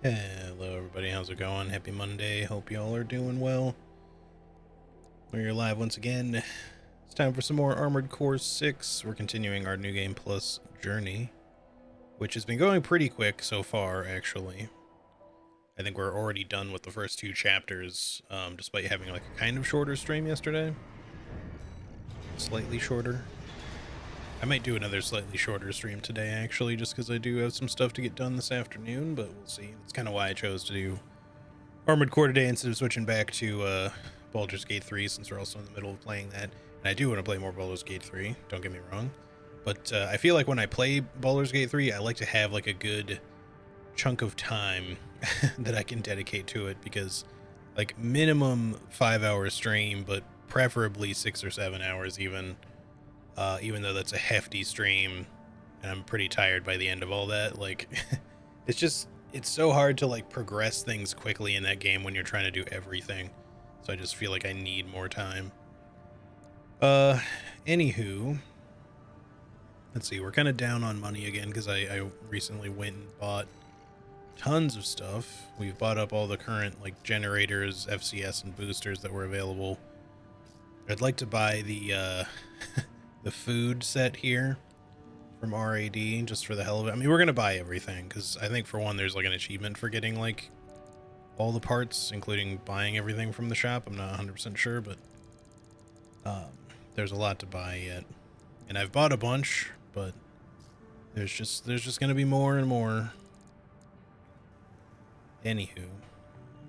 Hello everybody, how's it going? Happy Monday, hope y'all are doing well. We're live once again. It's time for some more Armored Core 6. We're continuing our New Game Plus journey, which has been going pretty quick so far, actually. I think we're already done with the first two chapters, despite having like a kind of shorter stream yesterday. Slightly shorter. I might do another slightly shorter stream today, actually, just because I do have some stuff to get done this afternoon, but we'll see. That's kind of why I chose to do Armored Core today instead of switching back to Baldur's Gate 3, since we're also in the middle of playing that. And I do want to play more Baldur's Gate 3, don't get me wrong. But I feel like when I play Baldur's Gate 3, I like to have like a good chunk of time that I can dedicate to it, because like minimum 5-hour stream, but preferably 6 or 7 hours even though that's a hefty stream and I'm pretty tired by the end of all that. Like it's so hard to like progress things quickly in that game when you're trying to do everything. So I just feel like I need more time. Anywho, let's see, we're kind of down on money again because I recently went and bought tons of stuff. We've bought up all the current like generators, FCS, and boosters that were available. I'd like to buy the the food set here from RAD just for the hell of it. I mean, we're gonna buy everything because I think for one there's like an achievement for getting like all the parts, including buying everything from the shop. I'm not 100% sure, but there's a lot to buy yet, and I've bought a bunch, but there's just gonna be more and more. Anywho,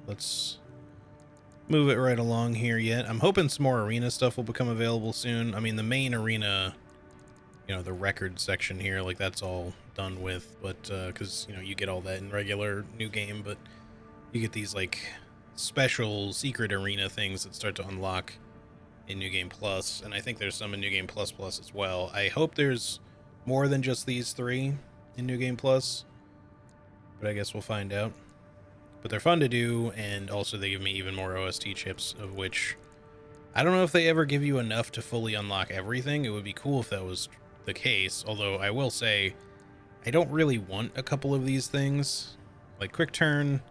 let's move it right along here yet. I'm hoping some more arena stuff will become available soon. I mean, the main arena, you know, the record section here, like that's all done with, but because you know you get all that in regular new game, but you get these like special secret arena things that start to unlock in New Game Plus, and I think there's some in New Game Plus as well. I hope there's more than just these three in New Game Plus, but I guess we'll find out. But they're fun to do, and also they give me even more OST chips, of which I don't know if they ever give you enough to fully unlock everything. It would be cool if that was the case, although I will say I don't really want a couple of these things. Like quick turn,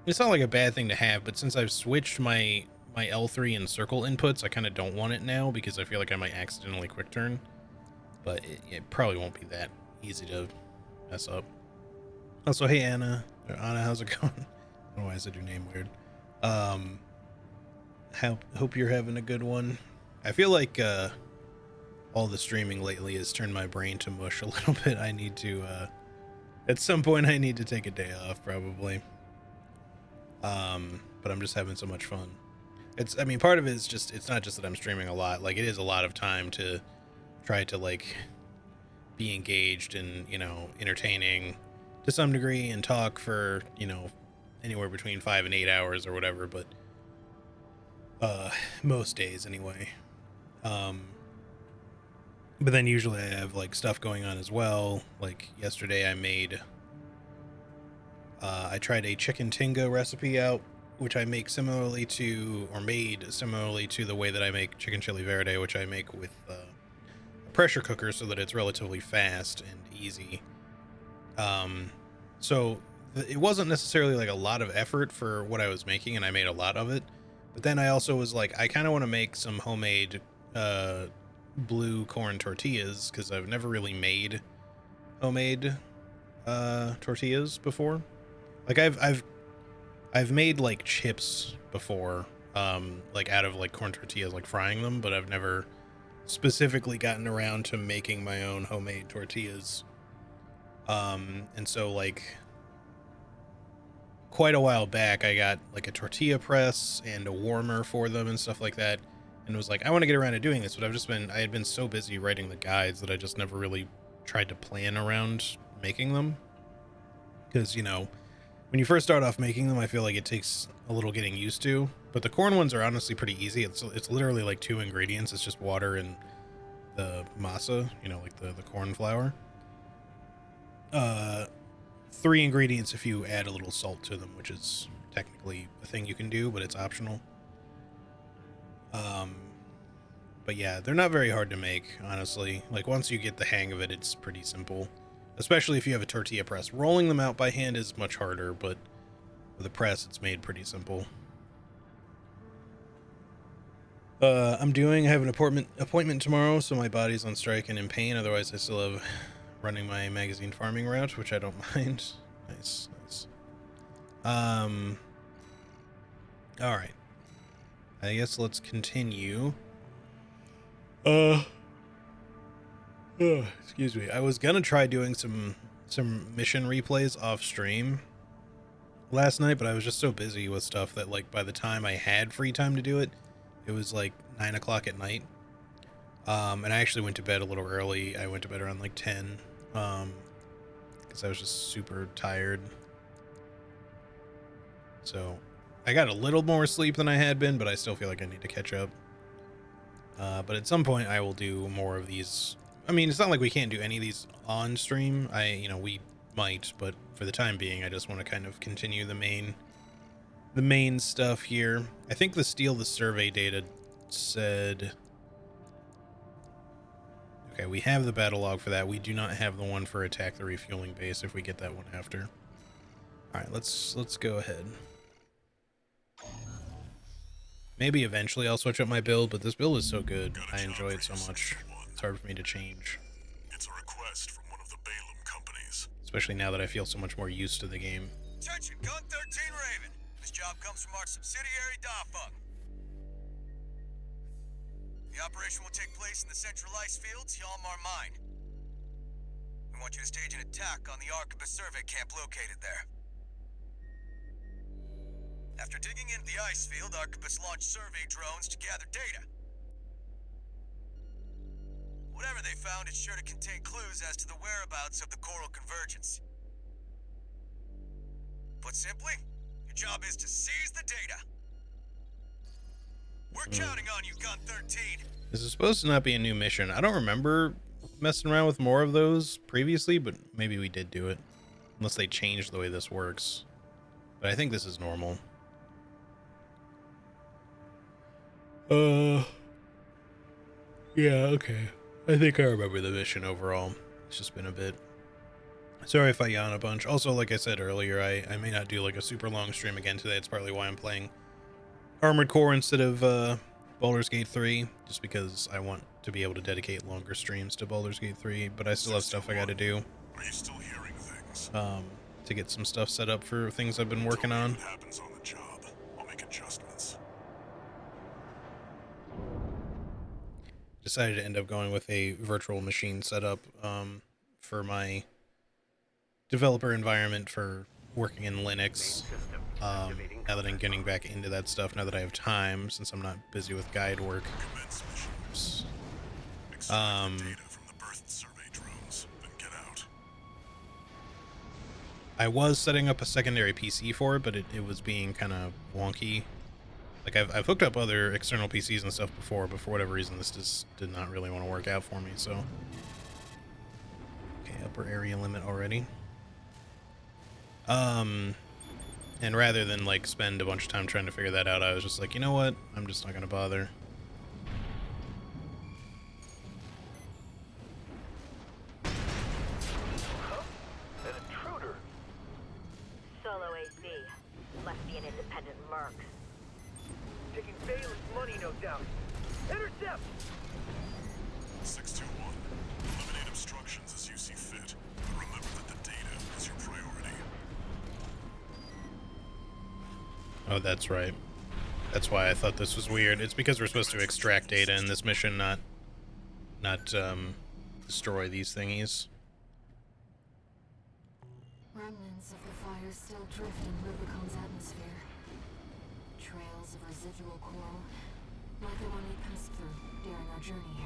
it's not like a bad thing to have, but since I've switched my L3 and circle inputs, I kind of don't want it now because I feel like I might accidentally quick turn, but it probably won't be that easy to mess up. Also, hey Anna, how's it going? I don't know why I said your name weird. Hope you're having a good one. I feel like all the streaming lately has turned my brain to mush a little bit. I need to at some point I need to take a day off probably. But I'm just having so much fun. I mean, part of it is just, it's not just that I'm streaming a lot. Like, it is a lot of time to try to like be engaged and, you know, entertaining to some degree and talk for, you know, anywhere between 5 and 8 hours or whatever, but most days anyway. But then usually I have like stuff going on as well. Like yesterday I tried a chicken tinga recipe out, which I make similarly to, or made similarly to the way that I make chicken chili verde, which I make with a pressure cooker so that it's relatively fast and easy. So it wasn't necessarily like a lot of effort for what I was making, and I made a lot of it. But then I also was like, I kind of want to make some homemade blue corn tortillas, because I've never really made homemade tortillas before. Like I've made like chips before, like out of like corn tortillas, like frying them, but I've never specifically gotten around to making my own homemade tortillas. And so like quite a while back I got like a tortilla press and a warmer for them and stuff like that, and was like, I want to get around to doing this, but I had been so busy writing the guides that I just never really tried to plan around making them, because you know, when you first start off making them, I feel like it takes a little getting used to, but the corn ones are honestly pretty easy. It's literally like 2 ingredients. It's just water and the masa, you know, like the corn flour. 3 ingredients if you add a little salt to them, which is technically a thing you can do, but it's optional. But yeah, they're not very hard to make, honestly. Like once you get the hang of it, it's pretty simple. especially if you have a tortilla press. Rolling them out by hand is much harder, but For the press, it's made pretty simple. I have an appointment tomorrow, so my body's on strike and in pain. Otherwise, I still have running my magazine farming route, which I don't mind. Nice. All right. I guess let's continue. Excuse me. I was gonna try doing some mission replays off stream last night, but I was just so busy with stuff that, like, by the time I had free time to do it, it was like 9 o'clock at night. And I actually went to bed a little early. I went to bed around like 10, because I was just super tired. So I got a little more sleep than I had been, but I still feel like I need to catch up. But at some point I will do more of these. I mean, it's not like we can't do any of these on stream. We might, but for the time being, I just want to kind of continue the main stuff here. I think the steal the survey data said, okay, we have the battle log for that. We do not have the one for attack the refueling base if we get that one after. All right, let's go ahead. Maybe eventually I'll switch up my build, but this build is so good. I enjoy it so much. It's hard for me to change. It's a request from one of the Balaam companies. Especially now that I feel so much more used to the game. Attention, Gun 13 Raven. This job comes from our subsidiary, Dafeng. The operation will take place in the central ice fields, Yalmar Mine. We want you to stage an attack on the Arquebus survey camp located there. After digging into the ice field, Arquebus launched survey drones to gather data. Whatever they found is sure to contain clues as to the whereabouts of the coral convergence. Put simply, your job is to seize the data. We're counting on you, Gun 13. This is supposed to not be a new mission. I don't remember messing around with more of those previously, but maybe we did do it. Unless they changed the way this works. But I think this is normal. Yeah, okay. I think I remember the mission overall. It's just been a bit. Sorry if I yawn a bunch. Also, like I said earlier, I may not do like a super long stream again today. It's partly why I'm playing Armored Core instead of Baldur's Gate 3, just because I want to be able to dedicate longer streams to Baldur's Gate 3, but I still have stuff I gotta do. Are you still hearing things? To get some stuff set up for things I've been working on. What happens on the job? I'll make adjustments. Decided to end up going with a virtual machine setup for my developer environment for working in Linux. Now that I'm getting back into that stuff, now that I have time, since I'm not busy with guide work. Commence mission. Extract data from the birth survey drones, then get out. I was setting up a secondary PC for it, but it was being kind of wonky. Like, I've hooked up other external PCs and stuff before, but for whatever reason, this just did not really want to work out for me, so. Okay, upper area limit already. And rather than, like, spend a bunch of time trying to figure that out, I was just like, you know what? I'm just not gonna bother. An intruder. Solo 8B. Must be an independent merc. Taking Bailey's money, no doubt. Intercept! 621. Eliminate obstructions as you see fit. But remember that the data is your priority. Oh, that's right. That's why I thought this was weird. It's because we're supposed to extract data in this mission, not destroy these thingies. Remnants of the fire still drift in Rubicon's atmosphere. Trails of residual coral, like the one we passed through during our journey here.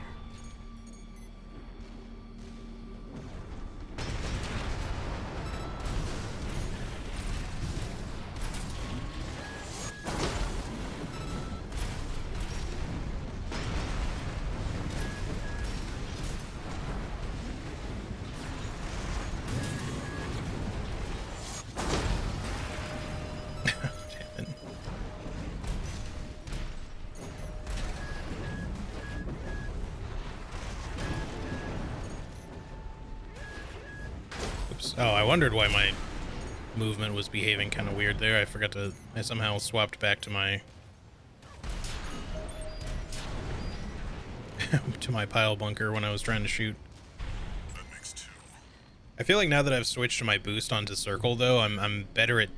Oh, I wondered why my movement was behaving kind of weird there. I somehow swapped back to my to my pile bunker when I was trying to shoot. That makes 2. I feel like now that I've switched to my boost onto circle though, I'm better at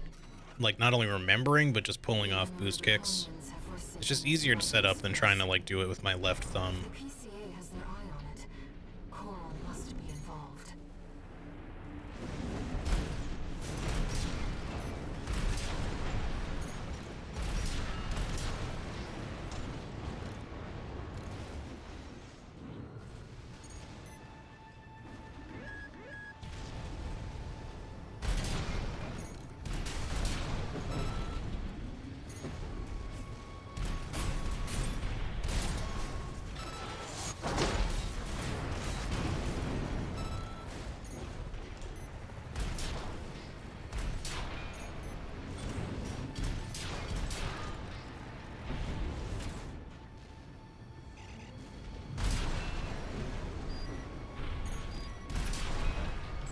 like not only remembering but just pulling off boost kicks. It's just easier to set up than trying to like do it with my left thumb. The PCA has their eye on it. Coral must be involved.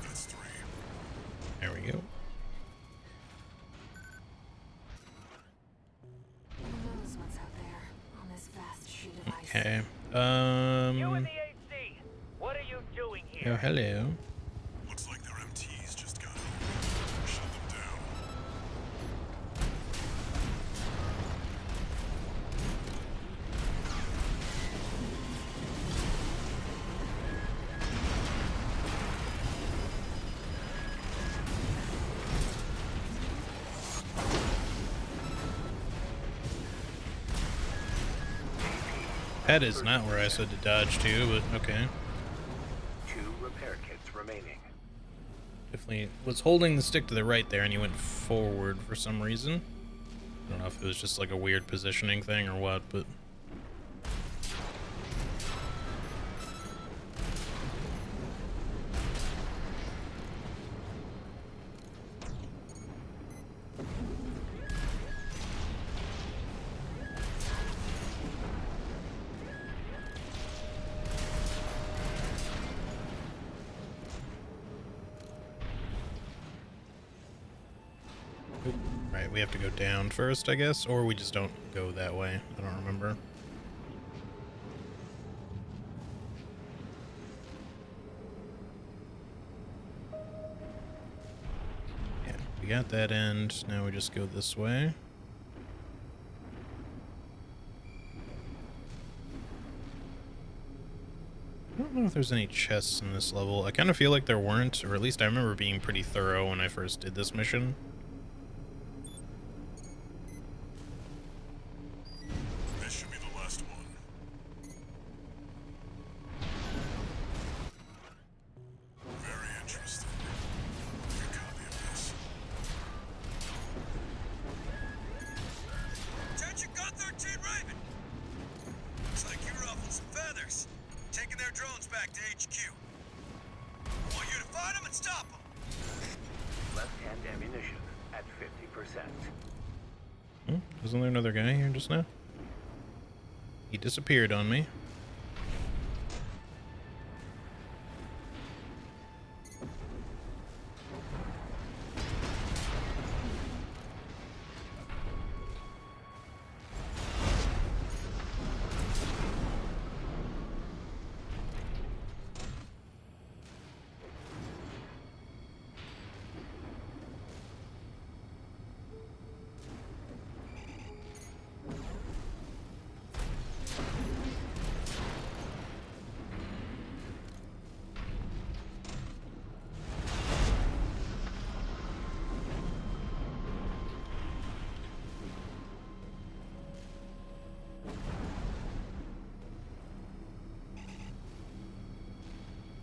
That's 3. There we go. Who knows what's out there on this vast sheet of ice? Okay. You in the AC? What are you doing Oh, here? hello. Looks like their MTs just got home. Shut them down. That is not where I said to dodge to, but okay. 2 repair kits remaining. Definitely was holding the stick to the right there and you went forward for some reason. I don't know if it was just like a weird positioning thing or what, but... Oop. Right, we have to go down first, I guess, or we just don't go that way. I don't remember. Yeah, we got that end. Now we just go this way. I don't know if there's any chests in this level. I kind of feel like there weren't, or at least I remember being pretty thorough when I first did this mission. This should be the last one. Very interesting. Good copy of this. Attention, Gun 13 Raven! Looks like you ruffled some feathers. Taking their drones back to HQ. I want you to find them and stop them. Left-hand ammunition at 50%. Isn't there another guy here just now? He disappeared on me.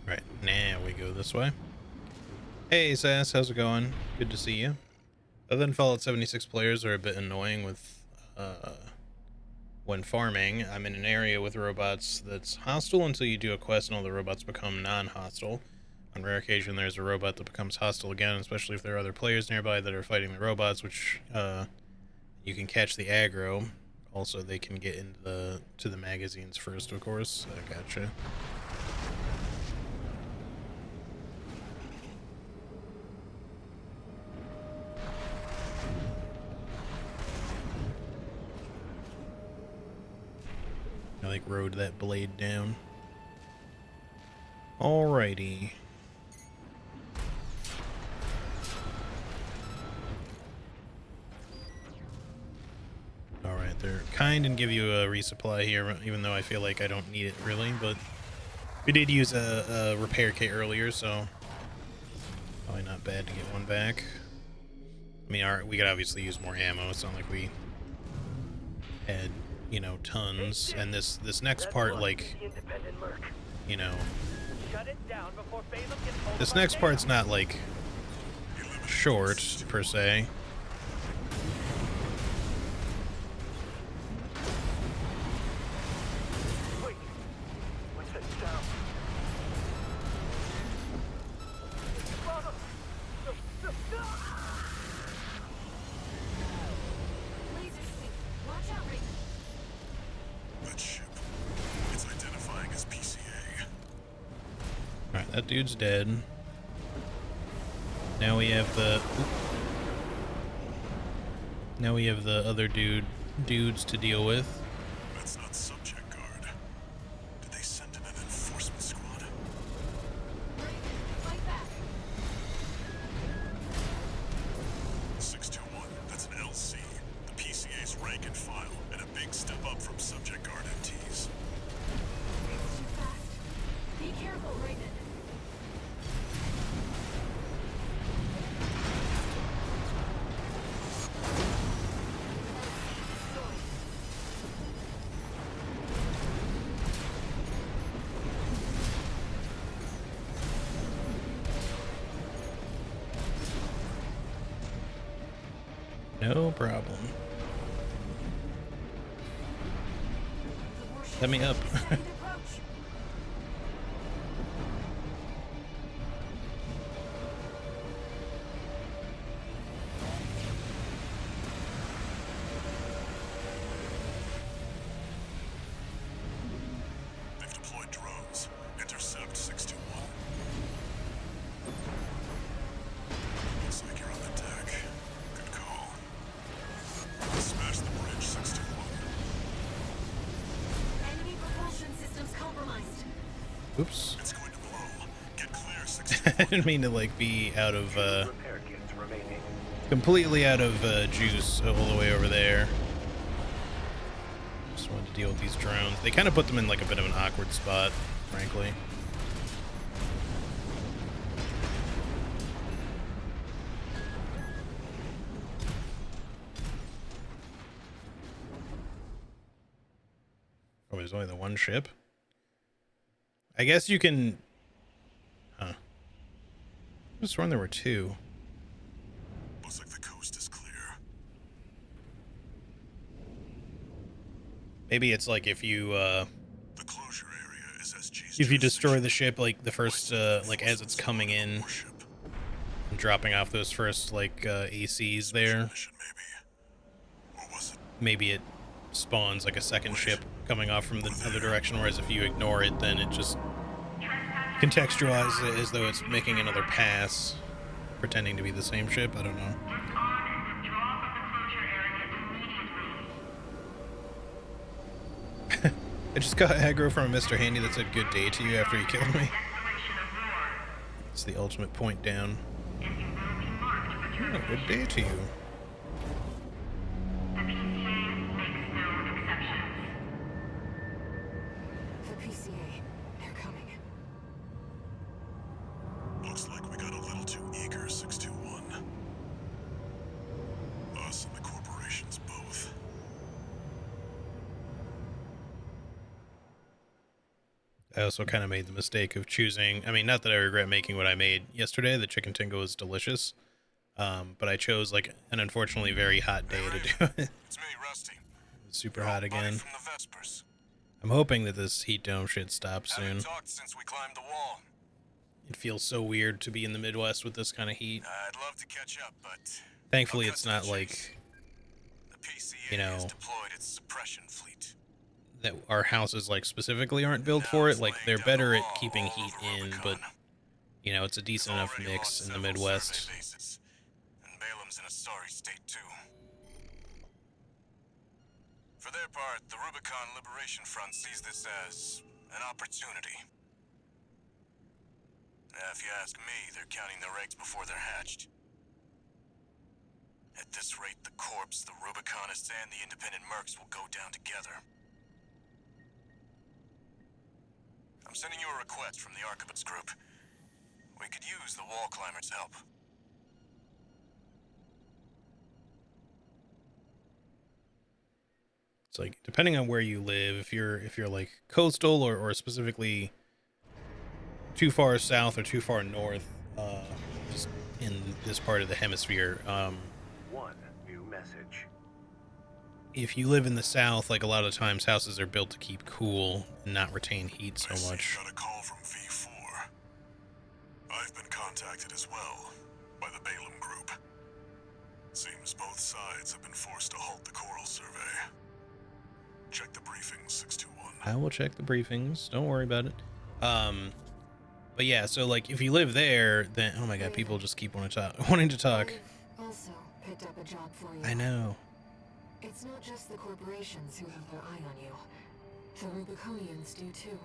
Right, now we go this way. Hey Sass, how's it going? Good to see you. Other than Fallout 76 players are a bit annoying with, when farming, I'm in an area with robots that's hostile until you do a quest and all the robots become non-hostile. On rare occasion there's a robot that becomes hostile again, especially if there are other players nearby that are fighting the robots, which, you can catch the aggro. Also, they can get into the magazines first, of course. I gotcha. like rode that blade down. Alrighty. Alright, they're kind and give you a resupply here, even though I feel like I don't need it really, but we did use a repair kit earlier, so probably not bad to get one back. I mean, we could obviously use more ammo. It's not like we had, you know, tons. And this next part, like, you know, this next part's not, like, short, per se. Alright, that dude's dead. Now we have the... Now we have the other dudes to deal with. That's not subject guard. Did they send in an enforcement squad? Fight back. 621, that's an LC. The PCA's rank and file, and a big step up from subject guard MTs. Too fast. Be careful, Raven. No problem. Let me up. They've deployed drones. Intercept 621. Looks like you're on the deck. Good call. Smash the bridge, 621. Enemy propulsion systems compromised. Oops. It's going to blow. Get clear, I 621. didn't mean to, like, be out of, completely out of, juice all the way over there. Just wanted to deal with these drones. They kind of put them in, like, a bit of an awkward spot, frankly. Oh, there's only the one ship? I guess you can... Huh. I was sworn there were two. Looks like the coast is clear. Maybe it's like if you, The closure area is SG's if you destroy jurisdiction. the ship, like, the first, like, as it's coming in, Warship. and dropping off those first, like, ACs there, Mission, maybe. Or was it? maybe it spawns, like, a second ship coming off from the other direction, whereas if you ignore it, then it just contextualizes it as though it's making another pass, pretending to be the same ship. I don't know. I just got aggro from Mr. Handy that said good day to you after he killed me. It's the ultimate point down. Oh, good day to you. The PCA. They're coming. Looks like we got a little too eager, 621. Us and the corporations both. I also kind of made the mistake of choosing, I mean, not that I regret making what I made yesterday, the chicken tingle was delicious, but I chose, like, an unfortunately very hot day to do it. It's me, Rusty. It's super hot again. From the Vespers. I'm hoping that this heat dome shit stops soon. Haven't talked since we climbed the wall. It feels so weird to be in the Midwest with this kind of heat. I'd love to catch up, but Thankfully, I'll cut it's to the not chase. like The PCA you know, has deployed its suppression fleet. that our houses, like, specifically aren't built for it. Like, they're better at keeping heat in, but, you know, it's a decent enough mix in the Midwest. And Balem's in a sorry state too. For their part, the Rubicon Liberation Front sees this as an opportunity. If you ask me, they're counting their eggs before they're hatched. At this rate, the Corps, the Rubiconists, and the independent mercs will go down together. I'm sending you a request from the Archibald's group. We could use the wall climbers' help. It's like, depending on where you live, if you're like coastal or specifically too far south or too far north, just in this part of the hemisphere, One new message. if you live in the south, like a lot of times houses are built to keep cool and not retain heat I so see much. you got a call from V4. I've been contacted as well by the Balaam group. Seems both sides have been forced to halt the coral survey. Check the briefings, 621. I will check the briefings. Don't worry about it. But yeah, so like if you live there, then oh my god, people just keep wanting to talk. I've also picked up a job for you. I know. It's not just the corporations who have their eye on you. The Rubiconians do too.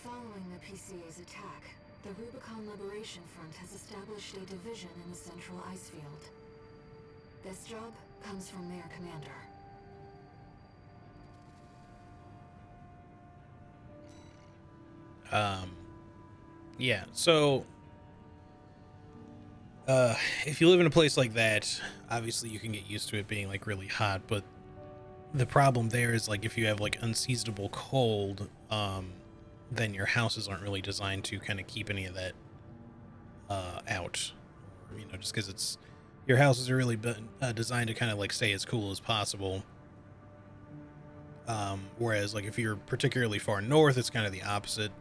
Following the PCA's attack, the Rubicon Liberation Front has established a division in the Central Ice Field. This job comes from their commander. Yeah, so if you live in a place like that, obviously you can get used to it being like really hot, but the problem there is like if you have like unseasonable cold, then your houses aren't really designed to kind of keep any of that out, you know, just because it's your houses are really designed to kind of like stay as cool as possible. Whereas like if you're particularly far north, it's kind of the opposite.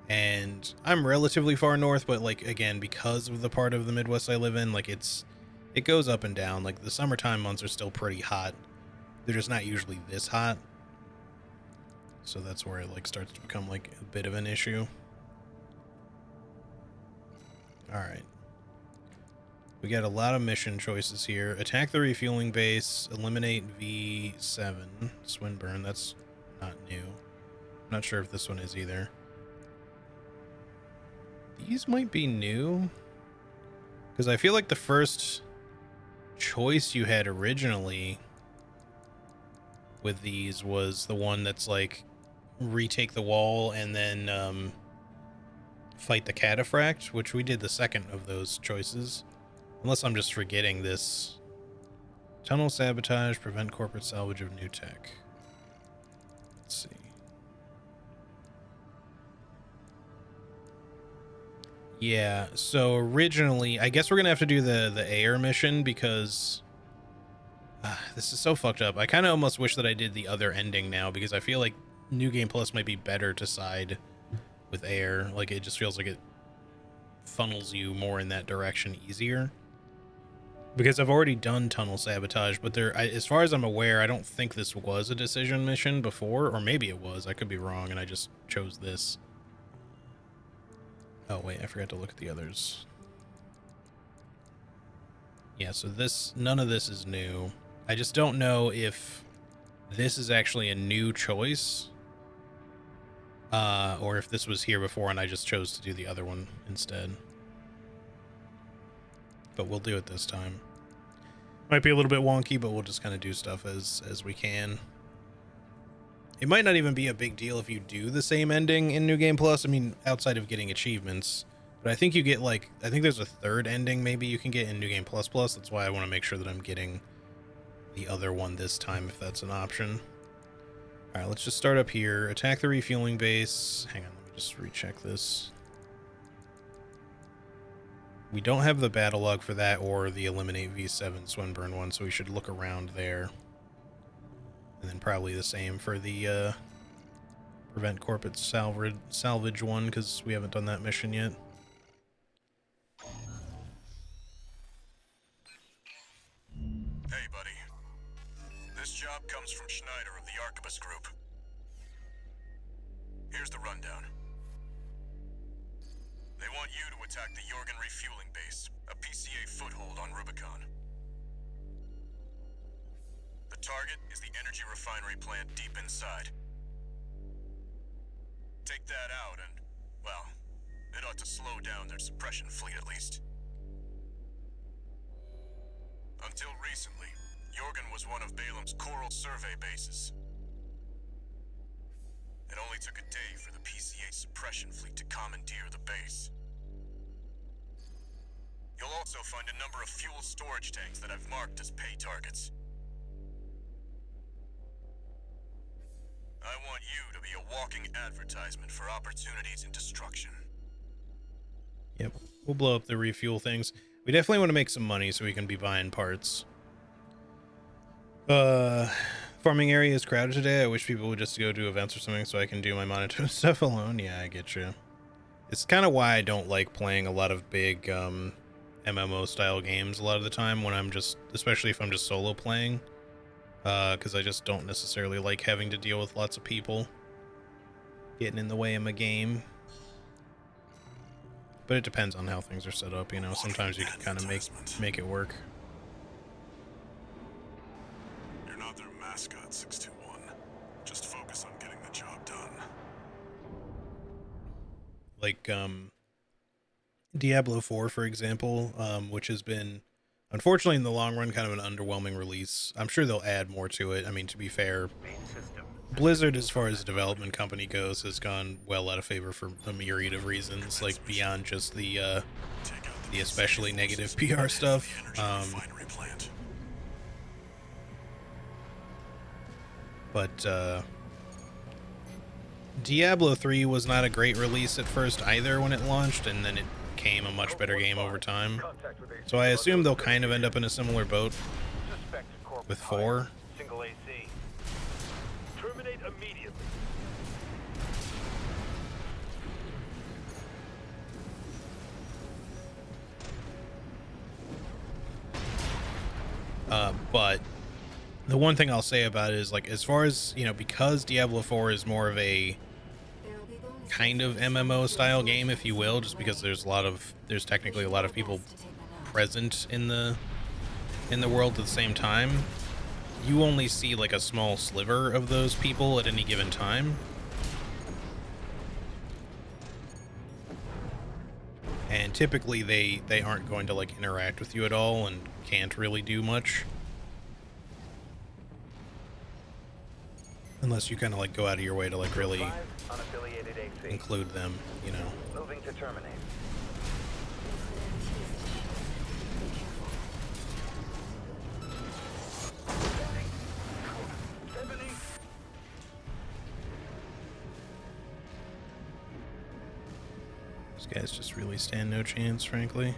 And I'm relatively far north, but like again, because of the part of the Midwest I live in, like it goes up and down. Like the summertime months are still pretty hot. They're just not usually this hot. So that's where it like starts to become like a bit of an issue. All right. We got a lot of mission choices here. Attack the refueling base, eliminate V7, Swinburne. That's not new. I'm not sure if this one is either. These might be new, because I feel like the first choice you had originally with these was the one that's like retake the wall and then fight the cataphract, which we did the second of those choices, unless I'm just forgetting this. Tunnel sabotage, prevent corporate salvage of new tech. Let's see. Yeah, so originally, I guess we're gonna have to do the air mission because this is so fucked up. I kind of almost wish that I did the other ending now because I feel like New Game Plus might be better to side with air. Like it just feels like it funnels you more in that direction easier. Because I've already done tunnel sabotage, but as far as I'm aware, I don't think this was a decision mission before, or maybe it was. I could be wrong, and I just chose this. Oh, wait, I forgot to look at the others. Yeah, so none of this is new. I just don't know if this is actually a new choice, or if this was here before and I just chose to do the other one instead. But we'll do it this time. Might be a little bit wonky, but we'll just kind of do stuff as we can. It might not even be a big deal if you do the same ending in New Game Plus. I mean, outside of getting achievements. But I think you get like, I think there's a third ending maybe you can get in New Game Plus Plus. That's why I want to make sure that I'm getting the other one this time if that's an option. All right, let's just start up here. Attack the refueling base. Hang on, let me just recheck this. We don't have the battle log for that or the eliminate V7 Swinburne one, so we should look around there. And then probably the same for the prevent corporate salvage one, because we haven't done that mission yet. Hey, buddy. This job comes from Schneider of the Archibald Group. Here's the rundown. They want you to attack the Jorgen refueling base, a PCA foothold on Rubicon. Target is the energy refinery plant deep inside. Take that out and, well, it ought to slow down their suppression fleet at least. Until recently, Jorgen was one of Balam's coral survey bases. It only took a day for the PCA suppression fleet to commandeer the base. You'll also find a number of fuel storage tanks that I've marked as pay targets. I want you to be a walking advertisement for opportunities in destruction. Yep, we'll blow up the refuel things. We definitely want to make some money so we can be buying parts. Farming area is crowded today. I wish people would just go do events or something so I can do my monotone stuff alone. Yeah, I get you. It's kind of why I don't like playing a lot of big MMO style games a lot of the time when I'm just, especially if I'm just solo playing. Because I just don't necessarily like having to deal with lots of people getting in the way of my game. But it depends on how things are set up, you know. Sometimes you can kind of make it work. You're not their mascot, 621. Just focus on getting the job done. Like Diablo 4, for example, which has been, unfortunately, in the long run, kind of an underwhelming release. I'm sure they'll add more to it. I mean, to be fair, Blizzard, as far as a development company goes, has gone well out of favor for a myriad of reasons, like beyond just the especially negative PR stuff. But Diablo 3 was not a great release at first either when it launched, and then it became a much better game over time. So I assume they'll kind of end up in a similar boat with 4. Single AC. Terminate immediately. But the one thing I'll say about it is, like, as far as, you know, because Diablo 4 is more of a kind of MMO style game, if you will, just because there's technically a lot of people present in the world at the same time, you only see like a small sliver of those people at any given time. And typically they aren't going to like interact with you at all and can't really do much. Unless you kind of like go out of your way to like really include them, you know. Moving to terminate. These guys just really stand no chance, frankly.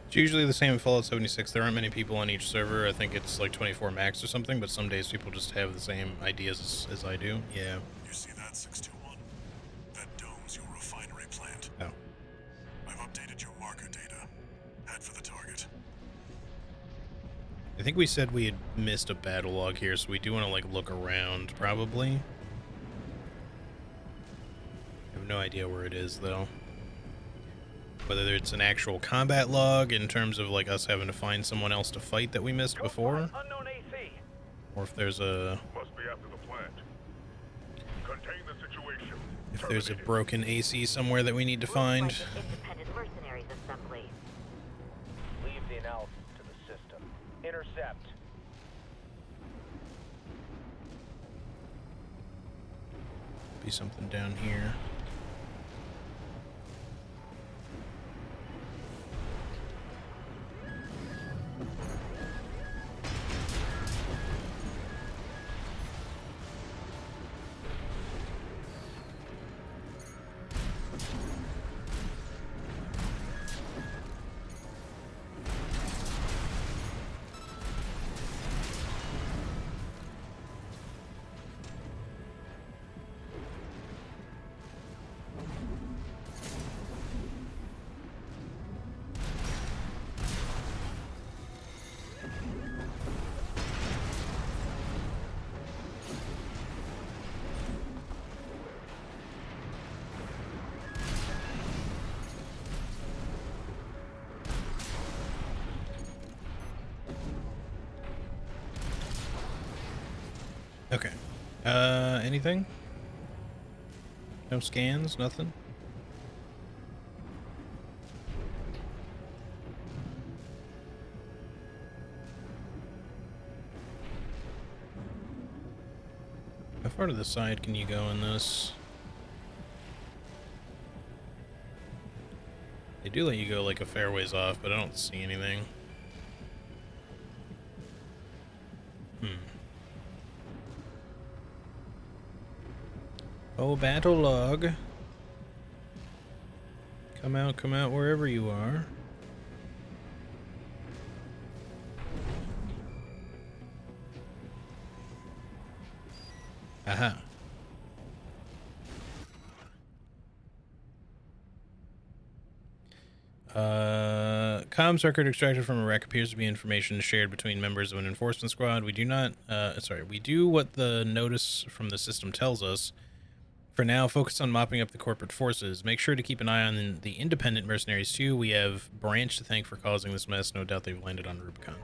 It's usually the same in Fallout 76. There aren't many people on each server. I think it's like 24 max or something, but some days people just have the same ideas as I do. Yeah. You see that, 621? That dome's your refinery plant. Oh. I've updated your marker data. Head for the target. I think we said we had missed a battle log here, so we do want to like look around, probably. I have no idea where it is, though. Whether it's an actual combat log in terms of like us having to find someone else to fight that we missed before, Unknown AC. or if there's a Must be after the plant. Contain the situation. if there's a broken AC somewhere that we need to find. Independent mercenaries assembly. Leave the analysis to the system. Intercept. Be something down here. Okay. Anything? No scans? Nothing? How far to the side can you go in this? They do let you go like a fair ways off, but I don't see anything. Oh, battle log. Come out wherever you are. Aha. Comms record extracted from a wreck appears to be information shared between members of an enforcement squad. We do not, we do what the notice from the system tells us. For now, focus on mopping up the corporate forces. Make sure to keep an eye on the independent mercenaries too. We have Branch to thank for causing this mess. No doubt they've landed on Rubicon.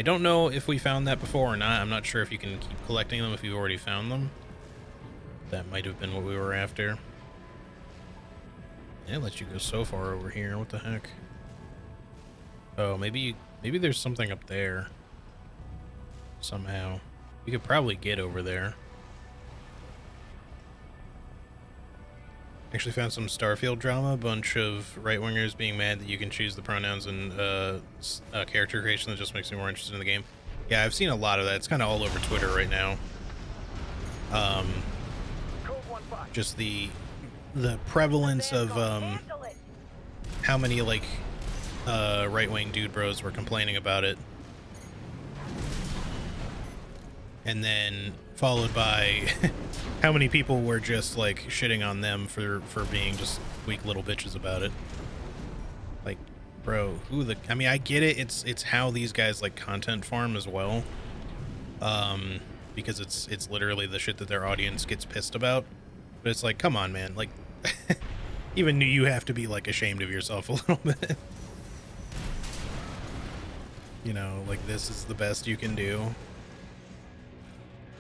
I don't know if we found that before or not. I'm not sure if you can keep collecting them if you've already found them. That might have been what we were after. It lets you go so far over here. What the heck? Oh, maybe there's something up there. Somehow. You could probably get over there. Actually found some Starfield drama. A bunch of right-wingers being mad that you can choose the pronouns and character creation. That just makes me more interested in the game. Yeah, I've seen a lot of that. It's kind of all over Twitter right now. Just the prevalence of how many like right-wing dude bros were complaining about it, and then followed by how many people were just like shitting on them for being just weak little bitches about it. Like, bro, I mean, I get it. It's how these guys like content farm as well, because it's literally the shit that their audience gets pissed about. But it's like, come on, man. Like, even you have to be like ashamed of yourself a little bit. You know, like, this is the best you can do.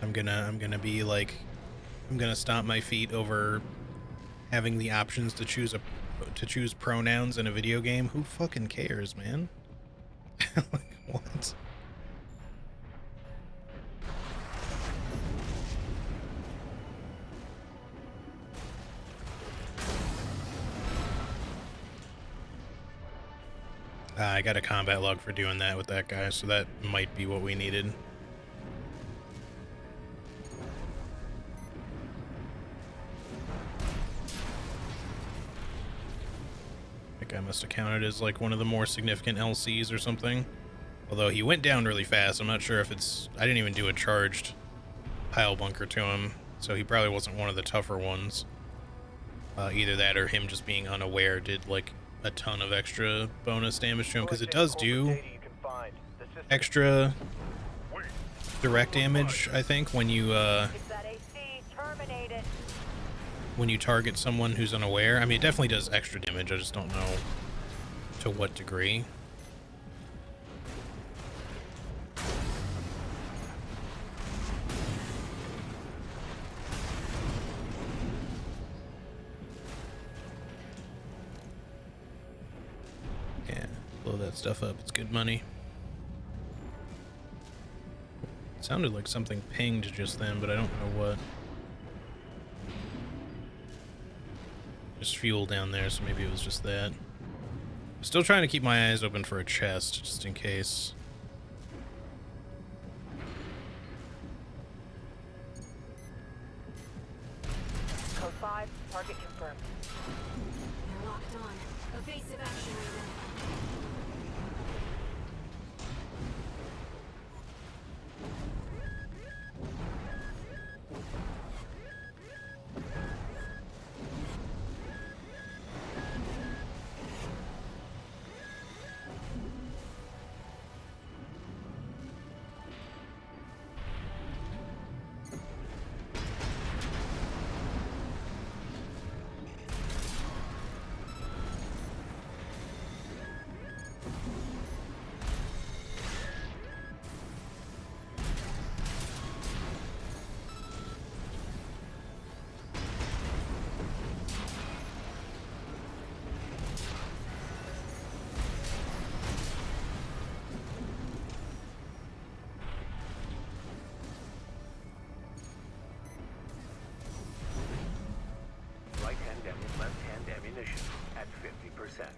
I'm gonna be like, I'm gonna stomp my feet over having the options to choose pronouns in a video game. Who fucking cares, man? Like, what? I got a combat log for doing that with that guy, so that might be what we needed. That guy must have counted as like one of the more significant LCs or something. Although he went down really fast. I'm not sure if it's... I didn't even do a charged pile bunker to him, so he probably wasn't one of the tougher ones. Either that or him just being unaware did like a ton of extra bonus damage to him, because it does do extra direct damage, I think, when you target someone who's unaware. I mean, it definitely does extra damage. I just don't know to what degree. Blow that stuff up. It's good money. It sounded like something pinged just then, but I don't know what. There's fuel down there, so maybe it was just that. I'm still trying to keep my eyes open for a chest, just in case. Code 5, target confirmed. They're locked on. Evasive action even. set.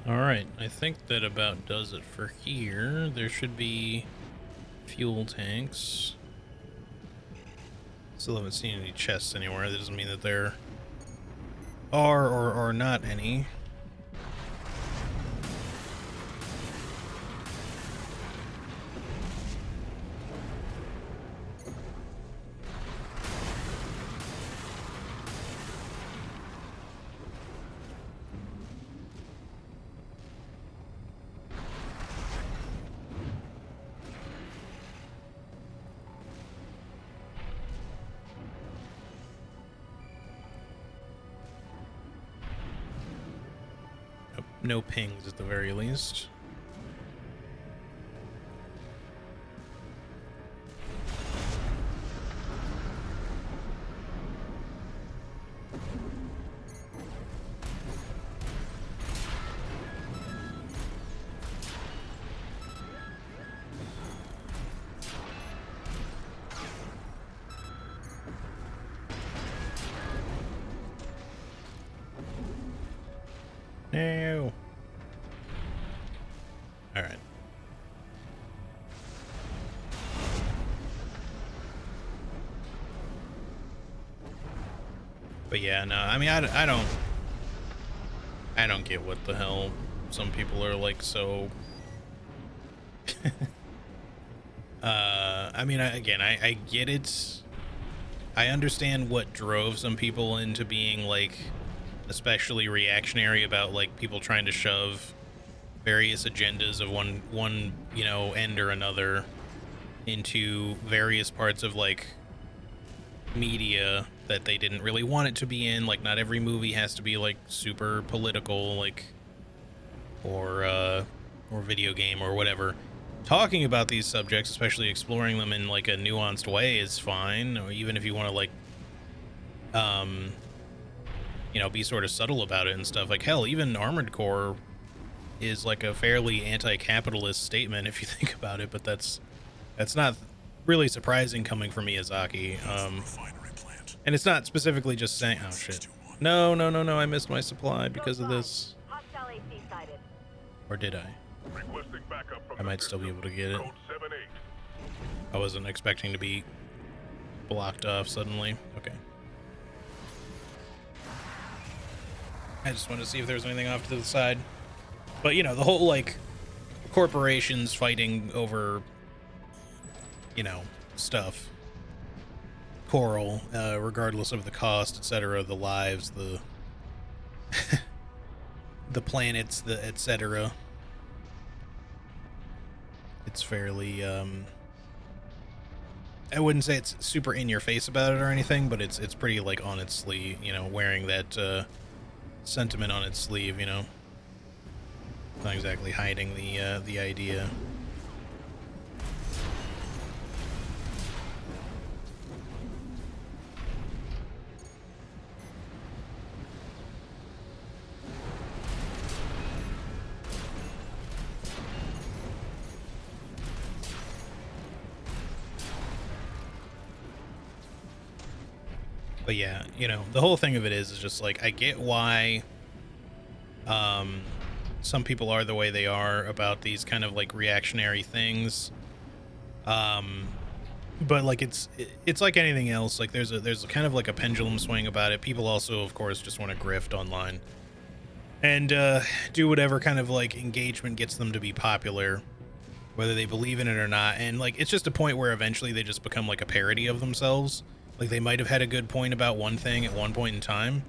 Alright, I think that about does it for here. There should be fuel tanks. Still haven't seen any chests anywhere. That doesn't mean that there are or are not any. No pings at the very least. No. All right. But yeah, no, I mean, I don't get what the hell some people are like so. I mean, I get it. I understand what drove some people into being like especially reactionary about like people trying to shove various agendas of one you know end or another into various parts of like media that they didn't really want it to be in. Like not every movie has to be like super political, like or video game or whatever. Talking about these subjects, especially exploring them in like a nuanced way, is fine. Or even if you want to like you know, be sort of subtle about it and stuff. Like hell, even Armored Core is like a fairly anti-capitalist statement if you think about it, but that's not really surprising coming from Miyazaki. Refinery plant. And it's not specifically just saying, oh shit. No, I missed my supply because of this. Hostile AC sighted. Or did I? Requesting backup from I might still be able to get it. Code 78. I wasn't expecting to be blocked off suddenly. Okay. I just wanted to see if there's anything off to the side. But, you know, the whole, like, corporations fighting over, you know, stuff. Coral, regardless of the cost, etc., the lives, the the planets, the etc. It's fairly, I wouldn't say it's super in your face about it or anything, but it's pretty, like, on its sleeve, you know, wearing that, sentiment on its sleeve, you know. Not exactly hiding the idea. But yeah, you know, the whole thing of it is just like, I get why some people are the way they are about these kind of like reactionary things. But like it's like anything else. Like there's a kind of like a pendulum swing about it. People also, of course, just want to grift online and do whatever kind of like engagement gets them to be popular, whether they believe in it or not. And like it's just a point where eventually they just become like a parody of themselves. Like they might have had a good point about one thing at one point in time,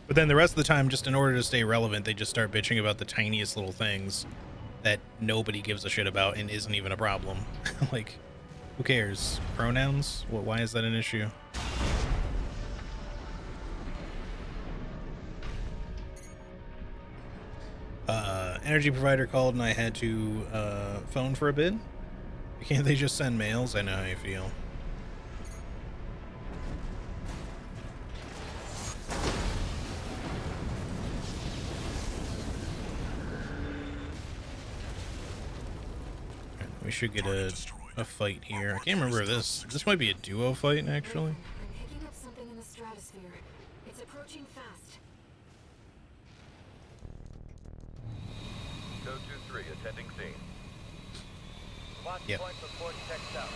but then the rest of the time, just in order to stay relevant, they just start bitching about the tiniest little things that nobody gives a shit about and isn't even a problem. Like, who cares? Pronouns? Why is that an issue? Energy provider called and I had to phone for a bit. Can't they just send mails? I know how you feel. We should get a fight here. I can't remember if this might be a duo fight actually. I'm picking up something in the stratosphere. It's approaching fast. 223 attending scene. Watch Yep. point report checked out.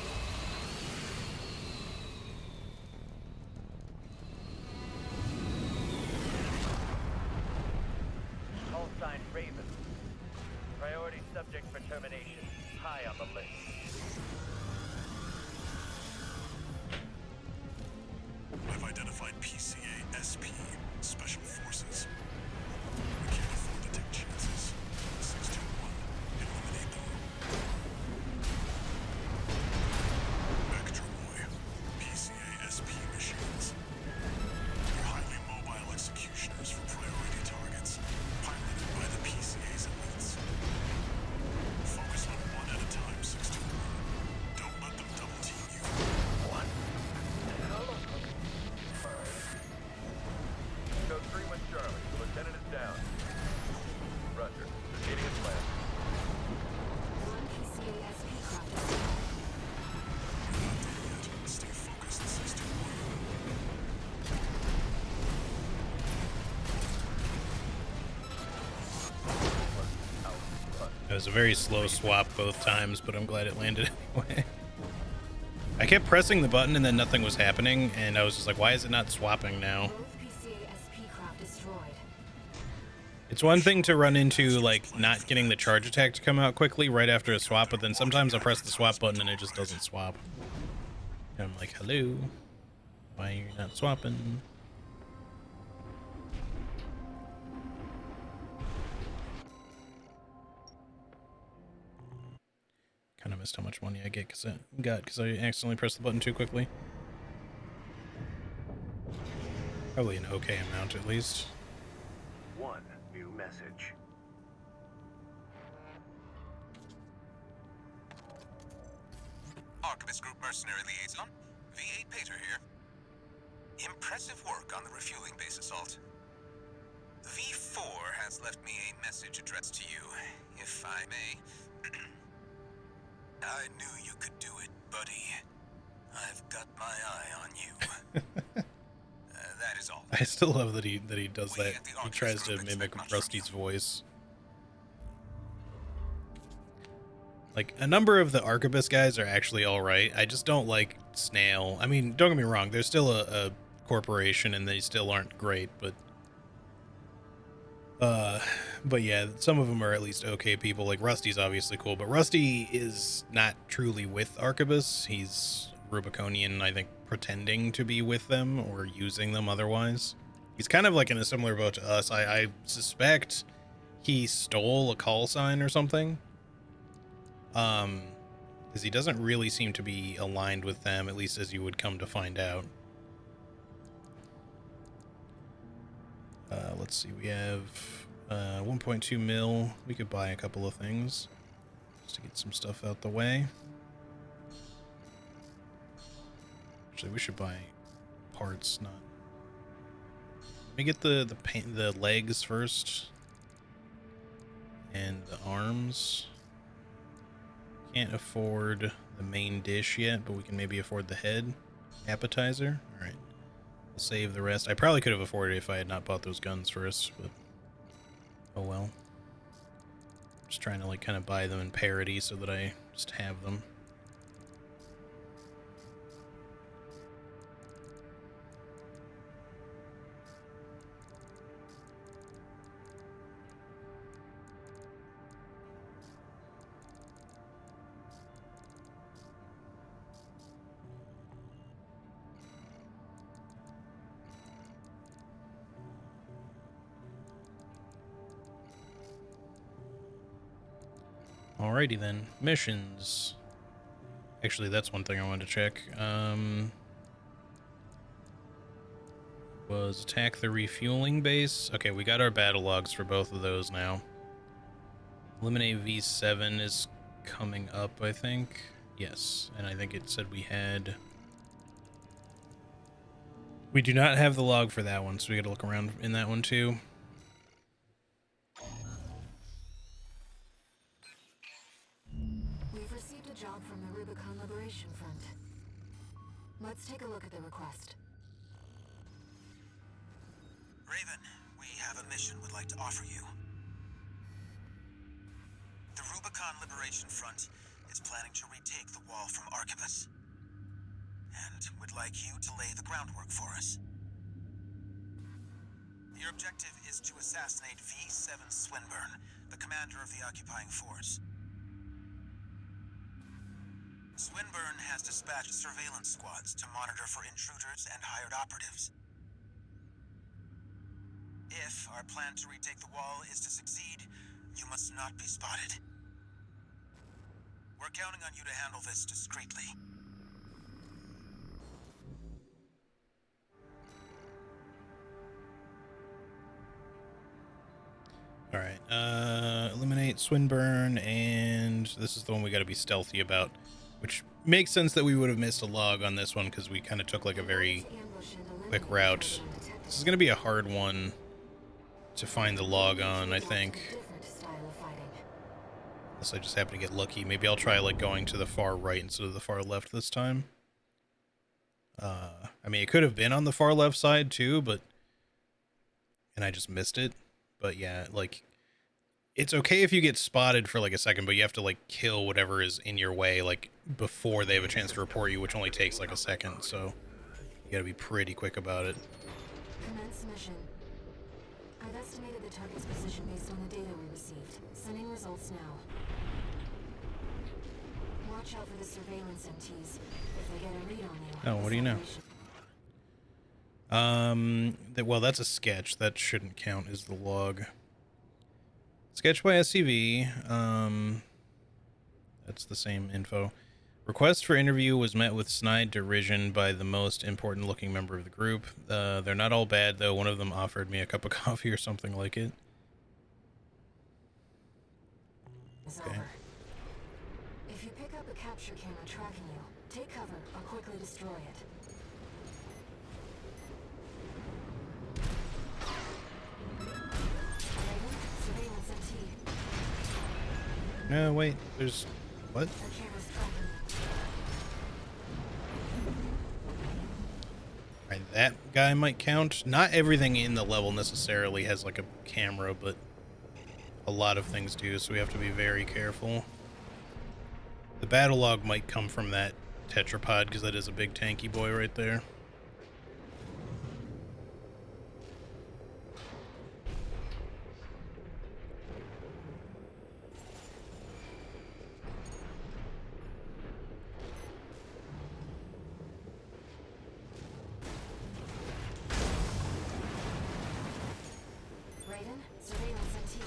Call sign Raven. Priority subject for termination. High on the list. I've identified PCA SP, Special Forces. We can't afford to take chances. 621, eliminate them. Vectroy, PCA SP machines. They're highly mobile executioners for priority targets, piloted by the PCA's elites. Focus on one at a time, 621. Don't let them double team you. What? Go 3 with Charlie. The lieutenant is down. Roger. Proceeding as planned. One PCA SP craft is Not there yet. Stay focused, 621. It was a very slow swap both times, but I'm glad it landed anyway. I kept pressing the button and then nothing was happening, and I was just like, why is it not swapping now? both PCA SP craft destroyed. It's one thing to run into, like, not getting the charge attack to come out quickly right after a swap, but then sometimes I'll press the swap button and it just doesn't swap. And I'm like, hello? Why are you not swapping? Kind of missed how much money I because I accidentally pressed the button too quickly. Probably an okay amount at least. One new message. Archivist Group Mercenary Liaison, V8 Pater here. Impressive work on the refueling base assault. V4 has left me a message addressed to you, if I may. I knew you could do it, buddy. I've got my eye on you. That is all. I still love that he does We that. at the He Archivist tries to Group mimic expect much from Rusty's you. voice. Like, a number of the Archivist guys are actually alright. I just don't like Snail. I mean, don't get me wrong, they're still a corporation and they still aren't great, but yeah, some of them are at least okay people. Like, Rusty's obviously cool, but Rusty is not truly with Archivist. He's Rubiconian, I think, pretending to be with them or using them otherwise. He's kind of like in a similar boat to us. I suspect he stole a call sign or something. Because he doesn't really seem to be aligned with them, at least as you would come to find out. Let's see, we have 1.2 mil. We could buy a couple of things just to get some stuff out the way. Actually, we should buy parts, not. Let me get the legs first and the arms. Can't afford the main dish yet, but we can maybe afford the head appetizer. All right. We'll save the rest. I probably could have afforded it if I had not bought those guns first, but oh well. Just trying to like kind of buy them in parity so that I just have them. Alrighty then, missions. Actually, that's one thing I wanted to check. Was attack the refueling base. Okay, we got our battle logs for both of those now. Eliminate V7 is coming up, I think. Yes, and I think it said we had... We do not have the log for that one, so we gotta look around in that one too. We've received a job from the Rubicon Liberation Front. Let's take a look at the request. Raven, we have a mission we'd like to offer you. The Rubicon Liberation Front is planning to retake the wall from Archibus, and would like you to lay the groundwork for us. Your objective is to assassinate V7 Swinburne, the commander of the occupying force. Swinburne has dispatched surveillance squads to monitor for intruders and hired operatives. If our plan to retake the wall is to succeed, you must not be spotted. We're counting on you to handle this discreetly. Alright, eliminate Swinburne, and this is the one we gotta be stealthy about, which makes sense that we would have missed a log on this one, because we kind of took like a very quick route. This is gonna be a hard one to find the log on, I think. Unless I just happen to get lucky. Maybe I'll try like going to the far right instead of the far left this time. I mean, it could have been on the far left side too, but... And I just missed it. But yeah, like, it's okay if you get spotted for like a second, but you have to like kill whatever is in your way, like, before they have a chance to report you, which only takes like a second, so you gotta be pretty quick about it. Commence mission. I've estimated the target's position based on the data we received. Sending results now. Watch out for the surveillance MTs. If they get a read on you. Oh, what do you know? Well, that's a sketch. That shouldn't count as the log. Sketch by SCV. That's the same info. Request for interview was met with snide derision by the most important looking member of the group. They're not all bad, though. One of them offered me a cup of coffee or something like it. Okay. If you pick up a capture camera tracking you, take cover or quickly destroy it. Surveillance MT. No, wait. There's... What? The camera's tracking you. Right, that guy might count. Not everything in the level necessarily has like a camera, but a lot of things do, so we have to be very careful. The battle log might come from that tetrapod, because that is a big tanky boy right there. Raven, surveillance MT.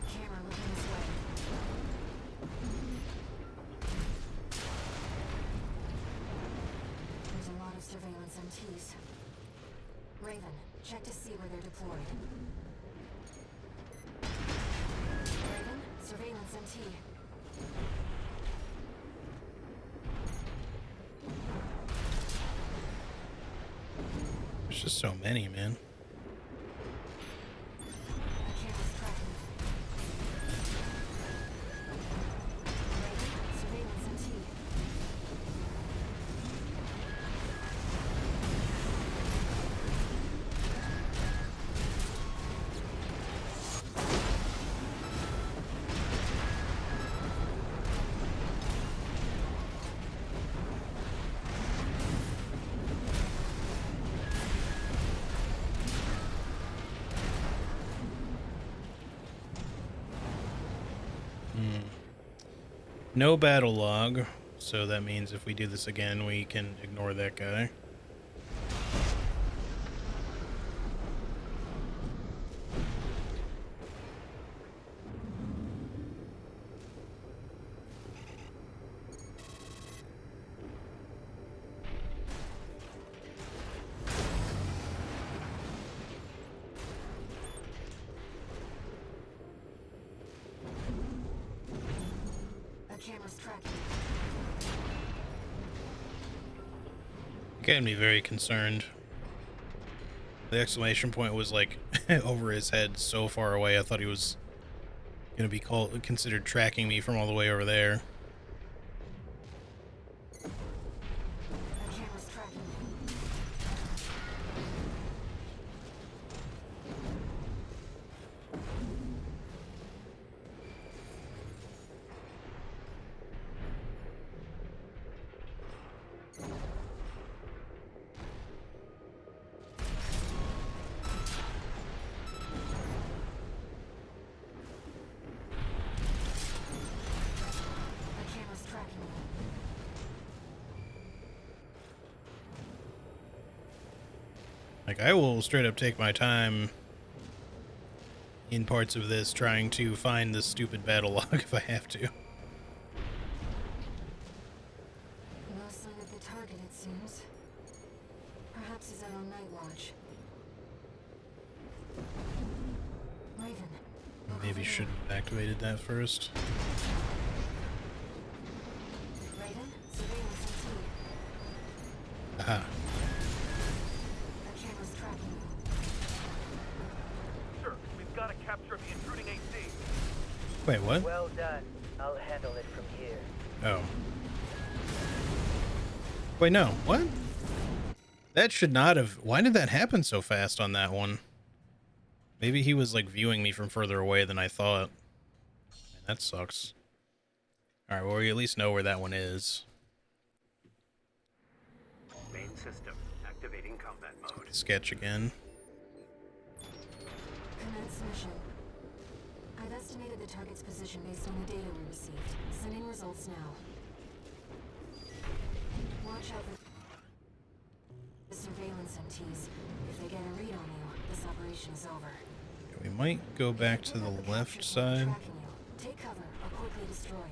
Camera looking this way. There's a lot of surveillance MTs. Raven, check to see where they're deployed. Raven, surveillance MT. There's just so many, man. The camera's tracking. Raven, surveillance MT. No battle log, so that means if we do this again, we can ignore that guy. tracking. It got me very concerned. The exclamation point was like over his head so far away. I thought he was gonna be considered tracking me from all the way over there. The camera's tracking me. The camera's tracking me. Like, I will straight up take my time in parts of this trying to find this stupid battle log if I have to. No sign of the target, it seems. Perhaps he's out on night watch. Raven. look Maybe over should have activated that first. there. Raven, surveillance MT. Aha. The camera's tracking me. Sir, we've got to capture the intruding AC. Wait, what? Well done. I'll handle it from here. Oh. Wait, no. What? That should not have... Why did that happen so fast on that one? Maybe he was, like, viewing me from further away than I thought. Man, that sucks. Alright, well, we at least know where that one is. Main system activating combat mode. Sketch again. Commence mission. I've estimated the target's position based on the data we received. Sending results now. Watch out for the surveillance MTs. If they get a read on you, this operation is over. We might go back to the left side. Tracking you. Take cover or quickly destroy it.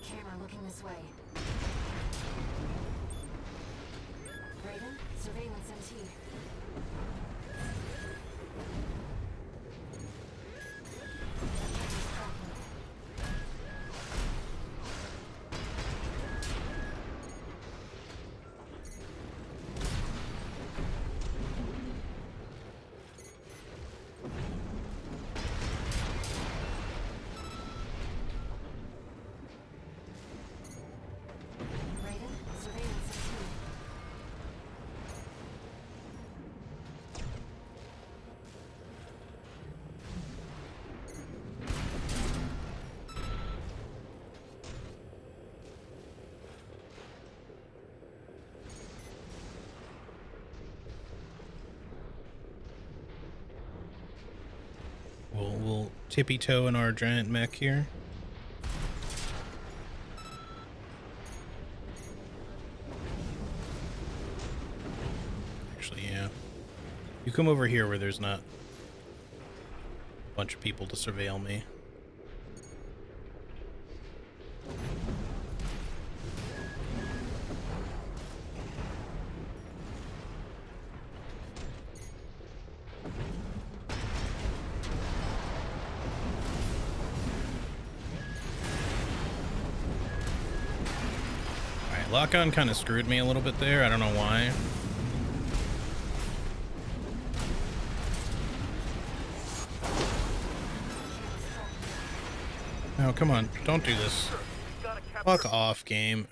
Camera looking this way. Raven, surveillance MT. Camera's tracking you. Raven, surveillance MT. We'll tippy toe in our giant mech here. Actually, yeah. You come over here where there's not a bunch of people to surveil me. Alright, lock-on kind of screwed me a little bit there. I don't know why. Oh, come on. Don't do this. We've got to capture... Fuck off, game.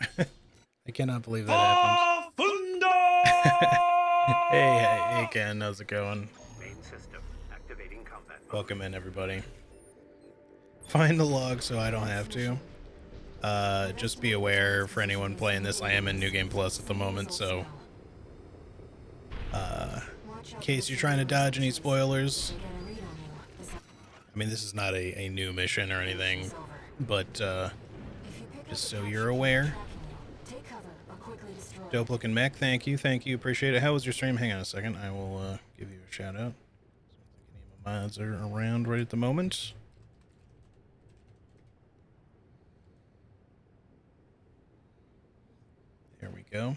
I cannot believe that happened. Hey, Ken. How's it going? Main system activating combat mode. Welcome in, everybody. Find the log so I don't have to. Just be aware for anyone playing this, I am in New Game Plus at the moment, so in case you're trying to dodge any spoilers, I mean, this is not a new mission or anything, but just so you're aware. Dope looking mech, thank you, appreciate it. How was your stream? Hang on a second, I will give you a shout out. Any of my mods are around right at the moment. There we go.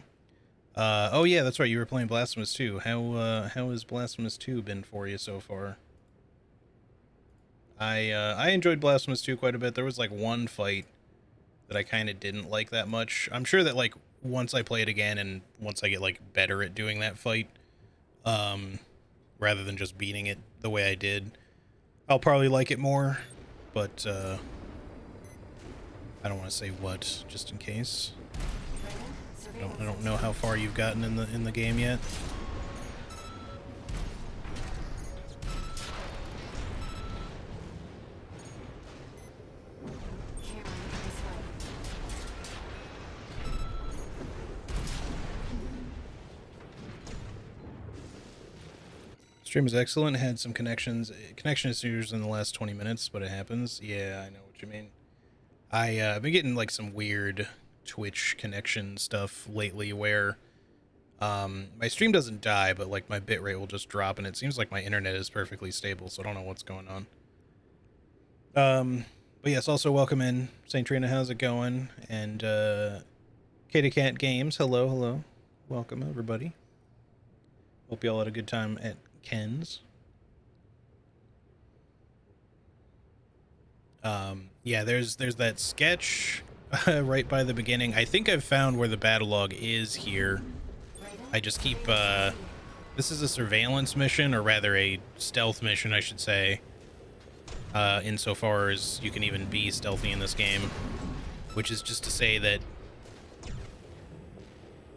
Oh yeah, that's right. You were playing Blasphemous 2. How has Blasphemous 2 been for you so far? I enjoyed Blasphemous 2 quite a bit. There was like one fight that I kind of didn't like that much. I'm sure that like once I play it again and once I get like better at doing that fight, um, rather than just beating it the way I did, I'll probably like it more. But I don't want to say what, just in case. I don't know how far you've gotten in the game yet. Stream is excellent. Had some connection issues in the last 20 minutes, but it happens. Yeah, I know what you mean. I've been getting like some weird Twitch connection stuff lately where my stream doesn't die, but like my bitrate will just drop, and it seems like my internet is perfectly stable, so I don't know what's going on. But yes, also welcome in St. Trina. How's it going? And Kitty Cat Games. Hello. Welcome everybody. Hope y'all had a good time at Ken's. Yeah, there's that sketch right by the beginning. I think I've found where the battle log is here. I just keep this is a surveillance mission, or rather a stealth mission, I should say. Insofar as you can even be stealthy in this game, which is just to say that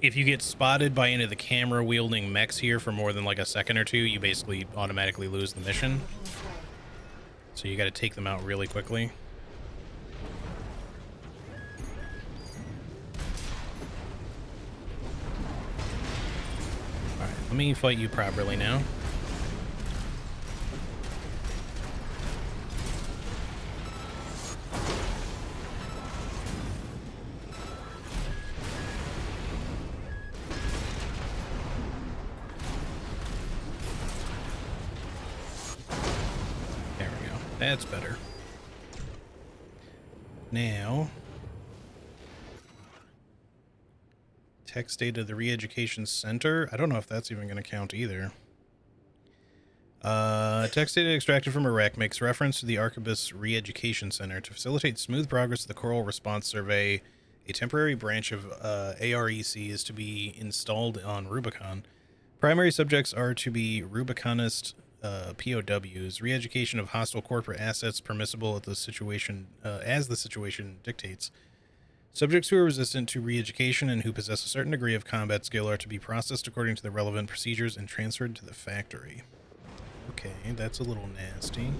if you get spotted by any of the camera wielding mechs here for more than like a second or two, you basically automatically lose the mission. So you got to take them out really quickly. All right, let me fight you properly now. That's better. Now, text data the re-education center. I don't know if that's even going to count either. Text data extracted from a wreck makes reference to the Arquebus Re-Education Center. To facilitate smooth progress of the Coral Response Survey, a temporary branch of AREC is to be installed on Rubicon. Primary subjects are to be Rubiconist POWs. Re-education of hostile corporate assets permissible at the situation as the situation dictates. Subjects who are resistant to re-education and who possess a certain degree of combat skill are to be processed according to the relevant procedures and transferred to the factory. Okay, that's a little nasty.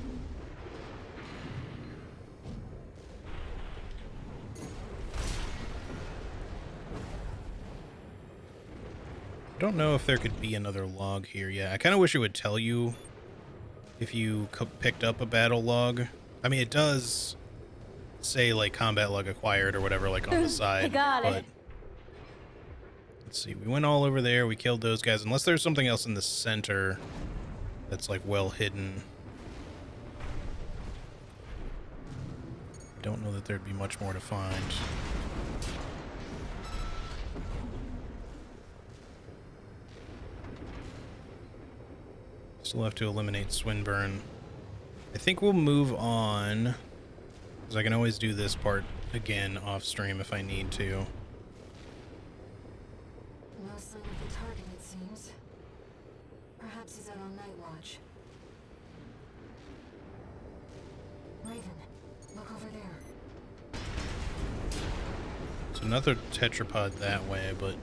I don't know if there could be another log here. Yeah, I kind of wish it would tell you if you picked up a battle log. I mean, it does say like combat log acquired or whatever, like on the side. But let's see. We went all over there. We killed those guys. Unless there's something else in the center that's like well hidden. I don't know that there'd be much more to find. Still have to eliminate Swinburne. I think we'll move on, because I can always do this part again off stream if I need to. No sign of the target, it seems. Perhaps he's out on night watch. Raven, look over there. It's another tetrapod that way, but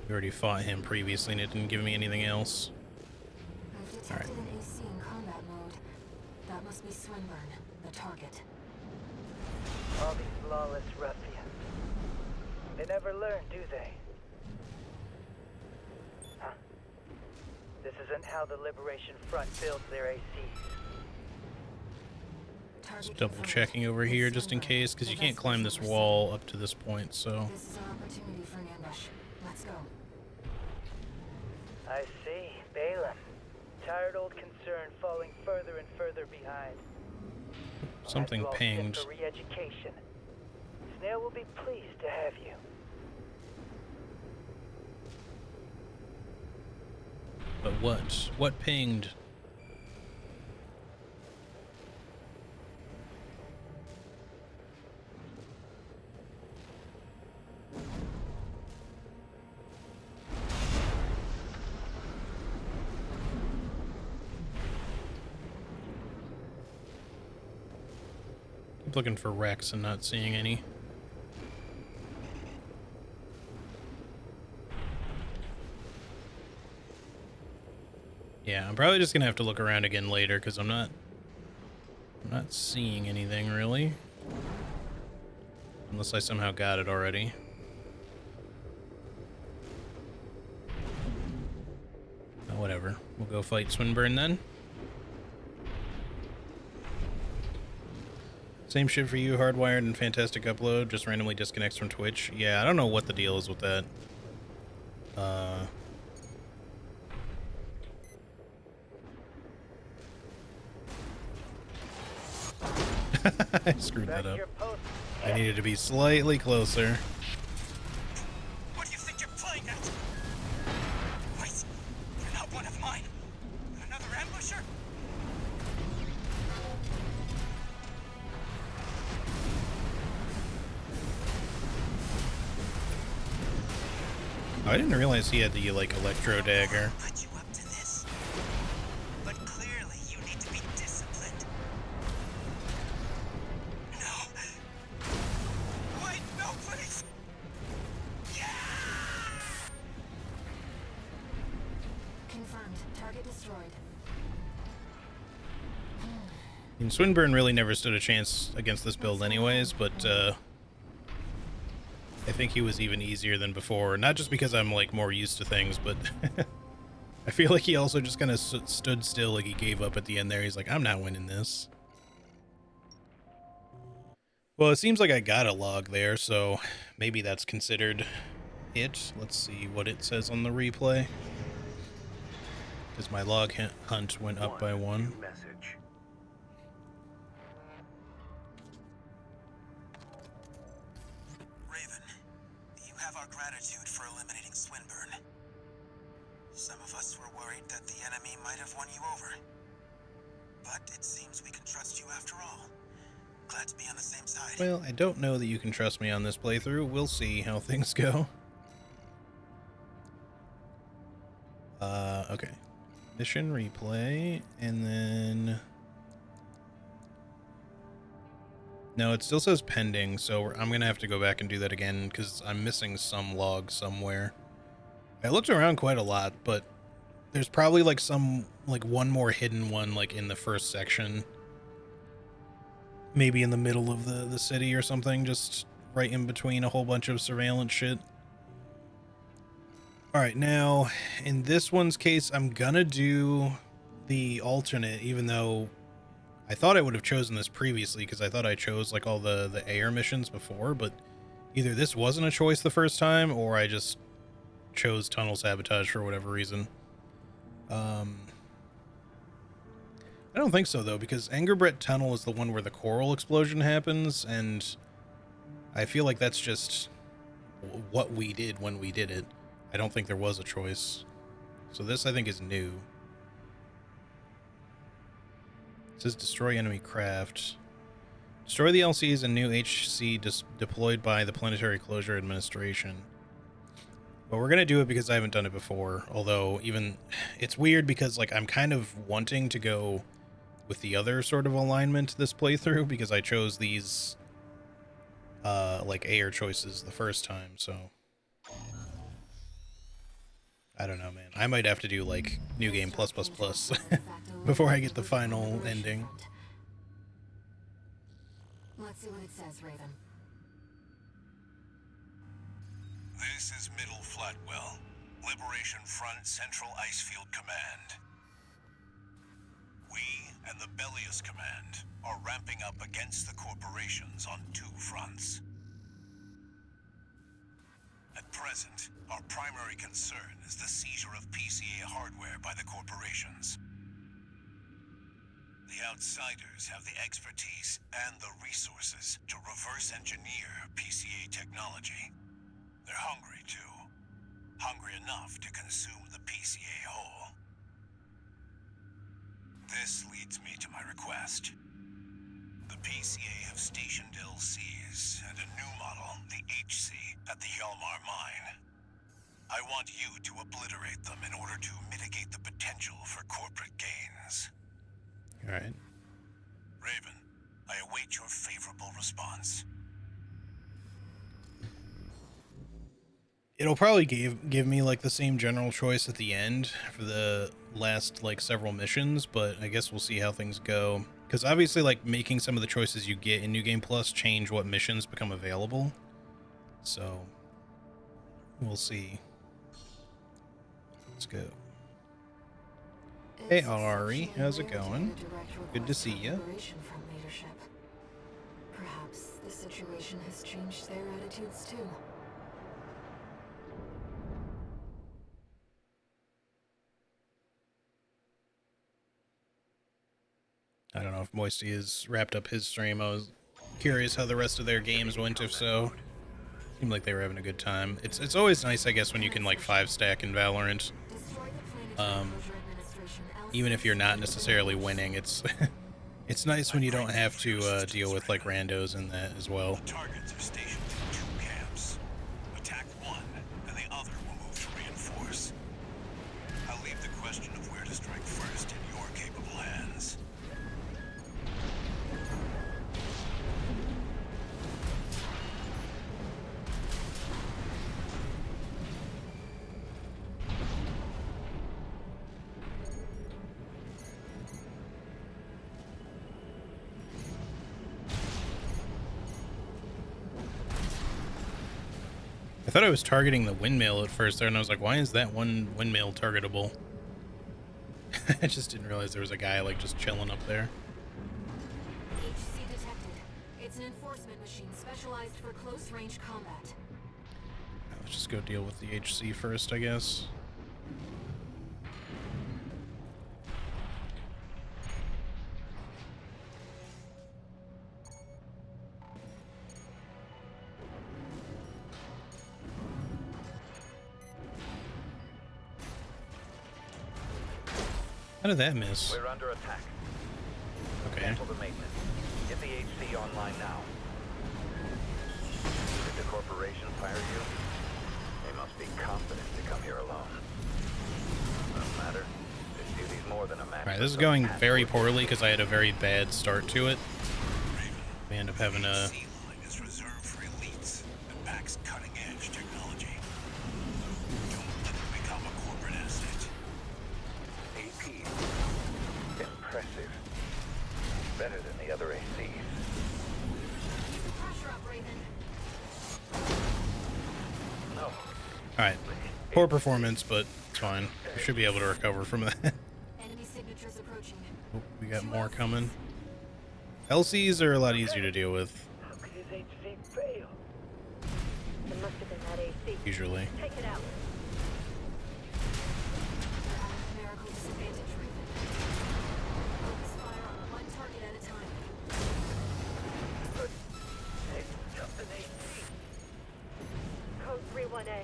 we already fought him previously and it didn't give me anything else. I've detected an AC in combat mode. That must be Swinburne, the target. All these lawless ruffians. They never learn, do they? Huh. This isn't how the Liberation Front builds their ACs. Just double checking over here just in case, because you can't climb this wall up to this point, so. This is our opportunity for an ambush. Let's go. I see. Balaam. Tired old concern falling further and further behind. Something I'll have you all pinged. set for re-education. Snail will be pleased to have you. But what? What pinged? Keep looking for wrecks and not seeing any. Yeah, I'm probably just gonna have to look around again later because I'm not seeing anything really. Unless I somehow got it already. Oh, whatever. We'll go fight Swinburne then. Same shit for you, Hardwired and Fantastic Upload, just randomly disconnects from Twitch. Yeah, I don't know what the deal is with that. I screwed that up. I needed to be slightly closer. What do you think you're playing at? Wait, you're not one of mine. Another ambusher? Oh, I didn't realize he had the, like, electro dagger. Put you up to this. But clearly you need to be disciplined. No. Wait, no, please. Yeah! Confirmed. Target destroyed. I mean, Swinburne really never stood a chance against this build anyways, but, I think he was even easier than before. Not just because I'm, like, more used to things, but I feel like he also just kind of stood still, like he gave up at the end there. He's like, I'm not winning this. Well, it seems like I got a log there, so maybe that's considered it. Let's see what it says on the replay. Because my log hunt went up by 1. New message. Raven, you have our gratitude for eliminating Swinburne. Some of us were worried that the enemy might have won you over. But it seems we can trust you after all. Glad to be on the same side. Well, I don't know that you can trust me on this playthrough. We'll see how things go. Okay. Mission replay, and then... No, it still says pending, so I'm gonna have to go back and do that again, because I'm missing some log somewhere. I looked around quite a lot, but there's probably, like, one more hidden one, like, in the first section. Maybe in the middle of the city or something, just right in between a whole bunch of surveillance shit. Alright, now, in this one's case, I'm gonna do the alternate, even though I thought I would have chosen this previously, because I thought I chose, like, all the air missions before, but either this wasn't a choice the first time, or I just chose tunnel sabotage for whatever reason. I don't think so, though, because Angerbret Tunnel is the one where the coral explosion happens, and I feel like that's just what we did when we did it. I don't think there was a choice. So this, I think, is new. It says destroy enemy craft. Destroy the LCs and new HC deployed by the Planetary Closure Administration. But we're going to do it because I haven't done it before. Although, even... It's weird because, like, I'm kind of wanting to go with the other sort of alignment this playthrough, because I chose these, like, air choices the first time, so... I don't know, man. I might have to do, like, New Game plus before I get the final ending. Let's see what it says, Raven. This is Middle Flatwell, Liberation Front Central Icefield Command. We and the Bellius Command are ramping up against the corporations on 2 fronts. At present, our primary concern is the seizure of PCA hardware by the corporations. The outsiders have the expertise and the resources to reverse engineer PCA technology. They're hungry, too. Hungry enough to consume the PCA whole. This leads me to my request. The PCA have stationed LCs and a new model, the HC, at the Hjalmar mine. I want you to obliterate them in order to mitigate the potential for corporate gains. All right. Raven, I await your favorable response. It'll probably give me like the same general choice at the end for the last like several missions, but I guess we'll see how things go. Because obviously, like, making some of the choices you get in New Game Plus change what missions become available. So we'll see. Let's go. Hey Ari, how's it going? Good to see you. Perhaps the situation has changed their attitudes too. I don't know if Moisty has wrapped up his stream. I was curious how the rest of their games went, if so. Seemed like they were having a good time. It's always nice, I guess, when you can like 5-stack in Valorant. Even if you're not necessarily winning, it's it's nice when you don't have to deal with like randos in that as well. Targets are stationed in 2 camps. Attack one, and the other will move to reinforce. I'll leave the question of where to strike first in your capable hands. I thought I was targeting the windmill at first there, and I was like, why is that one windmill targetable? I just didn't realize there was a guy like just chilling up there. HC detected. It's an enforcement machine specialized for close-range combat. Let's just go deal with the HC first, I guess. How did that miss? We're under attack. Okay. Cancel the maintenance. Get the HC online now. Did the corporation fire you? They must be confident to come here alone. Doesn't matter. This duty's more than a match. Alright, this is going very poorly because I had a very bad start to it. We end up having a... C line is reserved for elites that backs cutting-edge technology. Don't let it become a corporate asset. AP. Impressive. Better than the other ACs. Pressure up, Raven. No. Alright. Poor performance, but it's fine. We should be able to recover from that. Enemy signatures approaching. Oh, we got more coming. LCs are a lot easier to deal with, How could his HC fail? It must have been that AC. usually. Take it out. Numerical disadvantage, Raven. Focus fire on one target at a time. But it's just an AC. Code 31A.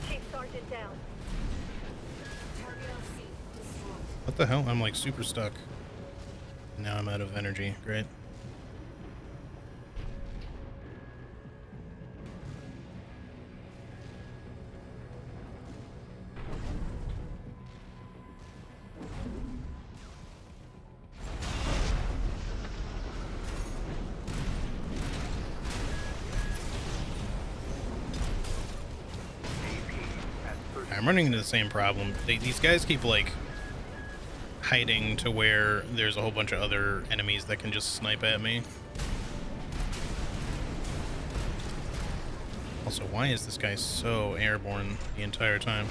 Chief Sergeant down. Target LC destroyed. What the hell? I'm like super stuck. Now I'm out of energy. Great. I'm running into the same problem. These guys keep like hiding to where there's a whole bunch of other enemies that can just snipe at me. Also, why is this guy so airborne the entire time?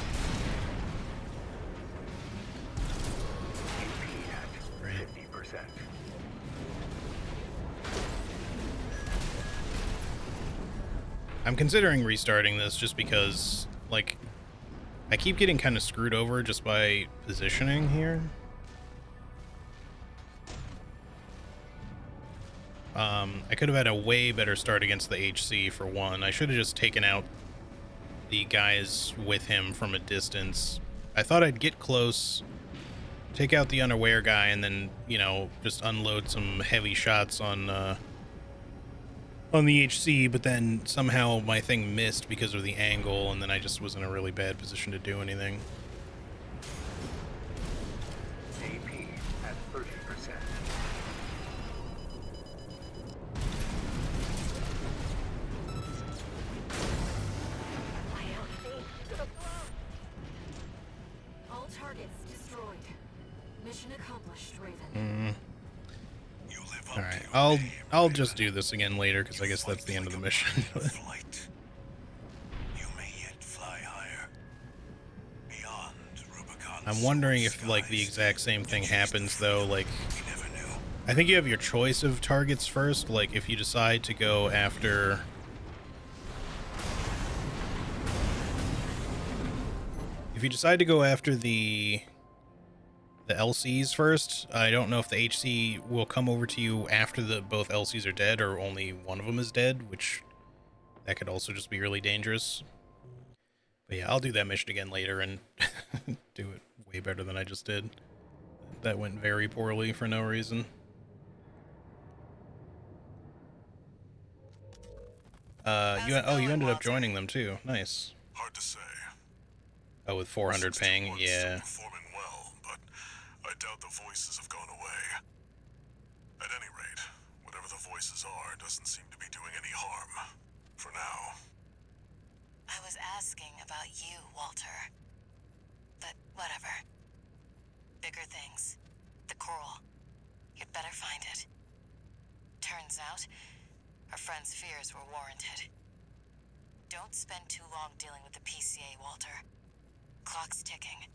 Great. 50%. I'm considering restarting this just because, like, I keep getting kind of screwed over just by positioning here. I could have had a way better start against the HC for one. I should have just taken out the guys with him from a distance. I thought I'd get close take out the unaware guy and then, you know, just unload some heavy shots on the HC, but then somehow my thing missed because of the angle, and then I just was in a really bad position to do anything. AP at 30%. All targets destroyed. Mission accomplished, Raven. You live up All to right, your name, I'll Raven. just do this again later because I guess that's the end of the mission. Flight. You may yet fly higher. Beyond Rubicon. I'm wondering if like the exact same thing happens though. Like, We never knew. I think you have your choice of targets first. Like, if you decide to go after, the LCs first, I don't know if the HC will come over to you after both LCs are dead, or only one of them is dead, which that could also just be really dangerous. But yeah, I'll do that mission again later and do it way better than I just did. That went very poorly for no reason. You ended up joining them too. Nice. Hard to say. Oh, with 400 ping, 61's yeah. still performing well, but I doubt the voices have gone away. At any rate, whatever the voices are doesn't seem to be doing any harm. For now. I was asking about you, Walter. But whatever. Bigger things. The coral. You'd better find it. Turns out, our friend's fears were warranted. Don't spend too long dealing with the PCA, Walter. Clock's ticking.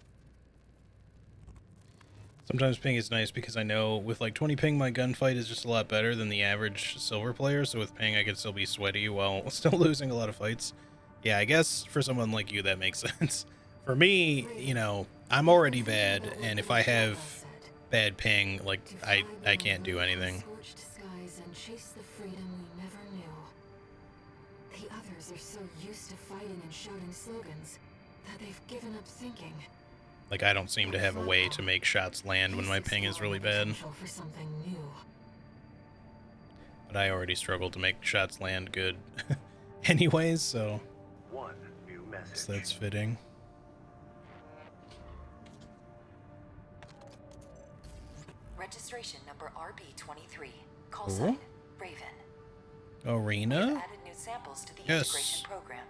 Sometimes ping is nice because I know with like 20 ping my gunfight is just a lot better than the average silver player, so with ping I could still be sweaty while still losing a lot of fights. Yeah, I guess for someone like you that makes sense. For me, you know, I'm already bad, and if I have bad ping, like I can't do anything. Scorched skies and chase the freedom we never knew. The others are so used to fighting and shouting slogans that they've given up thinking. Like, I don't seem to have a way to make shots land when my ping is really bad. For something new. But I already struggle to make shots land good anyways, so One new message. that's fitting. Registration number RB23. Call Ooh. sign Raven. We have Arena? added new samples to the Yes. integration program.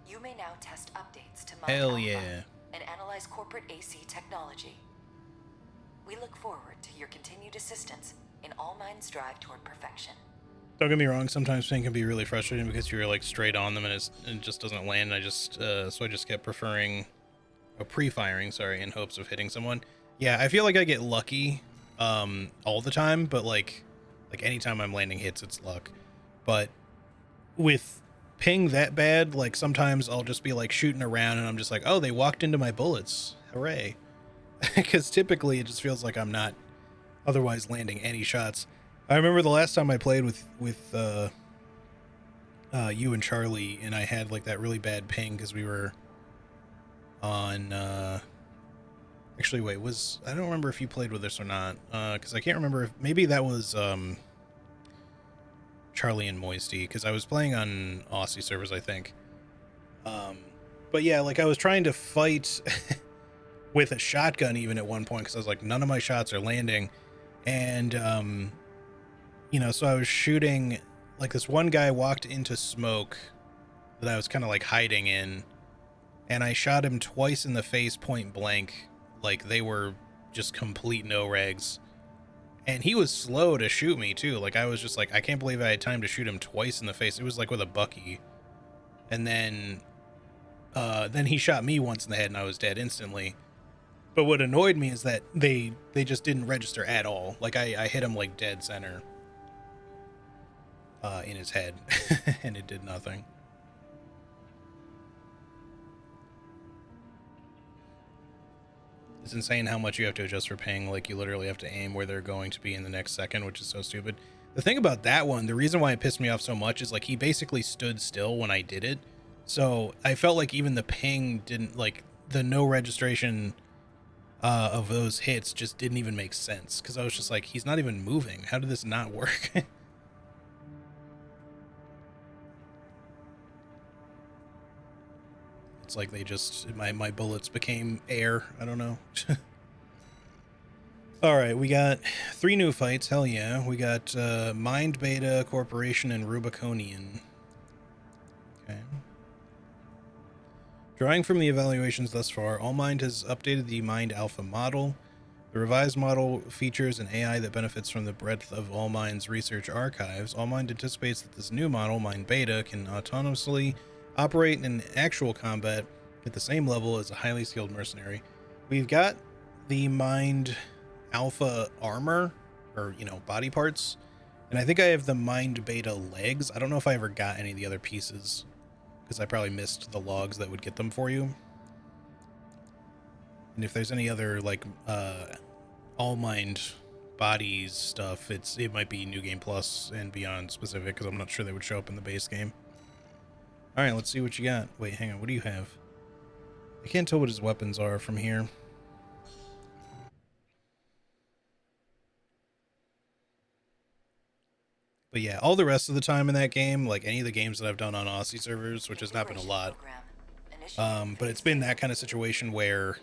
You may now test updates to Mount Hell Alpha yeah. and analyze corporate AC technology. We look forward to your continued assistance in all minds' drive toward perfection. Don't get me wrong, sometimes ping can be really frustrating because you're like straight on them and it just doesn't land. So I just kept pre-firing, in hopes of hitting someone. Yeah, I feel like I get lucky all the time, but like anytime I'm landing hits, it's luck. But with ping that bad, like sometimes I'll just be like shooting around and I'm just like, oh, they walked into my bullets. Hooray. Because typically it just feels like I'm not otherwise landing any shots. I remember the last time I played with you and Charlie, and I had like that really bad ping because we were on actually wait, I don't remember if you played with us or not, because I can't remember if maybe that was Charlie and Moisty, because I was playing on Aussie servers, I think. But yeah, like I was trying to fight with a shotgun even at one point because I was like, none of my shots are landing, and you know, so I was shooting, like this one guy walked into smoke that I was kind of like hiding in, and I shot him twice in the face point blank, like they were just complete no-regs. And he was slow to shoot me too. Like I was just like, I can't believe I had time to shoot him twice in the face. It was like with a Bucky. And then he shot me once in the head and I was dead instantly. But what annoyed me is that they just didn't register at all. Like I hit him like dead center in his head and it did nothing. It's insane how much you have to adjust for ping. Like you literally have to aim where they're going to be in the next second, which is so stupid. The thing about that one, the reason why it pissed me off so much is like he basically stood still when I did it. So I felt like even the ping didn't, like the no registration of those hits just didn't even make sense, because I was just like, he's not even moving. How did this not work? It's like they just, my bullets became air. I don't know. All right, we got 3 new fights. Hell yeah. We got Mind Beta Corporation and Rubiconian. Okay. Drawing from the evaluations thus far, AllMind has updated the Mind Alpha model. The revised model features an AI that benefits from the breadth of AllMind's research archives. AllMind anticipates that this new model, Mind Beta, can autonomously operate in actual combat at the same level as a highly skilled mercenary. We've got the Mind Alpha armor, or, you know, body parts, and I think I have the Mind Beta legs. I don't know if I ever got any of the other pieces, because I probably missed the logs that would get them for you. And if there's any other, like, AllMind bodies stuff, it might be New Game Plus and beyond specific, because I'm not sure they would show up in the base game. Alright, let's see what you got. Wait, hang on, what do you have? I can't tell what his weapons are from here. But yeah, all the rest of the time in that game, like any of the games that I've done on Aussie servers, which has not been a lot, but it's been that kind of situation where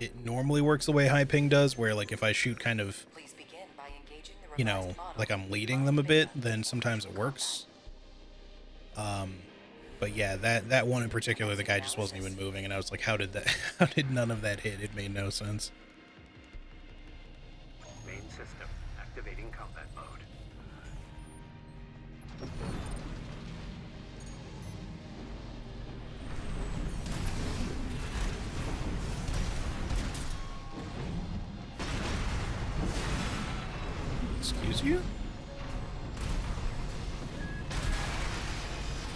it normally works the way High Ping does, where like if I shoot kind of, you know, like I'm leading them a bit, then sometimes it works. But yeah, that one in particular, the guy just wasn't even moving, and I was like, how did none of that hit? It made no sense. Main system activating combat mode. Excuse you?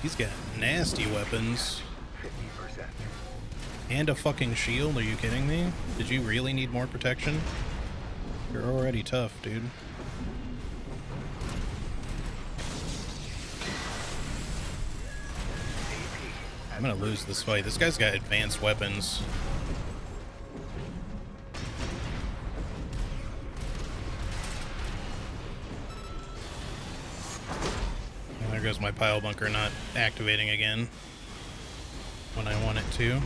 He's got nasty weapons. 50%. And a fucking shield? Are you kidding me? Did you really need more protection? You're already tough, dude. I'm gonna lose this fight. This guy's got advanced weapons. And there goes my pile bunker not activating again when I want it to.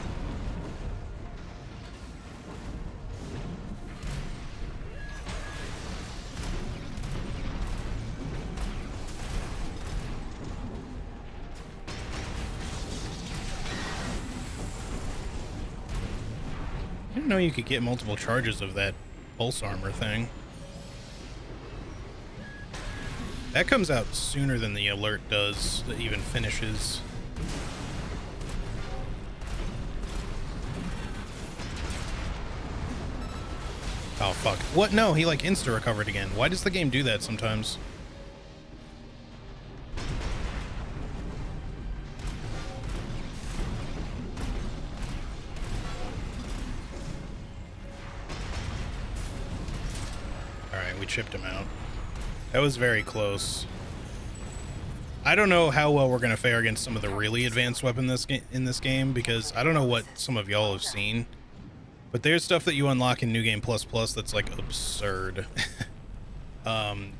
I didn't know you could get multiple charges of that pulse armor thing. That comes out sooner than the alert does, that even finishes. Oh, fuck. What? No, he, like, insta-recovered again. Why does the game do that sometimes? Alright, we chipped him out. That was very close. I don't know how well we're going to fare against some of the really advanced weapons in this game, because I don't know what some of y'all have seen. But there's stuff that you unlock in New Game Plus Plus that's like absurd in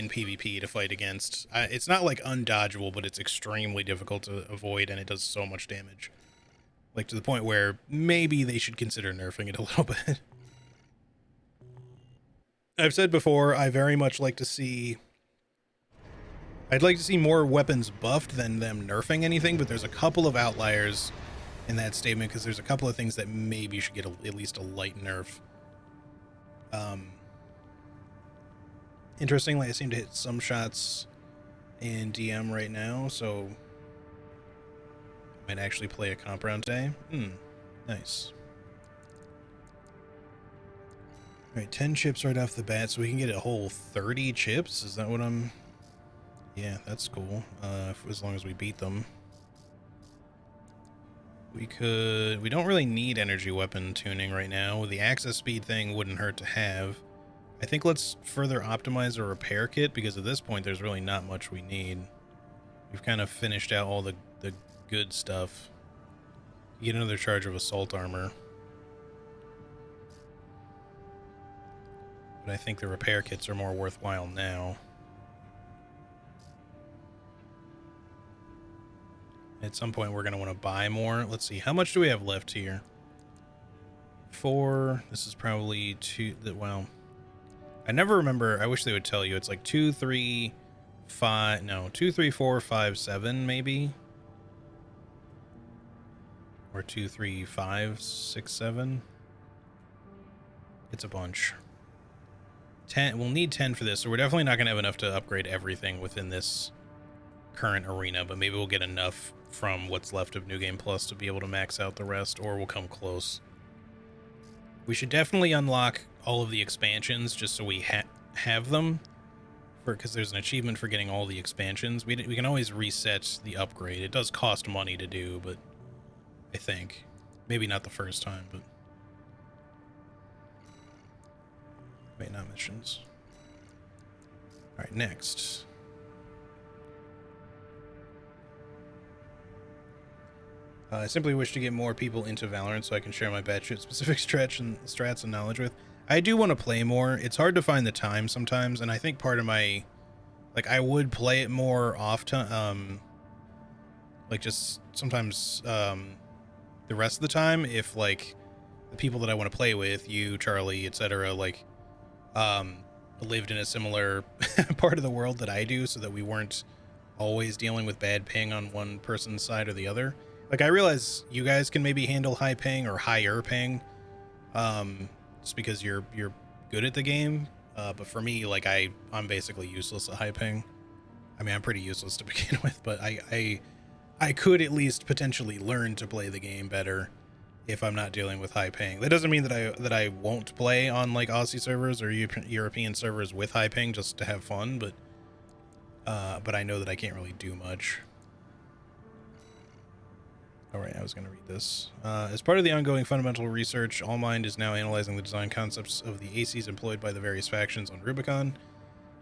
PvP to fight against. It's not like undodgeable, but it's extremely difficult to avoid, and it does so much damage. Like to the point where maybe they should consider nerfing it a little bit. I've said before, I very much like to see... I'd like to see more weapons buffed than them nerfing anything, but there's a couple of outliers in that statement, because there's a couple of things that maybe should get at least a light nerf. Interestingly, I seem to hit some shots in DM right now, so I might actually play a comp round today. Nice. Alright, 10 chips right off the bat, so we can get a whole 30 chips? Is that what I'm... Yeah, that's cool, as long as we beat them. We don't really need energy weapon tuning right now. The access speed thing wouldn't hurt to have. I think let's further optimize our repair kit, because at this point there's really not much we need. We've kind of finished out all the good stuff. Get another charge of assault armor. but I think the repair kits are more worthwhile now. At some point, we're going to want to buy more. Let's see. How much do we have left here? 4. This is probably 2. Well, I never remember. I wish they would tell you. It's like 2, 3, 5. No, 2, 3, 4, 5, 7, maybe. Or 2, 3, 5, 6, 7. It's a bunch. 10. We'll need 10 for this, so we're definitely not going to have enough to upgrade everything within this current arena, but maybe we'll get enough from what's left of New Game Plus to be able to max out the rest, or we'll come close. We should definitely unlock all of the expansions just so we have them, because there's an achievement for getting all the expansions. We can always reset the upgrade. It does cost money to do, but I think maybe not the first time, but wait, not missions. All right, next. I simply wish to get more people into Valorant so I can share my batshit specific strats and knowledge with. I do want to play more. It's hard to find the time sometimes, and I think part of my, like, I would play it more often, like, just sometimes, the rest of the time, if, like, the people that I want to play with, you, Charlie, etc., like, lived in a similar part of the world that I do, so that we weren't always dealing with bad ping on one person's side or the other. Like, I realize you guys can maybe handle high ping or higher ping, just because you're good at the game. But for me, like, I'm basically useless at high ping. I mean, I'm pretty useless to begin with, but I could at least potentially learn to play the game better if I'm not dealing with high ping. That doesn't mean that I won't play on, like, Aussie servers or European servers with high ping just to have fun, but I know that I can't really do much. Alright, I was going to read this. As part of the ongoing fundamental research, Allmind is now analyzing the design concepts of the ACs employed by the various factions on Rubicon.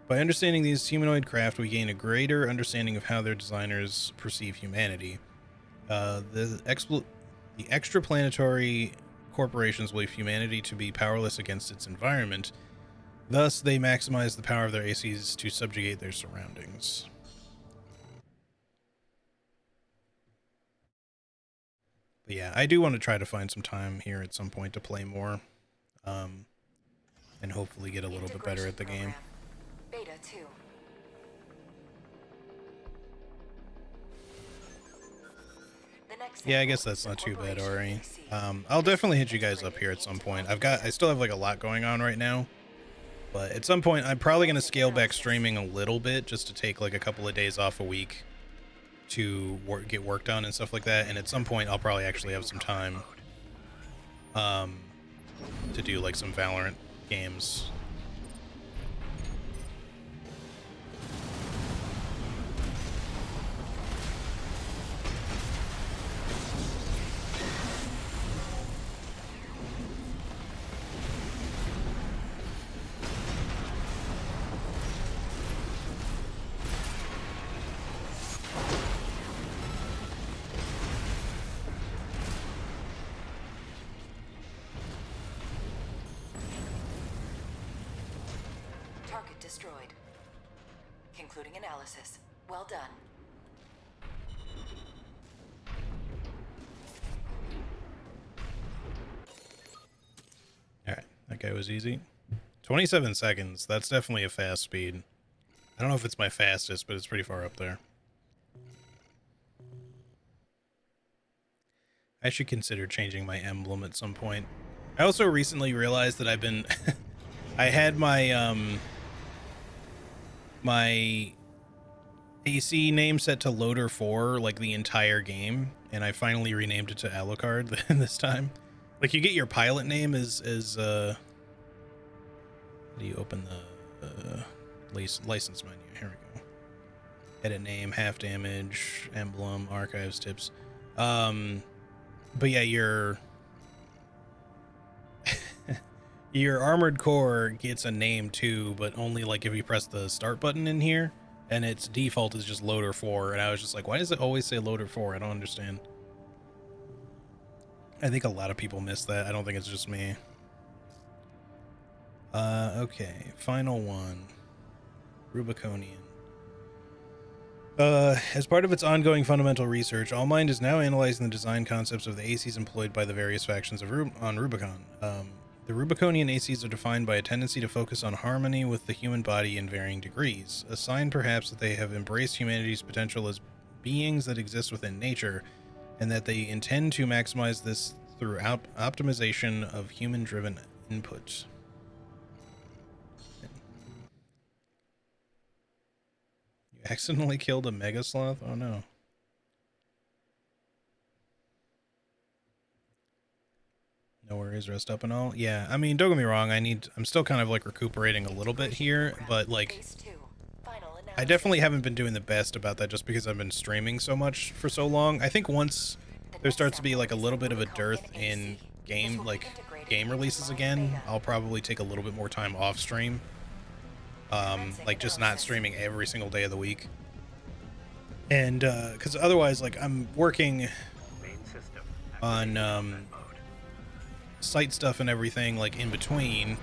By understanding these humanoid craft, we gain a greater understanding of how their designers perceive humanity. The extraplanetary corporations believe humanity to be powerless against its environment. Thus, they maximize the power of their ACs to subjugate their surroundings. But yeah, I do want to try to find some time here at some point to play more, and hopefully get a little bit better at the game. Beta 2. Yeah, I guess that's not too bad, Ori. I'll definitely hit you guys up here at some point. I still have like a lot going on right now, but at some point I'm probably going to scale back streaming a little bit just to take like a couple of days off a week to get work done and stuff like that, and at some point I'll probably actually have some time to do like some Valorant games. Destroyed. Concluding analysis. Well done. Alright, that guy was easy. 27 seconds. That's definitely a fast speed. I don't know if it's my fastest, but it's pretty far up there. I should consider changing my emblem at some point. I also recently realized that I've been... I had my, my AC name set to Loader 4, like, the entire game, and I finally renamed it to Alucard this time. Like, you get your pilot name as how do you open the license menu? Here we go. Edit name, half damage, emblem, archives, tips. But yeah, your armored core gets a name too, but only like if you press the start button in here, and its default is just Loader 4, and I was just like, why does it always say Loader 4? I don't understand. I think a lot of people miss that. I don't think it's just me. Okay, final one. Rubiconian. As part of its ongoing fundamental research, Allmind is now analyzing the design concepts of the ACs employed by the various factions of on Rubicon. The Rubiconian ACs are defined by a tendency to focus on harmony with the human body in varying degrees, a sign perhaps that they have embraced humanity's potential as beings that exist within nature, and that they intend to maximize this through optimization of human-driven input. You accidentally killed a mega sloth? Oh no. No worries, rest up and all. Yeah, I mean, don't get me wrong, I'm still kind of like recuperating a little bit here, but like, I definitely haven't been doing the best about that just because I've been streaming so much for so long. I think once there starts to be like a little bit of a dearth in game releases again, I'll probably take a little bit more time off stream. Like just not streaming every single day of the week. And because otherwise, like, I'm working on site stuff and everything like in between,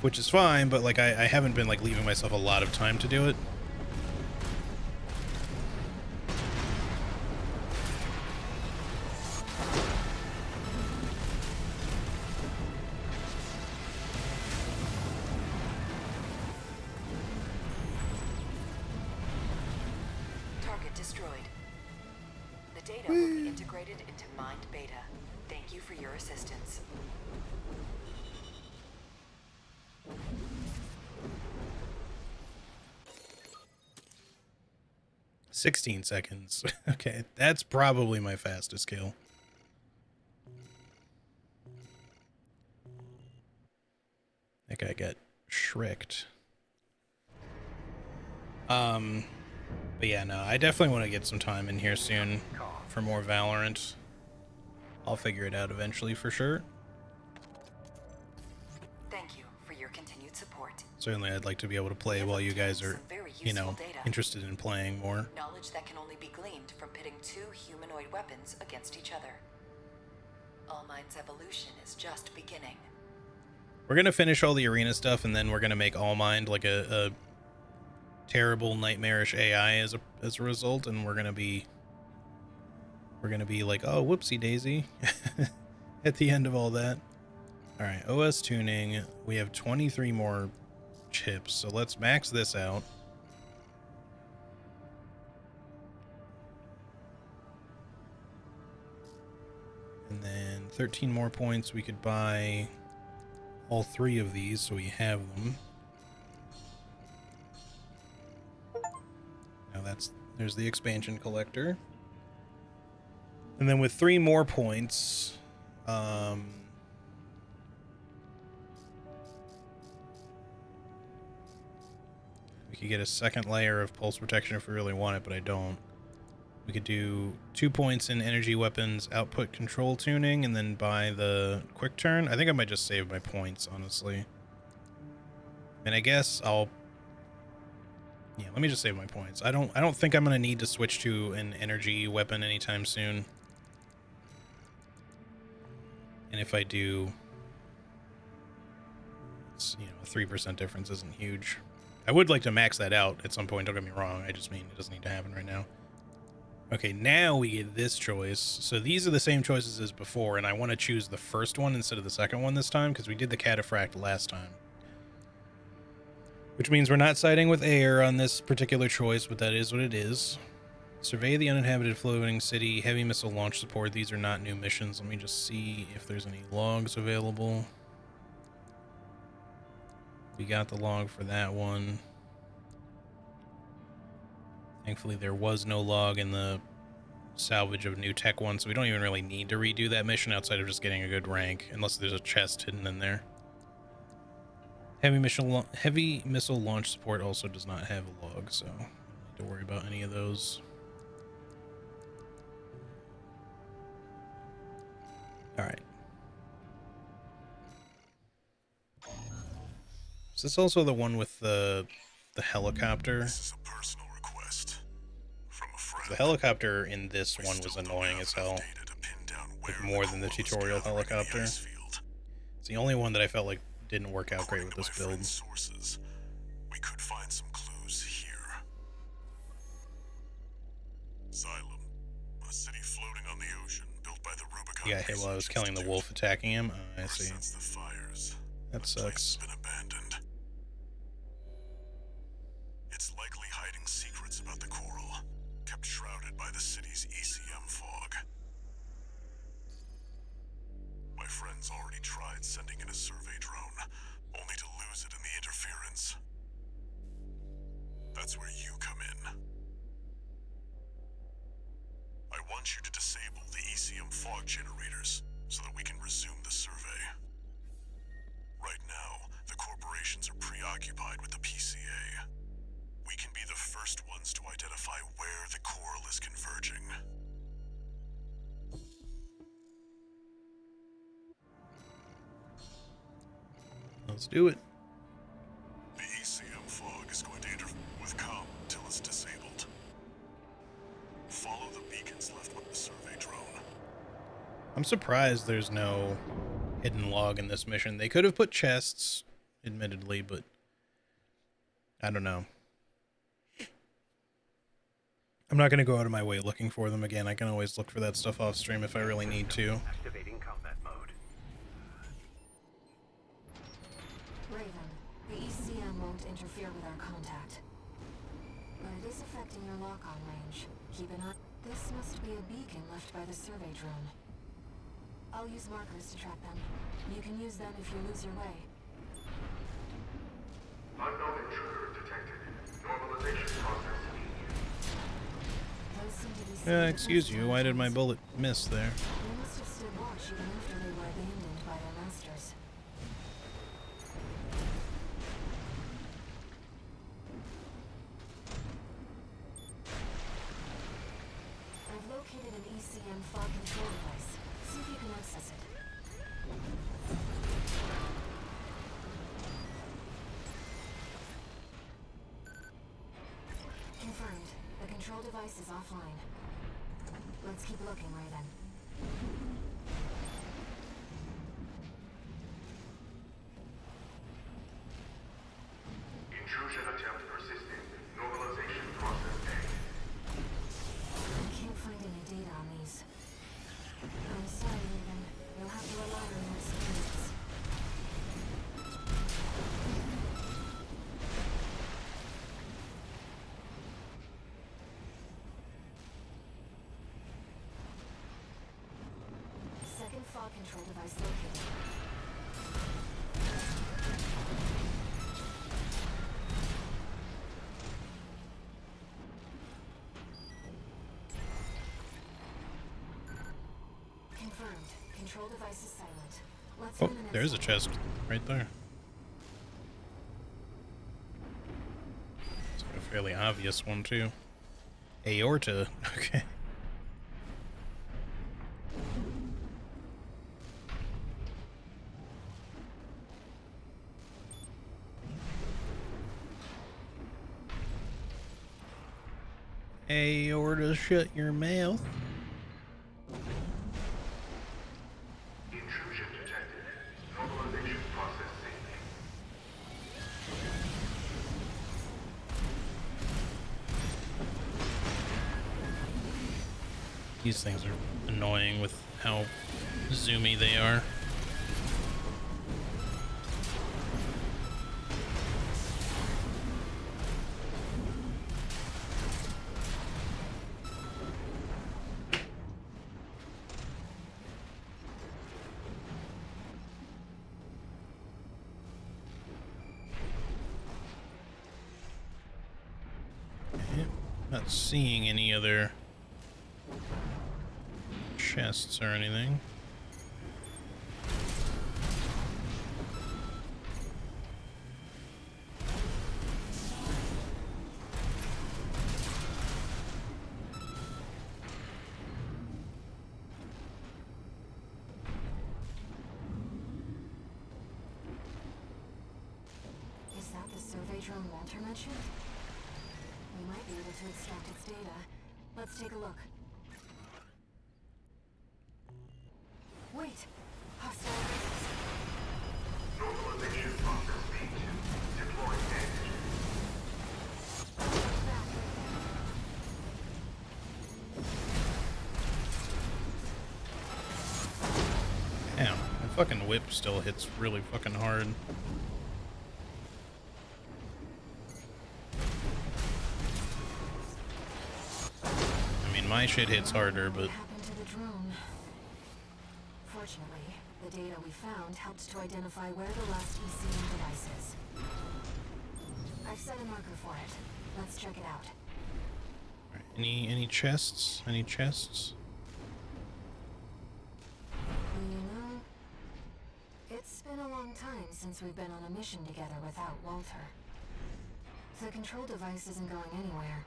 which is fine, but like I haven't been like leaving myself a lot of time to do it. Target destroyed. The data will be integrated into Mind Beta. Thank you for your assistance. 16 seconds. Okay, that's probably my fastest kill. That guy got shreked. But yeah, no, I definitely want to get some time in here soon for more Valorant. I'll figure it out eventually for sure. Thank you for your continued support. Certainly I'd like to be able to play while you guys are, you know, interested in playing more. Knowledge that can only be gleaned from pitting two humanoid weapons against each other. Allmind's evolution is just beginning. We're gonna finish all the arena stuff, and then we're gonna make Allmind like a terrible, nightmarish AI as a result, and we're gonna be like, oh, whoopsie daisy, at the end of all that. All right, OS tuning. We have 23 more chips, so let's max this out. And then 13 more points. We could buy all three of these, so we have them. Now there's the expansion collector. And then with 3 more points, we could get a second layer of pulse protection if we really want it, but I don't. We could do 2 points in energy weapons output control tuning, and then buy the quick turn. I think I might just save my points, honestly. And I guess let me just save my points. I don't think I'm gonna need to switch to an energy weapon anytime soon. And if I do, it's, you know, a 3% difference isn't huge. I would like to max that out at some point, don't get me wrong. I just mean it doesn't need to happen right now. Okay, now we get this choice. So these are the same choices as before, and I want to choose the first one instead of the second one this time, because we did the cataphract last time. Which means we're not siding with air on this particular choice, but that is what it is. Survey the uninhabited floating city, heavy missile launch support. These are not new missions. Let me just see if there's any logs available. We got the log for that one. Thankfully, there was no log in the salvage of new tech one, so we don't even really need to redo that mission outside of just getting a good rank, unless there's a chest hidden in there. Heavy missile launch support also does not have a log, so I don't need to worry about any of those. All right. Is this also the one with the helicopter? This is a personal request from a friend. The helicopter in this one was annoying as hell. Like more than the tutorial helicopter. It's the only one that I felt like didn't work out great According with to this my build. friend's sources, we could find some clues here. Xylem, a city floating on the ocean, built by the Rubicon. He got hit while I was Research killing the Institute. wolf attacking him. Oh, I Ever see. since the fires, That the place has sucks. been abandoned. It's likely hiding secrets about the coral, kept shrouded by the city's ECM fog. My friends already tried sending in a survey drone, only to lose it in the interference. That's where you come in. I want you to disable the ECM fog generators so that we can resume the survey. Right now, the corporations are preoccupied with the PCA. We can be the first ones to identify where the coral is converging. Let's do it. The ECM fog is going to interfere with comm until it's disabled. Follow the beacons left with the survey drone. I'm surprised there's no hidden log in this mission. They could have put chests, admittedly, but I don't know. I'm not going to go out of my way looking for them again. I can always look for that stuff off stream if I really need to. Activating combat mode. Raven, the ECM won't interfere with our contact. But it is affecting your lock-on range. Keep an eye. This must be a beacon left by the survey drone. I'll use markers to track them. You can use them if you lose your way. Unknown intruder detected. Normalization process. Those seem to be safe Excuse you, why did my defense bullet miss there? They must have stood watch even after they were abandoned by their masters. I've located an ECM fog control device. See if you can access it. Confirmed. The control device is offline. Let's keep looking, Raven. Intrusion attempt persisting. Normalization process A. I can't find any data on these. I'm sorry, Raven. You'll have to rely on your experience. Second fog control device located. Confirmed. Control device is silent. Let's Oh, run the next there's a one. chest right there. It's a fairly obvious one, too. Aorta. Okay. Aorta, shut your mouth. Intrusion detected. Normalization process C. These things are annoying with how zoomy they are. Okay, not seeing any other chests or anything. Is that the survey drone Walter mentioned? We might be able to extract its data. Let's take a look. Wait! Hostile races. Normalization fucking whip still hits really fucking hard. I mean, my shit hits harder, but... What happened to the drone? Fortunately, the data we found helped to identify where the last ECM device is. I've set a marker for it. Let's check it out. Right, any chests? Any chests? You know, it's been a long time since we've been on a mission together without Walter. The control device isn't going anywhere.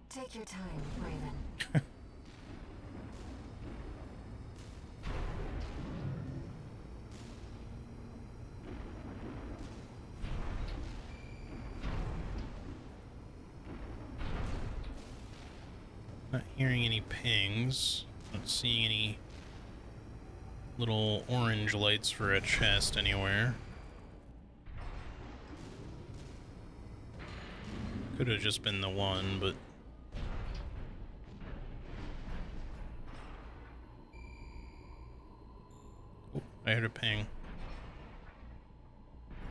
Take your time, Raven. Not hearing any pings. Not seeing any little orange lights for a chest anywhere. Could have just been the one, but... Oh, I heard a ping.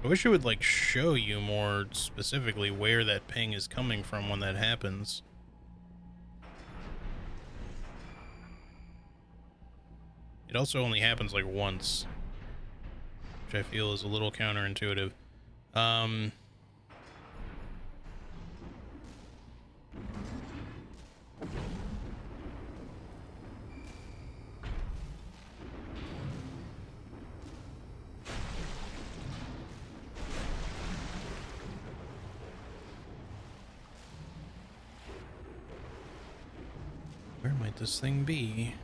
I wish it would, like, show you more specifically where that ping is coming from when that happens. It also only happens, like, once, which I feel is a little counterintuitive. Where might this thing be?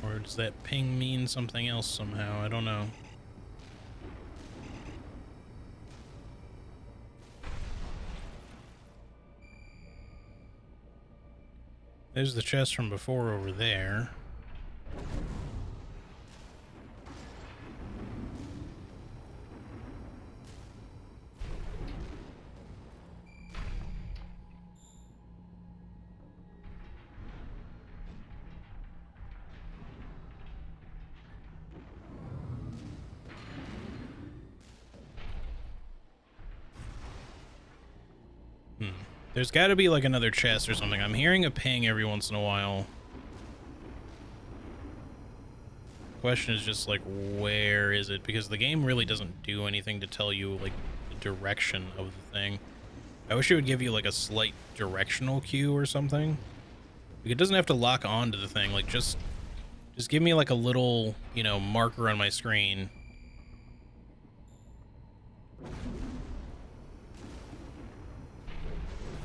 Or does that ping mean something else somehow? I don't know. There's the chest from before over there. There's got to be like another chest or something. I'm hearing a ping every once in a while. Question is just like, where is it? Because the game really doesn't do anything to tell you like the direction of the thing. I wish it would give you like a slight directional cue or something. Like, it doesn't have to lock onto the thing. Like just give me like a little, you know, marker on my screen.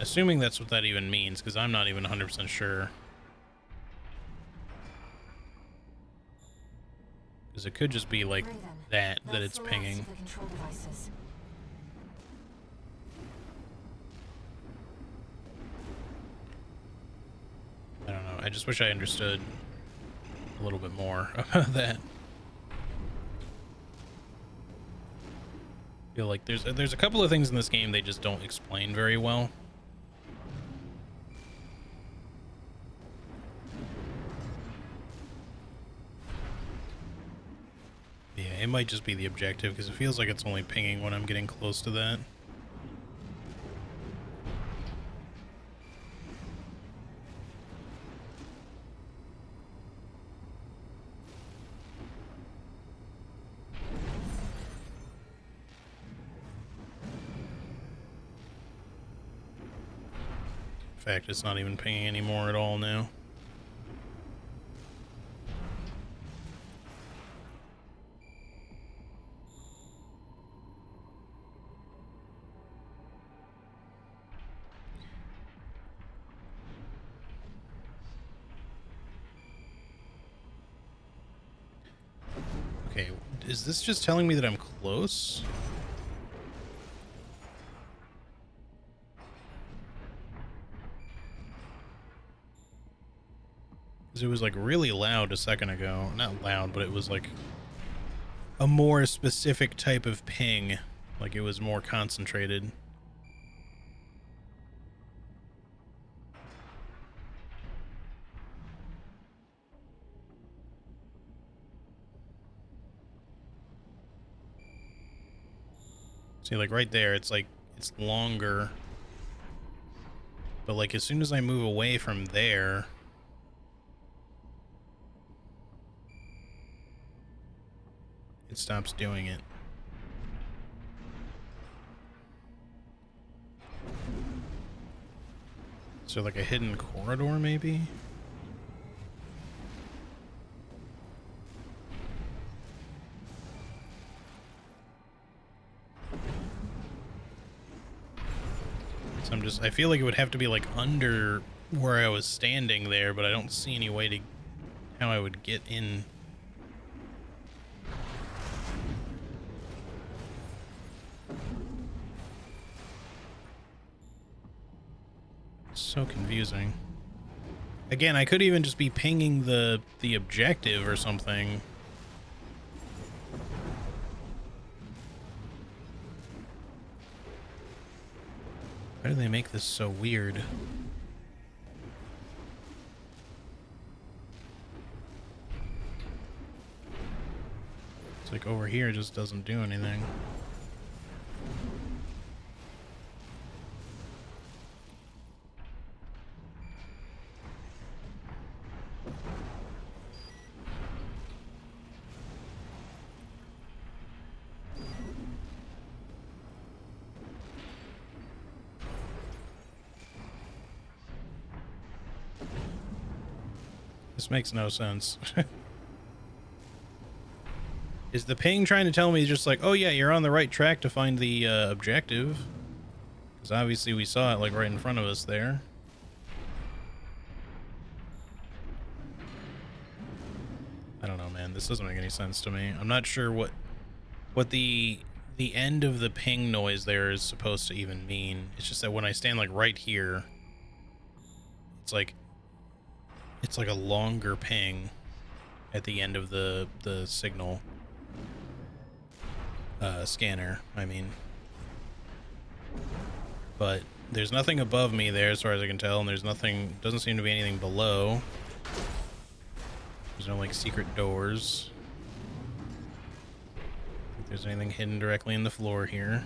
Assuming that's what that even means, because I'm not even 100% sure. Because it could just be like that it's pinging. I don't know. I just wish I understood a little bit more about that. I feel like there's a couple of things in this game they just don't explain very well. Yeah, it might just be the objective, because it feels like it's only pinging when I'm getting close to that. In fact, it's not even pinging anymore at all now. Okay, is this just telling me that I'm close? Because it was like really loud a second ago. Not loud, but it was like a more specific type of ping. Like it was more concentrated. See, like right there, it's like, it's longer. But like as soon as I move away from there, it stops doing it. So like a hidden corridor, maybe? So I feel like it would have to be like under where I was standing there, but I don't see any way to how I would get in. So confusing. Again, I could even just be pinging the objective or something. Why do they make this so weird? It's like over here it just doesn't do anything. This makes no sense. Is the ping trying to tell me just like, oh yeah, you're on the right track to find the objective? Because obviously we saw it like right in front of us there. I don't know, man. This doesn't make any sense to me. I'm not sure what the end of the ping noise there is supposed to even mean. It's just that when I stand like right here, it's like a longer ping at the end of the signal scanner, I mean. But there's nothing above me there as far as I can tell, and there's nothing, doesn't seem to be anything below. There's no like secret doors. I don't think there's anything hidden directly in the floor here.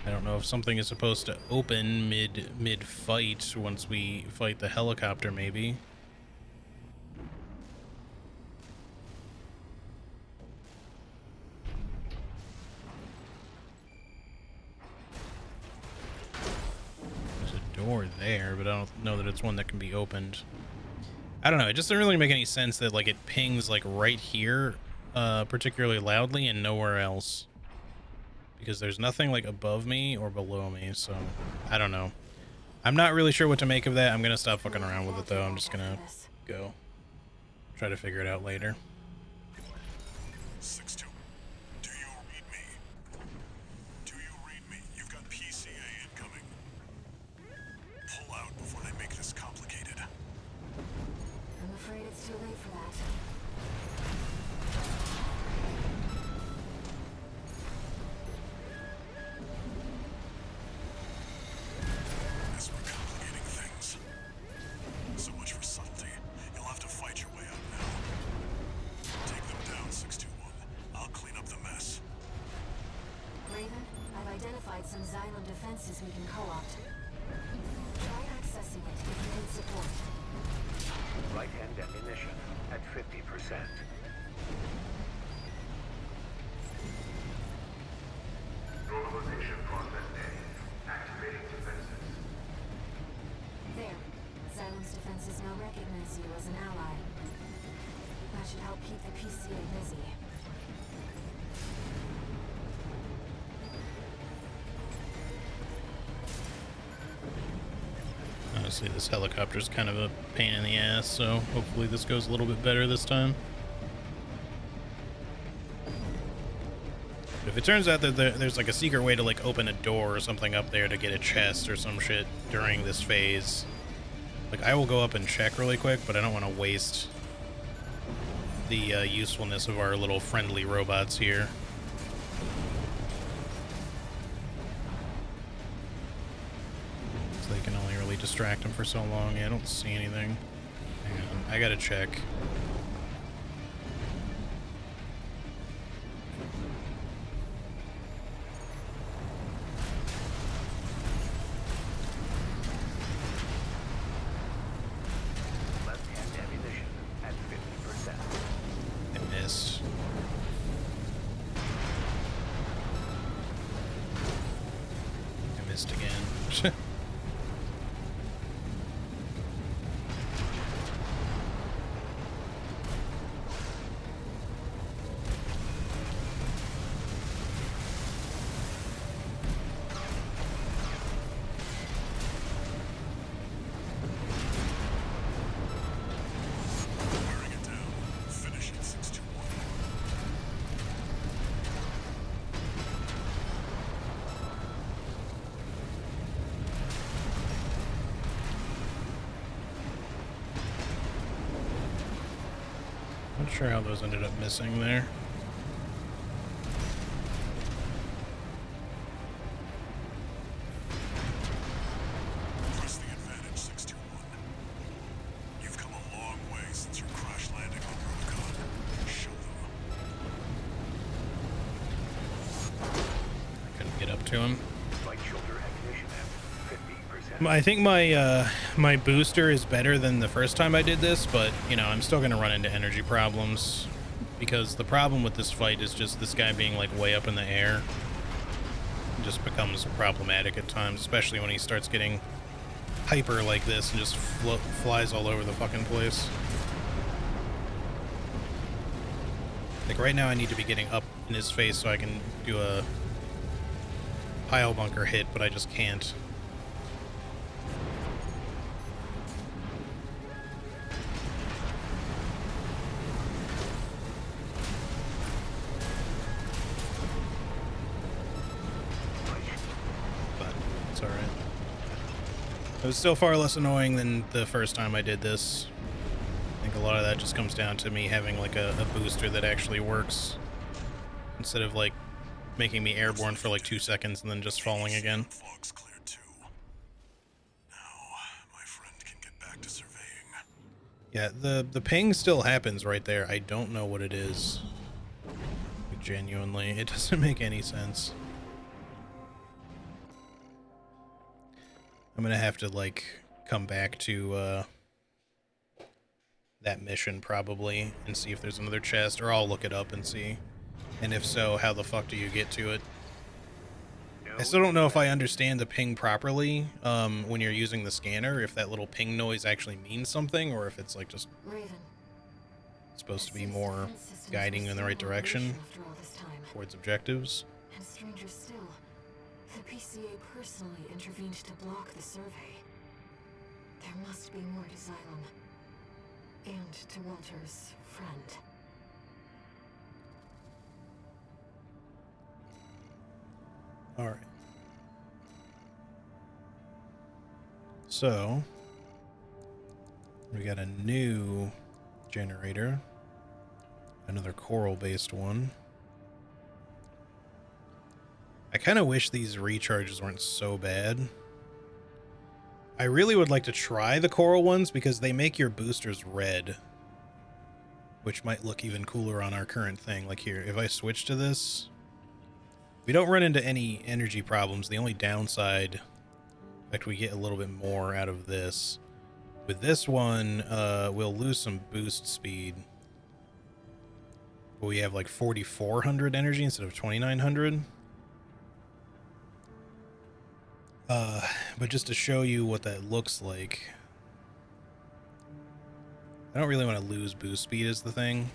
I don't know if something is supposed to open mid fight once we fight the helicopter, maybe. There's a door there, but I don't know that it's one that can be opened. I don't know, it just doesn't really make any sense that like it pings like right here particularly loudly and nowhere else. Because there's nothing like above me or below me, so I don't know. I'm not really sure what to make of that. I'm gonna stop fucking around with it though. I'm just gonna go try to figure it out later. 6-2. Do you read me? Do you read me? You've got PCA incoming. Pull out before they make this complicated. I'm afraid it's too late for that. As we're complicating things. So much for subtlety. You'll have to fight your way out now. Take them down, 621. I'll clean up the mess. Raven, I've identified some Xylem defenses we can co-opt. Try accessing it if you need support. Right-hand ammunition at 50%. Normalization process A. Activating defenses. There. Xylem's defenses now recognize you as an ally. That should help keep the PCA busy. Honestly, this helicopter's kind of a pain in the ass, so hopefully this goes a little bit better this time. But if it turns out that there's like a secret way to like open a door or something up there to get a chest or some shit during this phase, like I will go up and check really quick, but I don't want to waste the usefulness of our little friendly robots here. distract him for so long. Yeah, I don't see anything. Hang on, I gotta check. Left-hand ammunition at 50%. I missed. I missed again. Wearing it down. Finish it, 621. Not sure how those ended up missing there. Press the advantage, 621. You've come a long way since your crash landing on Rubicon. Show them. I couldn't get up to him. Right shoulder ammunition at 50%. I think my booster is better than the first time I did this, but you know, I'm still gonna run into energy problems because the problem with this fight is just this guy being like way up in the air. It just becomes problematic at times, especially when he starts getting hyper like this and just flies all over the fucking place. Like right now I need to be getting up in his face so I can do a pile bunker hit, but I just can't. But it's alright. It was still far less annoying than the first time I did this. I think a lot of that just comes down to me having like a booster that actually works instead of like making me airborne for like 2 seconds and then just falling again. Fog's cleared too. Now, my friend can get back to surveying. Yeah, the ping still happens right there. I don't know what it is. Like, genuinely, it doesn't make any sense. I'm gonna have to like come back to that mission probably and see if there's another chest, or I'll look it up and see. And if so, how the fuck do you get to it? I still don't know if I understand the ping properly when you're using the scanner, if that little ping noise actually means something, or if it's like just Raven, supposed to be more guiding you in the right direction after all this time. towards objectives. And stranger still, the PCA personally intervened to block the survey. There must be more to Xylem. And to Walter's friend. Alright. So, we got a new generator. Another coral-based one. I kind of wish these recharges weren't so bad. I really would like to try the coral ones because they make your boosters red, which might look even cooler on our current thing. Like here, if I switch to this, we don't run into any energy problems. The only downside, in fact, we get a little bit more out of this. With this one, we'll lose some boost speed. But we have like 4,400 energy instead of 2,900. But just to show you what that looks like, I don't really want to lose boost speed is the thing.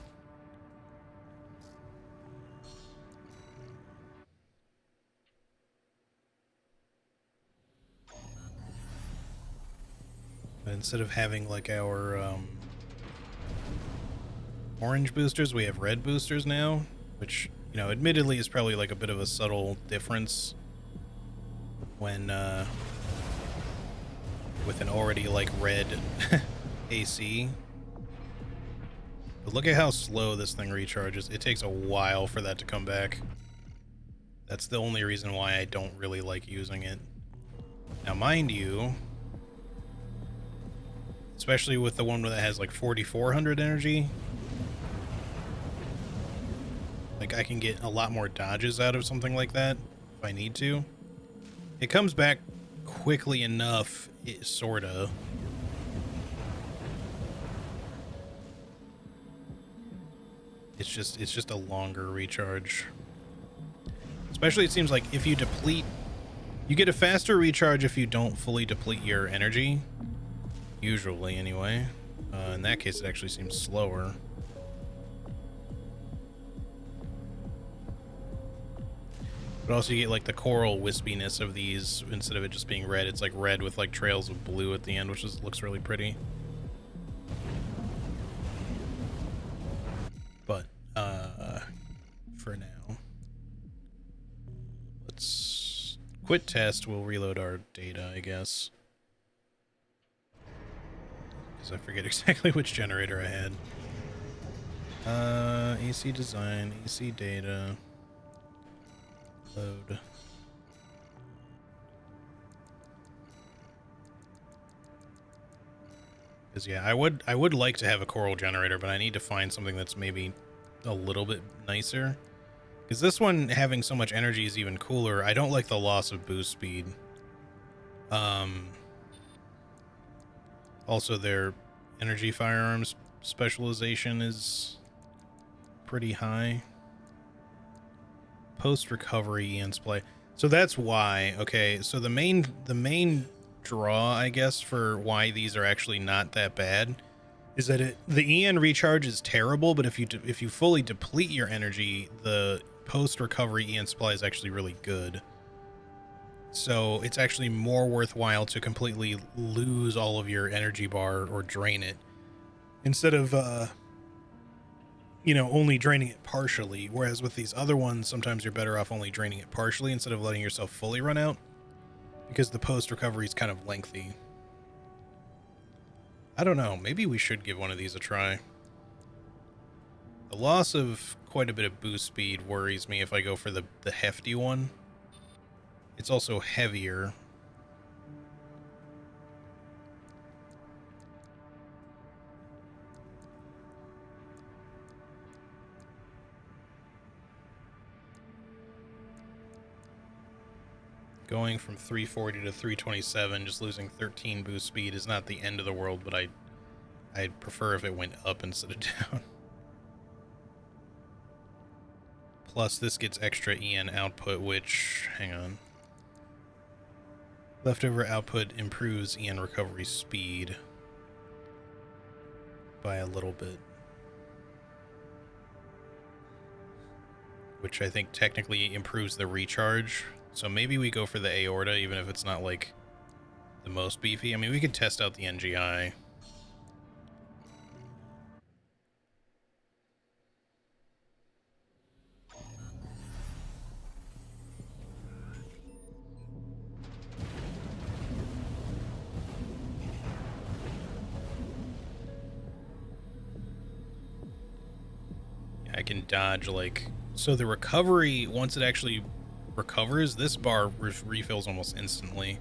But instead of having like our orange boosters, we have red boosters now, which, you know, admittedly is probably like a bit of a subtle difference when with an already like red AC. But look at how slow this thing recharges. It takes a while for that to come back. That's the only reason why I don't really like using it. Now, mind you, especially with the one that has like 4,400 energy. Like, I can get a lot more dodges out of something like that if I need to. It comes back quickly enough, sorta. It's just a longer recharge. Especially, it seems like if you deplete, you get a faster recharge if you don't fully deplete your energy. Usually, anyway. In that case, it actually seems slower. But also, you get like the coral wispiness of these. Instead of it just being red, it's like red with like trails of blue at the end, which looks really pretty. But for now, let's quit test. We'll reload our data, I guess, because I forget exactly which generator I had. AC design, AC data, load. Because yeah, I would like to have a coral generator, but I need to find something that's maybe a little bit nicer. Because this one having so much energy is even cooler. I don't like the loss of boost speed. Also, their energy firearms specialization is pretty high. Post recovery Ian's play. So that's why. Okay, so the main draw, I guess, for why these are actually not that bad is that the EN recharge is terrible, but if you fully deplete your energy, the post recovery EN supply is actually really good. So it's actually more worthwhile to completely lose all of your energy bar or drain it instead of only draining it partially. Whereas with these other ones, sometimes you're better off only draining it partially instead of letting yourself fully run out, because the post recovery is kind of lengthy. I don't know, maybe we should give one of these a try. The loss of quite a bit of boost speed worries me if I go for the hefty one. It's also heavier. Going from 340 to 327, just losing 13 boost speed is not the end of the world, but I'd prefer if it went up instead of down. Plus, this gets extra EN output, which, hang on. Leftover output improves EN recovery speed by a little bit. Which I think technically improves the recharge. So maybe we go for the aorta, even if it's not like the most beefy. I mean, we could test out the NGI. I can dodge, like, so the recovery, once it actually recovers, this bar refills almost instantly.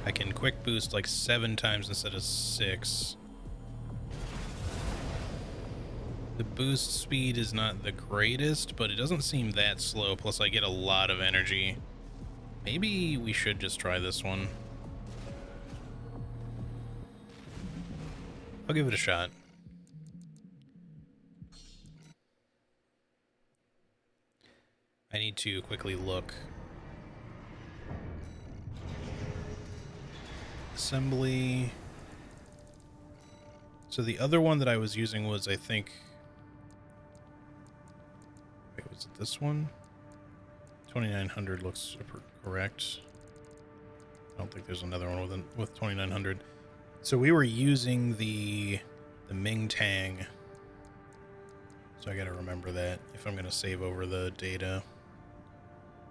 I can quick boost like 7 times instead of 6. The boost speed is not the greatest, but it doesn't seem that slow, plus I get a lot of energy. Maybe we should just try this one. I'll give it a shot. I need to quickly look. Assembly. So the other one that I was using was, I think... Wait, was it this one? 2900 looks correct. I don't think there's another one with 2900. So we were using the Ming Tang. So I gotta remember that if I'm gonna save over the data.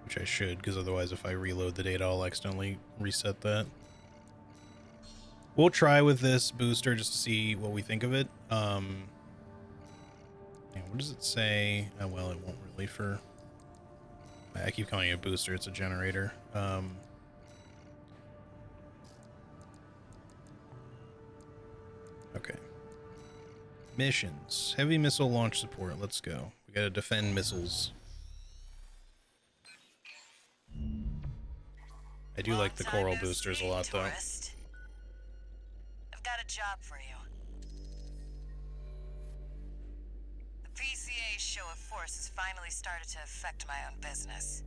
Which I should, because otherwise if I reload the data, I'll accidentally reset that. We'll try with this booster just to see what we think of it. Yeah, what does it say? Oh, well, it won't really for... I keep calling it a booster, it's a generator. Missions. Heavy missile launch support. Let's go. We gotta defend missiles. I do like the coral boosters a lot, though. Tourist. I've got a job for you. The PCA's show of force has finally started to affect my own business.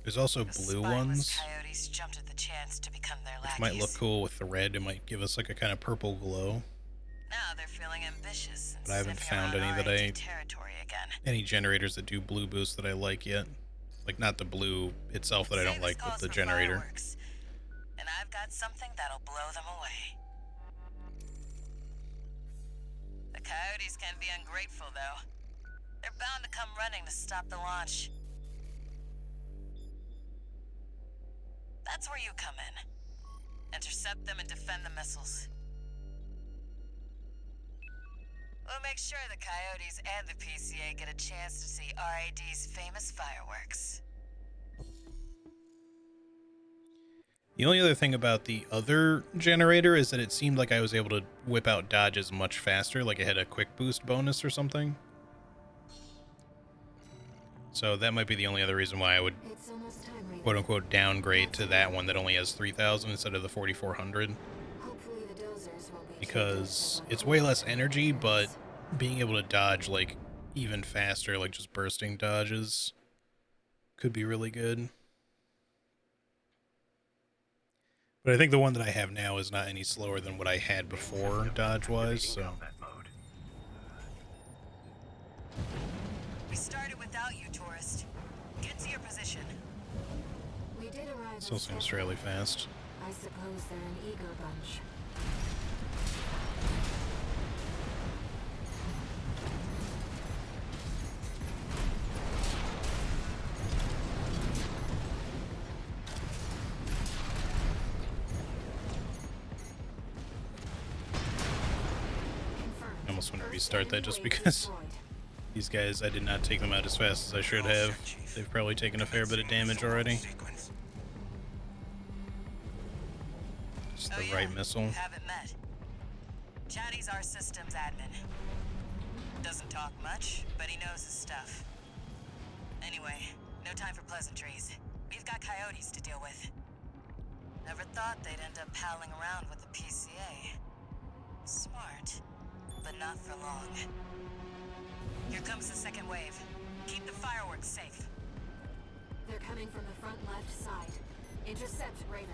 There's also The blue spineless ones, coyotes jumped at the chance to become their which lackeys. might look cool with the red. It might give us like a kind of purple glow. Now they're feeling ambitious and But I haven't sniffing found around any that R&D I- territory again. Any generators that do blue boost that I like yet. Like, not the blue itself that I don't Say this like, but calls the for generator. fireworks, and I've got something that'll blow them away. The coyotes can be ungrateful, though. They're bound to come running to stop the launch. That's where you come in. Intercept them and defend the missiles. We'll make sure the coyotes and the PCA get a chance to see RAD's famous fireworks. The only other thing about the other generator is that it seemed like I was able to whip out dodges much faster, like it had a quick boost bonus or something. So that might be the only other reason why I would It's almost time, Raven. quote-unquote downgrade to that one that only has 3,000 instead of the 4,400. Hopefully the dozers will be Because it's way less energy, but being able to dodge like even faster, like just bursting dodges, could be really good. But I think the one that I have now is not any slower than what I had before dodge-wise, so... Combat mode. We started without you, tourist. Get to your position. We did arrive. Still seems fairly fast. I suppose they're an eager bunch. I almost want to restart that just because these guys, I did not take them out as fast as I should have. They've probably taken a fair bit of damage already. Just the right missile. Haven't met. Chatty's our systems admin. Doesn't talk much, but he knows his stuff. Anyway, no time for pleasantries. We've got coyotes to deal with. Never thought they'd end up palling around with the PCA. Smart, but not for long. Here comes the second wave. Keep the fireworks safe. They're coming from the front left side. Intercept Raven.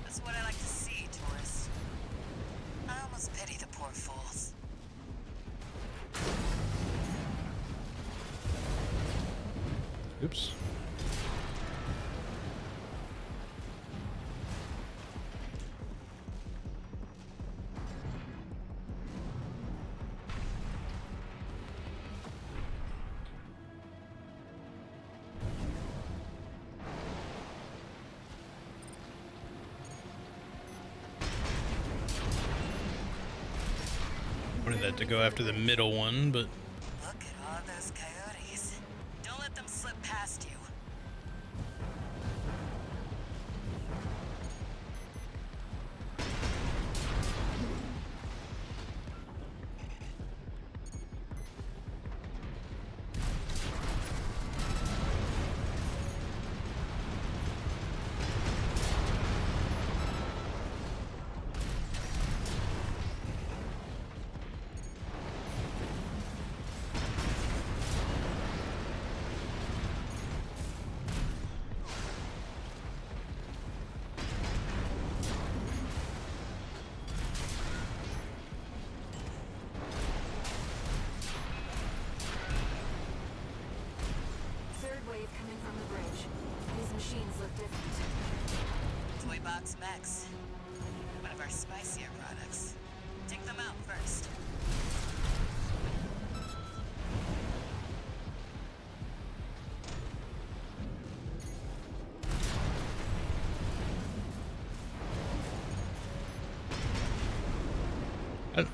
That's what I like to see, tourist. I almost pity the poor fools. Oops. Wanted that to go after the middle one, but Look at all those coyotes. Don't let them slip past you. Third wave coming from the bridge. These machines look different. Toy Box Max. One of our spicier products. Take them out first.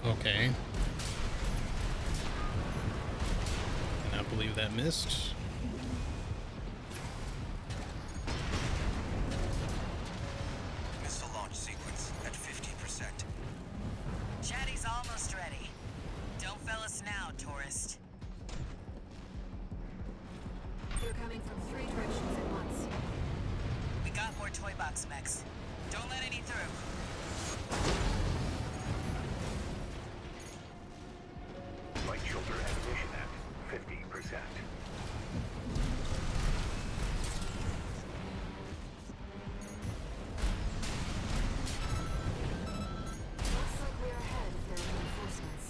okay. believe that missed. Missile launch sequence at 50%. Chatty's almost ready. Don't fail us now, tourist. They're coming from 3 directions at once. We got more toy box mechs. Don't let any through. Light shoulder ammunition at 50%. Looks like we're ahead if there are reinforcements.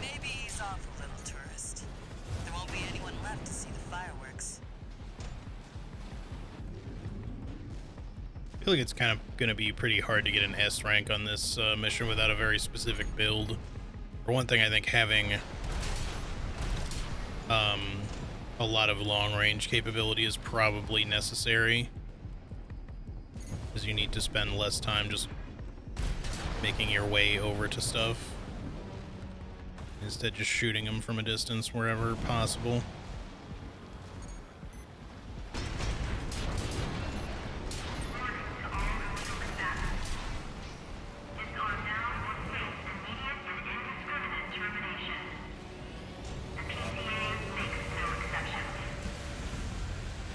Maybe ease off a little, tourist. There won't be anyone left to see the fireworks. I feel like it's kind of going to be pretty hard to get an S rank on this mission without a very specific build. For one thing, I think having a lot of long-range capability is probably necessary, because you need to spend less time just making your way over to stuff, instead just shooting them from a distance wherever possible.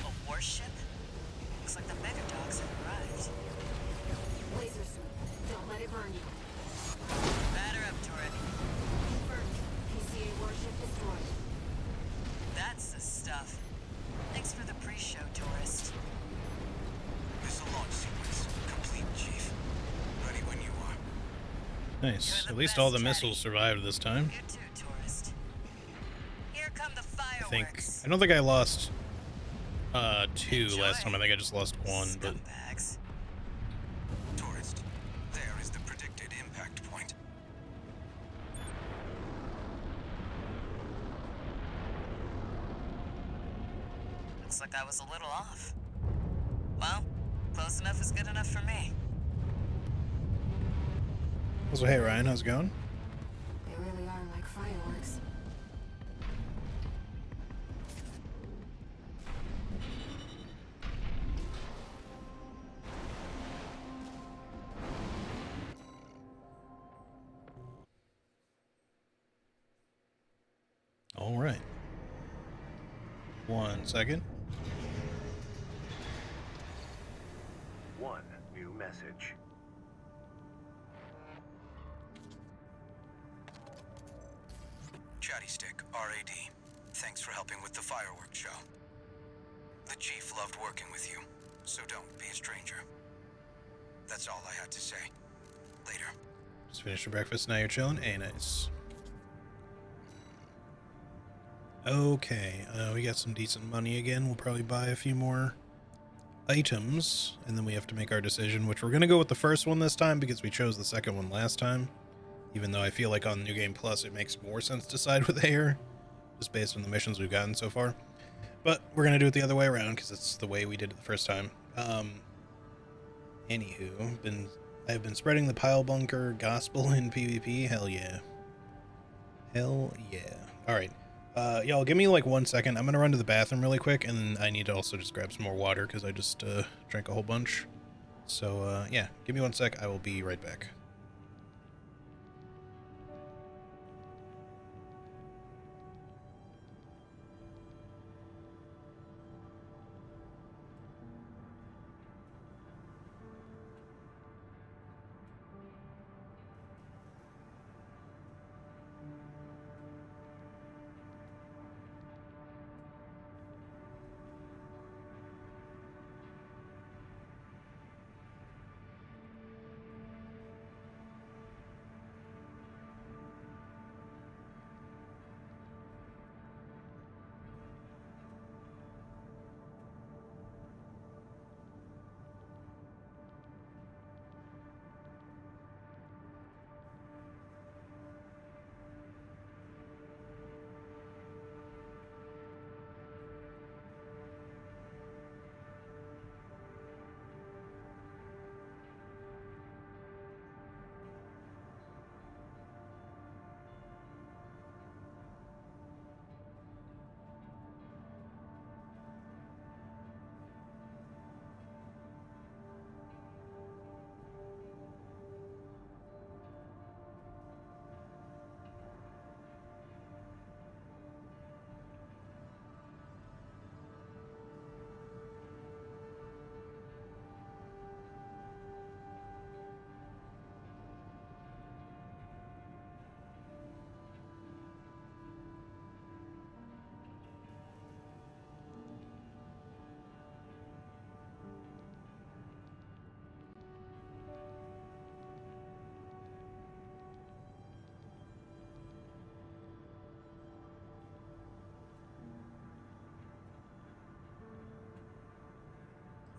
A warship? Looks like the mega dogs have arrived. Laser sweep. Don't let it burn you. Batter up, turret. Confirmed. PCA warship destroyed. That's the stuff. Thanks for the pre-show, tourist. Missile launch sequence complete, Chief. Ready when you are. Nice. You're At the least best, all the Chatty. missiles survived this time. You too, tourist. Here come the fireworks. I don't think I lost 2 last Enjoy. time. I think I just lost 1, but Scumbags. Tourist, there is the predicted impact point. Looks like I was a little off. Well, close enough is good enough for me. so hey Ryan, how's it going? They really are like fireworks. All right. 1 second. One new message. Chatty Stick, RAD. Thanks for helping with the fireworks show. The Chief loved working with you, so don't be a stranger. That's all I had to say. Later. Just finished your breakfast, now you're chilling? Hey, nice. Okay, we got some decent money again. We'll probably buy a few more items, and then we have to make our decision, which we're going to go with the first one this time because we chose the second one last time. Even though I feel like on New Game Plus it makes more sense to side with Air, just based on the missions we've gotten so far. But we're going to do it the other way around because it's the way we did it the first time. Anywho, I've been spreading the pile bunker gospel in PvP. Hell yeah. Hell yeah. Alright. Y'all, give me like 1 second. I'm gonna run to the bathroom really quick, and I need to also just grab some more water because I just drank a whole bunch. So, yeah, give me 1 sec. I will be right back.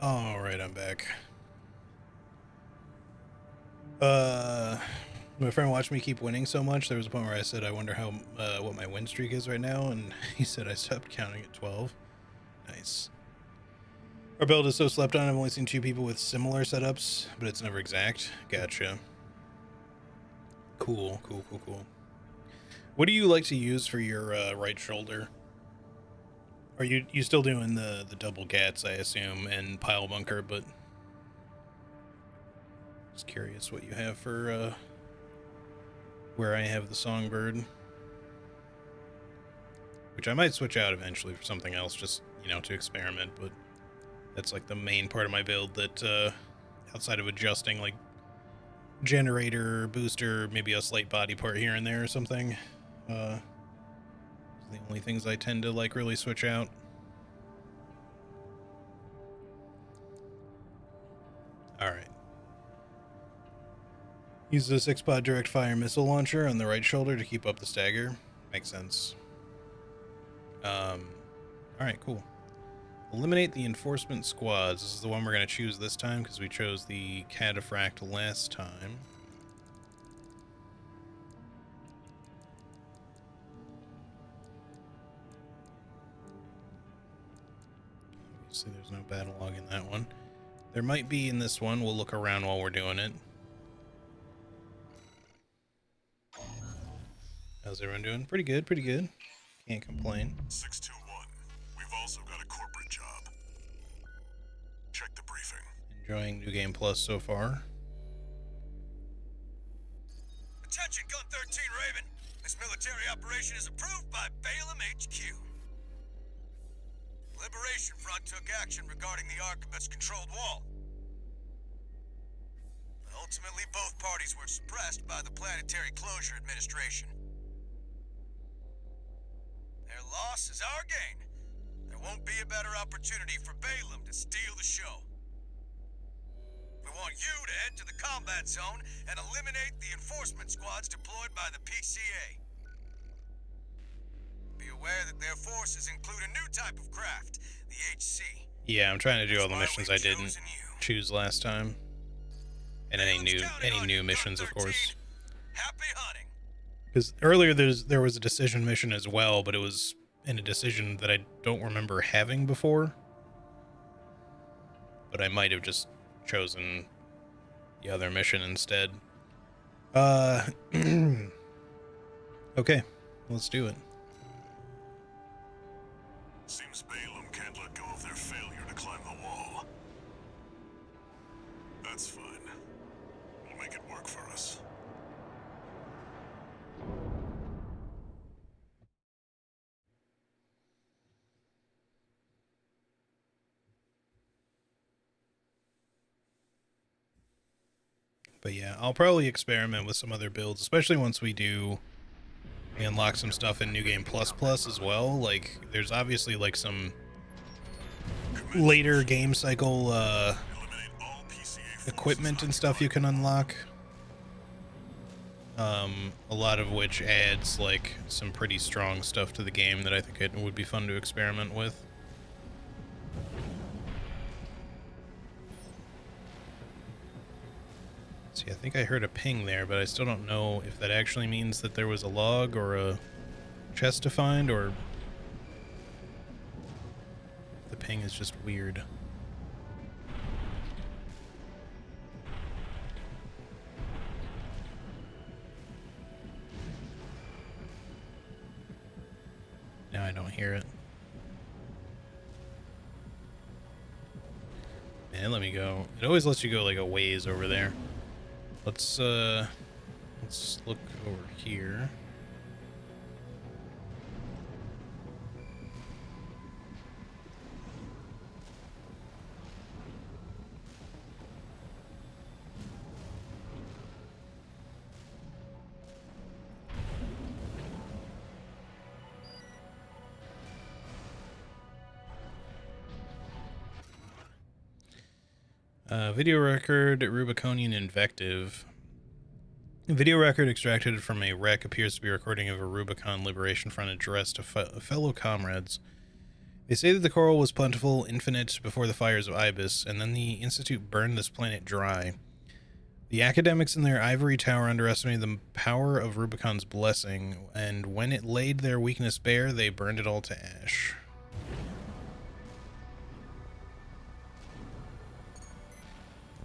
All right, I'm back. My friend watched me keep winning so much. There was a point where I said, "I wonder how what my win streak is right now," and he said I stopped counting at 12. Nice. Our build is so slept on. I've only seen 2 people with similar setups, but it's never exact. Gotcha. Cool. What do you like to use for your right shoulder? Are you still doing the double gats, I assume, and pile bunker? But just curious what you have for where I have the songbird, which I might switch out eventually for something else, just to experiment. But that's like the main part of my build that outside of adjusting like generator, booster, maybe a slight body part here and there or something. The only things I tend to like really switch out. All right. Use the 6-pod direct fire missile launcher on the right shoulder to keep up the stagger. Makes sense. All right, cool. Eliminate the enforcement squads. This is the one we're going to choose this time because we chose the cataphract last time. Obviously, there's no battle log in that one. There might be in this one. We'll look around while we're doing it. How's everyone doing? Pretty good. Can't complain. 621. We've also got a corporate job. Check the briefing. Enjoying New Game Plus so far. Attention, Gun 13 Raven. This military operation is approved by Balaam HQ. Liberation Front took action regarding the Archibus-controlled wall. Ultimately, both parties were suppressed by the Planetary Closure Administration. Their loss is our gain. There won't be a better opportunity for Balaam to steal the show. We want you to head to the combat zone and eliminate the enforcement squads deployed by the PCA. Be aware that their forces include a new type of craft, the HC. Yeah, I'm trying to do all the missions I didn't choose last time. And any new missions, of course. Happy hunting. Because earlier there was a decision mission as well, but it was in a decision that I don't remember having before. But I might have just chosen the other mission instead. Okay, let's do it. Seems Balaam can't let go of their failure to climb the wall. That's fine. We'll make it work for us. But yeah, I'll probably experiment with some other builds, especially once we unlock some stuff in New Game Plus as well. Like, there's obviously like some later game cycle equipment and stuff you can unlock. A lot of which adds like some pretty strong stuff to the game that I think it would be fun to experiment with. See, I think I heard a ping there, but I still don't know if that actually means that there was a log or a chest to find, or the ping is just weird. Now I don't hear it. Man, let me go. It always lets you go like a ways over there. Let's look over here. Video record, Rubiconian invective. Video record extracted from a wreck appears to be a recording of a Rubicon Liberation Front address to fellow comrades. They say that the coral was plentiful, infinite, before the fires of Ibis, and then the Institute burned this planet dry. The academics in their ivory tower underestimated the power of Rubicon's blessing, and when it laid their weakness bare, they burned it all to ash.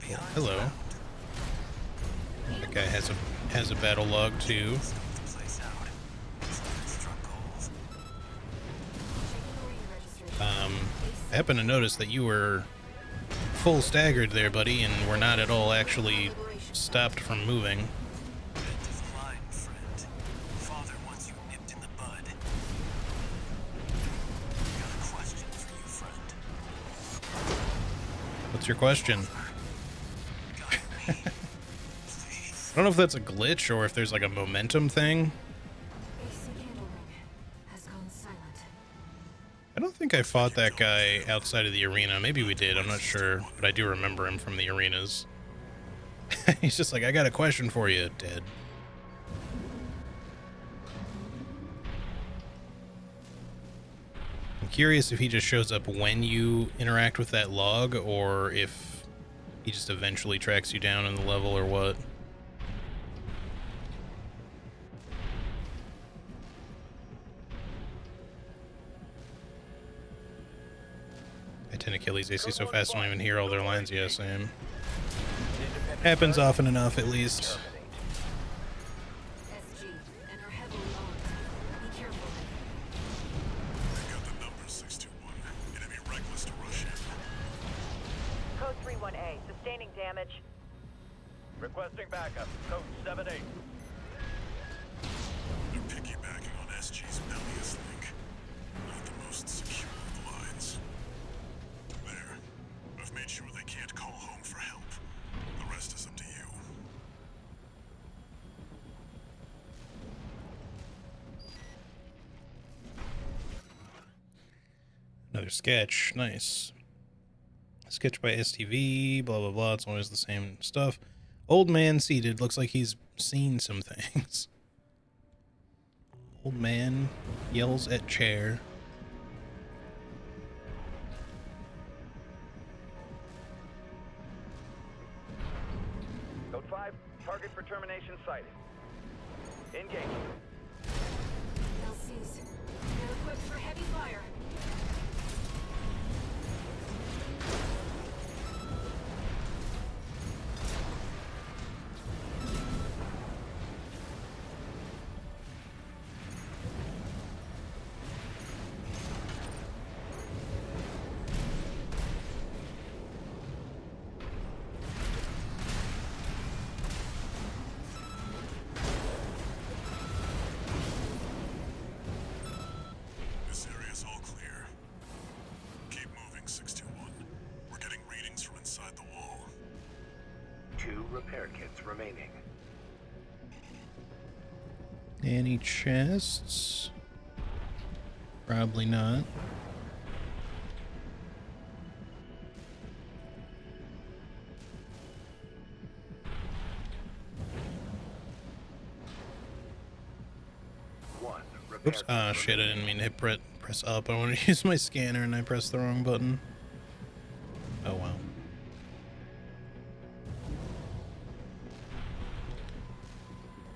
Oh, hello. That guy has a battle log too. I happen to notice that you were full staggered there, buddy, and were not at all actually stopped from moving. What's your question? I don't know if that's a glitch or if there's like a momentum thing. I don't think I fought that guy outside of the arena. Maybe we did, I'm not sure, but I do remember him from the arenas. He's just like, I got a question for you, Ted. I'm curious if he just shows up when you interact with that log, or if he just eventually tracks you down in the level, or what. I tend to kill these AC so fast I don't even hear all their lines. Yeah, same. Happens often enough, at least. Code 31A, sustaining damage. Requesting backup. Code 7-8. They're piggybacking on SG's Bellius link. Not the most secure of the lines. There. I've made sure they can't call home for help. The rest is up to you. Another sketch. Nice. Sketch by STV, blah, blah, blah. It's always the same stuff. Old man seated. Looks like he's seen some things. Old man yells at chair. Code 5. Target for termination sighted. Engage. LCs. They're equipped for heavy fire. This area's all clear. Keep moving, 621. We're getting readings from inside the wall. 2 repair kits remaining. Any chests? Probably not. Oops. Ah, shit, I didn't mean to hit press up. I wanted to use my scanner and I pressed the wrong button. Oh, well.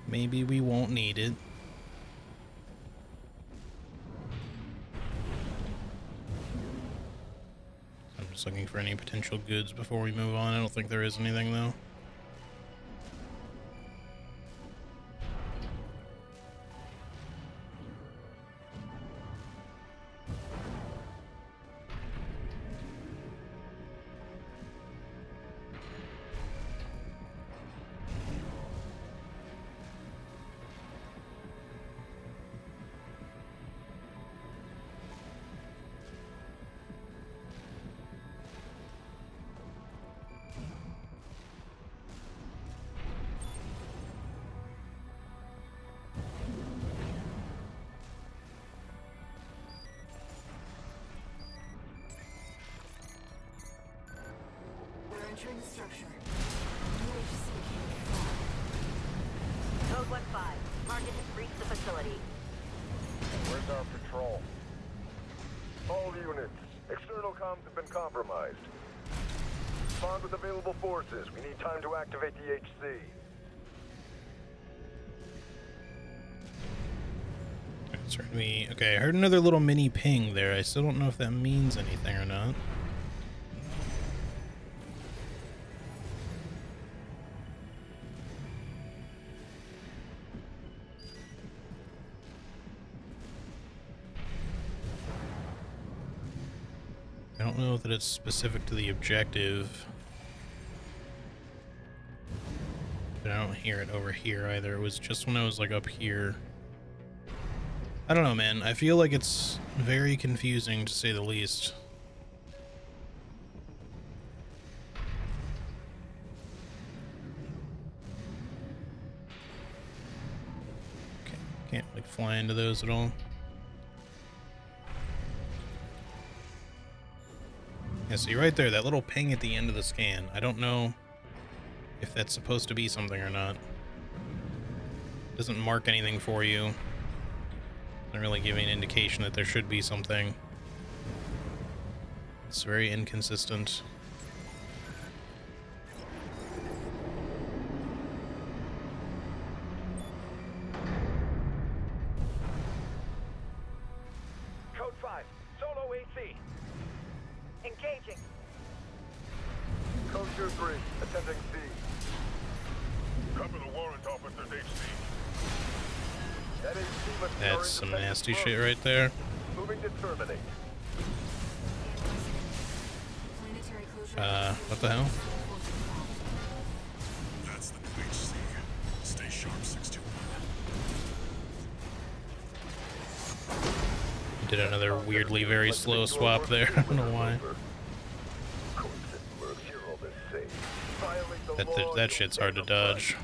Maybe we won't need it. I'm just looking for any potential goods before we move on. I don't think there is anything, though. We're entering the structure. UHC can't fly. Code 1-5. Target has breached the facility. Where's our patrol? All units, external comms have been compromised. Respond with available forces. We need time to activate the HC. Certainly. Okay, I heard another little mini ping there. I still don't know if that means anything or not. I don't know that it's specific to the objective. But I don't hear it over here either. It was just when I was like up here. I don't know, man. I feel like it's very confusing to say the least. Okay, can't like fly into those at all. Yeah, see right there, that little ping at the end of the scan. I don't know if that's supposed to be something or not. Doesn't mark anything for you. Doesn't really give you an indication that there should be something. It's very inconsistent. Code 5, solo AC. Engaging. Code 2-3, attending C. Cover the warrant officer's HC. That HC must be our That's some independent nasty smoke. shit right there. Moving to terminate. Planetary closure. What the hell? That's the new HC. Stay sharp, 621. Did another weirdly very slow swap there. I don't know why. That shit's hard to dodge.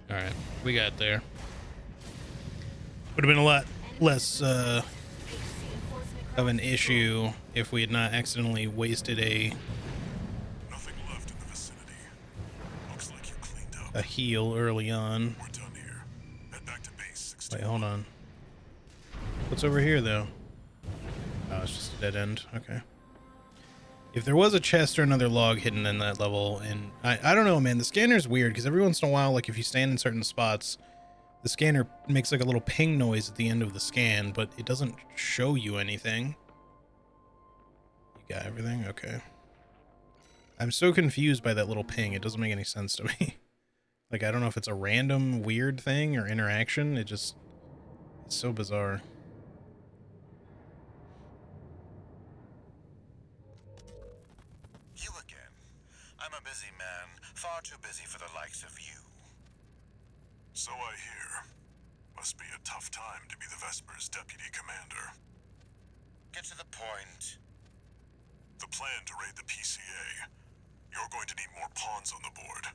Alright, we got there. Would have been a lot less of an issue if we had not accidentally wasted Nothing left in the vicinity. Looks like you cleaned up. a heal early on. We're done here. Head back to base 621. Wait, hold on. What's over here, though? Oh, it's just a dead end. Okay. If there was a chest or another log hidden in that level, and I don't know, man, the scanner's weird, because every once in a while, like, if you stand in certain spots, the scanner makes, like, a little ping noise at the end of the scan, but it doesn't show you anything. You got everything? Okay. I'm so confused by that little ping, it doesn't make any sense to me. Like, I don't know if it's a random weird thing or interaction, it's so bizarre. You again. I'm a busy man, far too busy for the likes of you. So I hear. Must be a tough time to be the Vesper's deputy commander. Get to the point. The plan to raid the PCA. You're going to need more pawns on the board.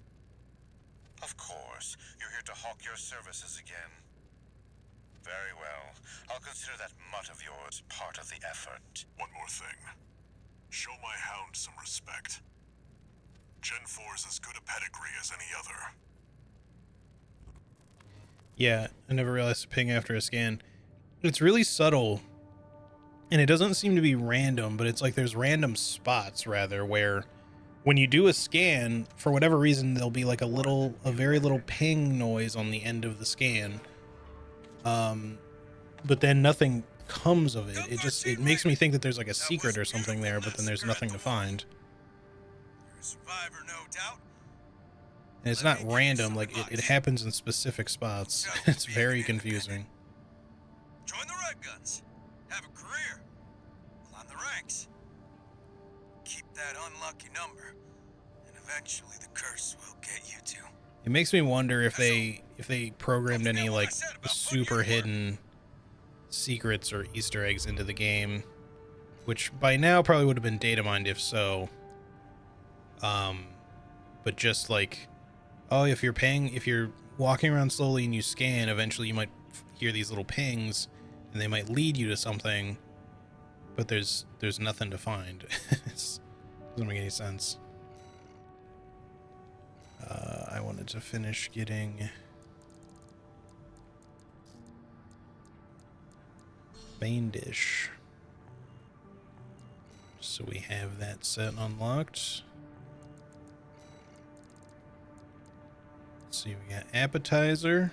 Of course, you're here to hawk your services again. Very well. I'll consider that mutt of yours part of the effort. One more thing. Show my hound some respect. Gen 4's as good a pedigree as any other. Yeah, I never realized to ping after a scan. It's really subtle, and it doesn't seem to be random, but it's like there's random spots, rather, where when you do a scan, for whatever reason, there'll be like a very little ping noise on the end of the scan. But then nothing comes of it. It makes me think that there's like a secret or something there, but then there's nothing to find. You're a survivor, no doubt. And it's not random, like it happens in specific spots. It's very confusing. Join the Red Guns. Have a career. Climb the ranks. Keep that unlucky number, and eventually the curse will get you too. It makes me wonder if they programmed any like super hidden secrets or Easter eggs into the game, which by now probably would have been data mined if so. But just like, oh, if you're walking around slowly and you scan, eventually you might hear these little pings, and they might lead you to something. But there's nothing to find. It doesn't make any sense. I wanted to finish getting main dish, so we have that set unlocked. Let's see, we got appetizer,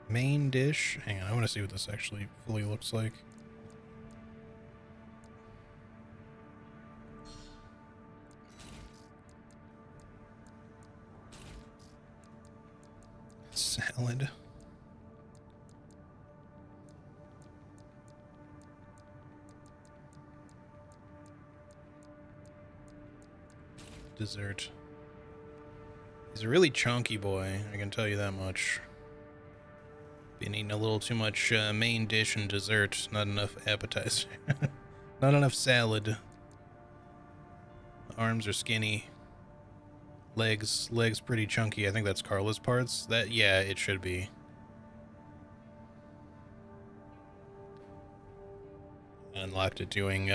main dish. Hang on, I want to see what this actually fully looks like. Salad. Dessert. He's a really chunky boy, I can tell you that much. Been eating a little too much main dish and dessert, not enough appetizer. Not enough salad. Arms are skinny. Legs pretty chunky. I think that's Carla's parts. Yeah, it should be. Unlocked it doing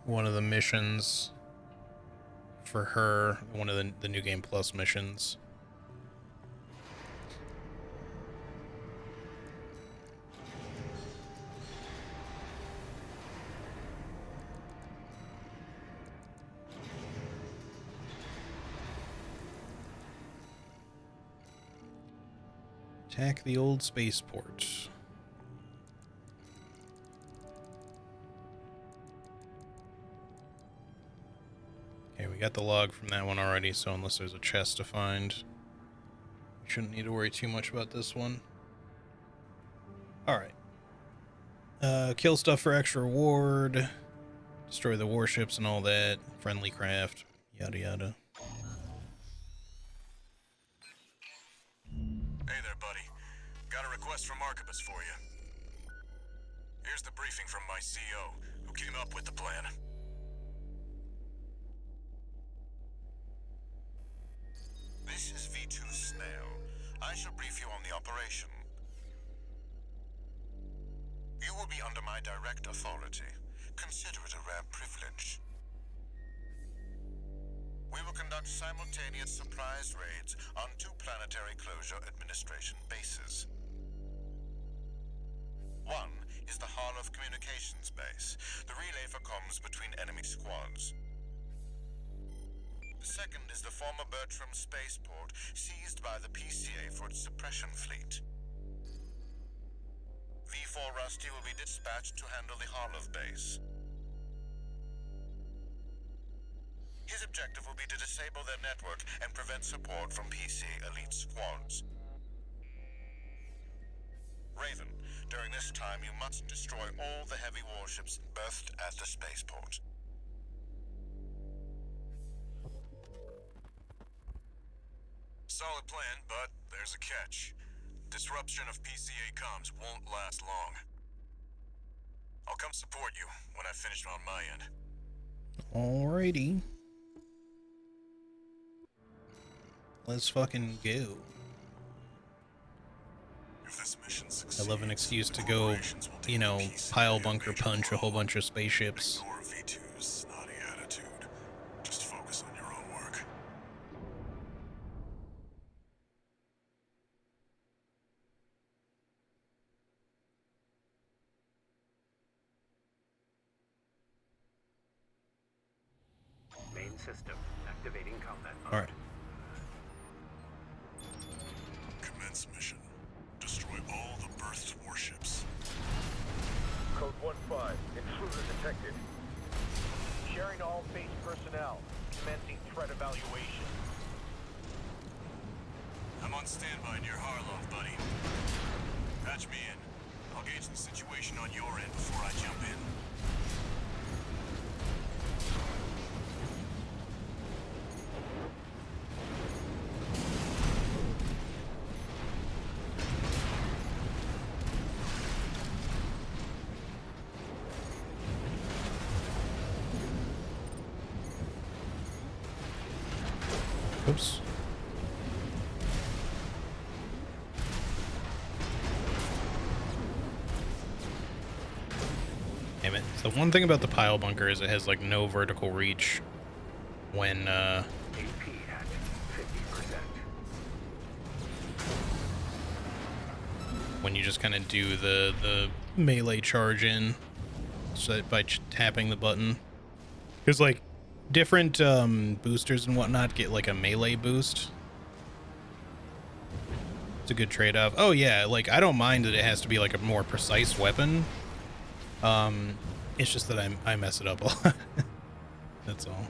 one of the missions for her, one of the New Game Plus missions. Attack the old spaceport. Okay, we got the log from that one already, so unless there's a chest to find, we shouldn't need to worry too much about this one. Alright. Kill stuff for extra reward. Destroy the warships and all that. Friendly craft. Yada yada. Hey there, buddy. Got a request from Archibus for you. Here's the briefing from my CO, who came up with the plan. This is V2 Snail. I shall brief you on the operation. You will be under my direct authority. Consider it a rare privilege. We will conduct simultaneous surprise raids on 2 planetary closure administration bases. One is the Hall of Communications base, the relay for comms between enemy squads. The second is the former Bertram spaceport, seized by the PCA for its suppression fleet. V4 Rusty will be dispatched to handle the Harlov base. His objective will be to disable their network and prevent support from PCA elite squads. Raven, during this time you must destroy all the heavy warships berthed at the spaceport. Solid plan, but there's a catch. Disruption of PCA comms won't last long. I'll come support you when I've finished on my end. Alrighty. Let's fucking go. If this mission I succeeds, love an excuse to go, you know, pile bunker punch a whole bunch of spaceships. Ignore V2's snotty attitude. Just focus on your own work. Main system activating combat mode. Alright. Commence mission. Destroy all the berthed warships. Code 1-5. Intruder detected. Sharing all base personnel. Commencing threat evaluation. I'm on standby near Harlov, buddy. Patch me in. I'll gauge the situation on your end before I jump in. Oops. Damn it. So one thing about the pile bunker is it has like no vertical reach when AP at when you just kind of do the melee charge in, so by tapping the button. Because like different boosters and whatnot get like a melee boost. It's a good trade-off. Oh yeah, like I don't mind that it has to be like a more precise weapon. It's just that I mess it up a lot. That's all.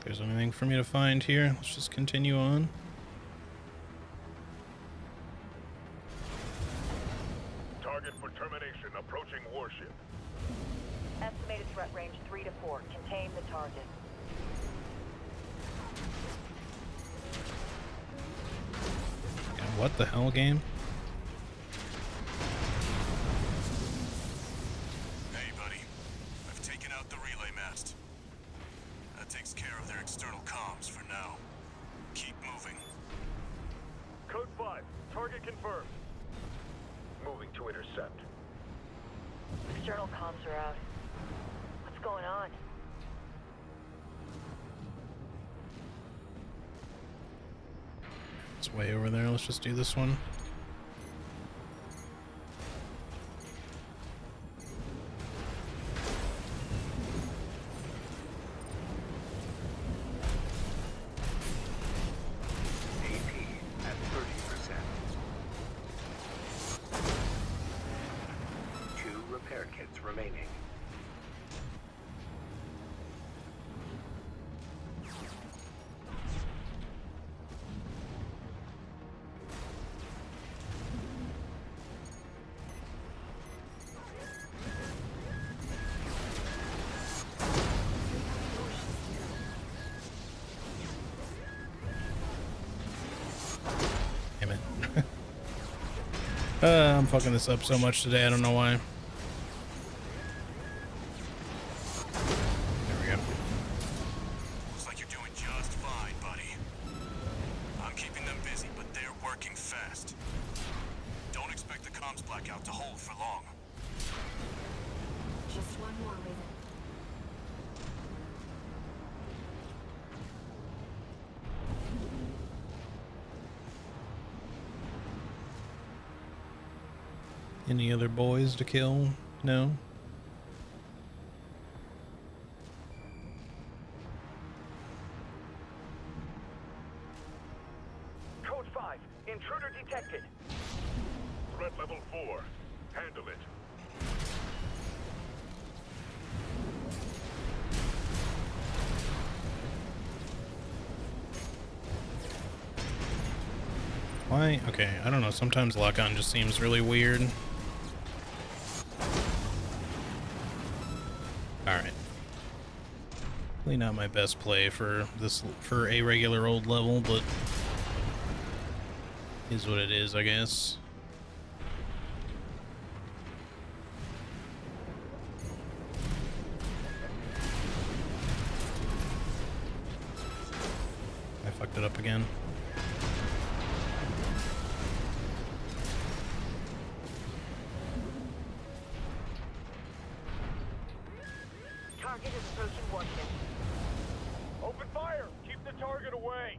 There's anything for me to find here. Let's just continue on. Target for termination approaching warship. Estimated threat range 3 to 4. Contain the target. And what the hell, game? Hey, buddy. I've taken out the relay mast. That takes care of their external comms for now. Keep moving. Code 5. Target confirmed. Moving to intercept. External comms are out. What's going on? It's way over there. Let's just do this one. Remaining. Damn it. I'm fucking this up so much today. I don't know why. Any other boys to kill? No? Code 5. Intruder detected. Threat level 4. Handle it. Why? Okay, I don't know. Sometimes lock-on just seems really weird. Alright. Really not my best play for this, for a regular old level, but is what it is, I guess. I fucked it up again. Target is approaching warship. Open fire! Keep the target away!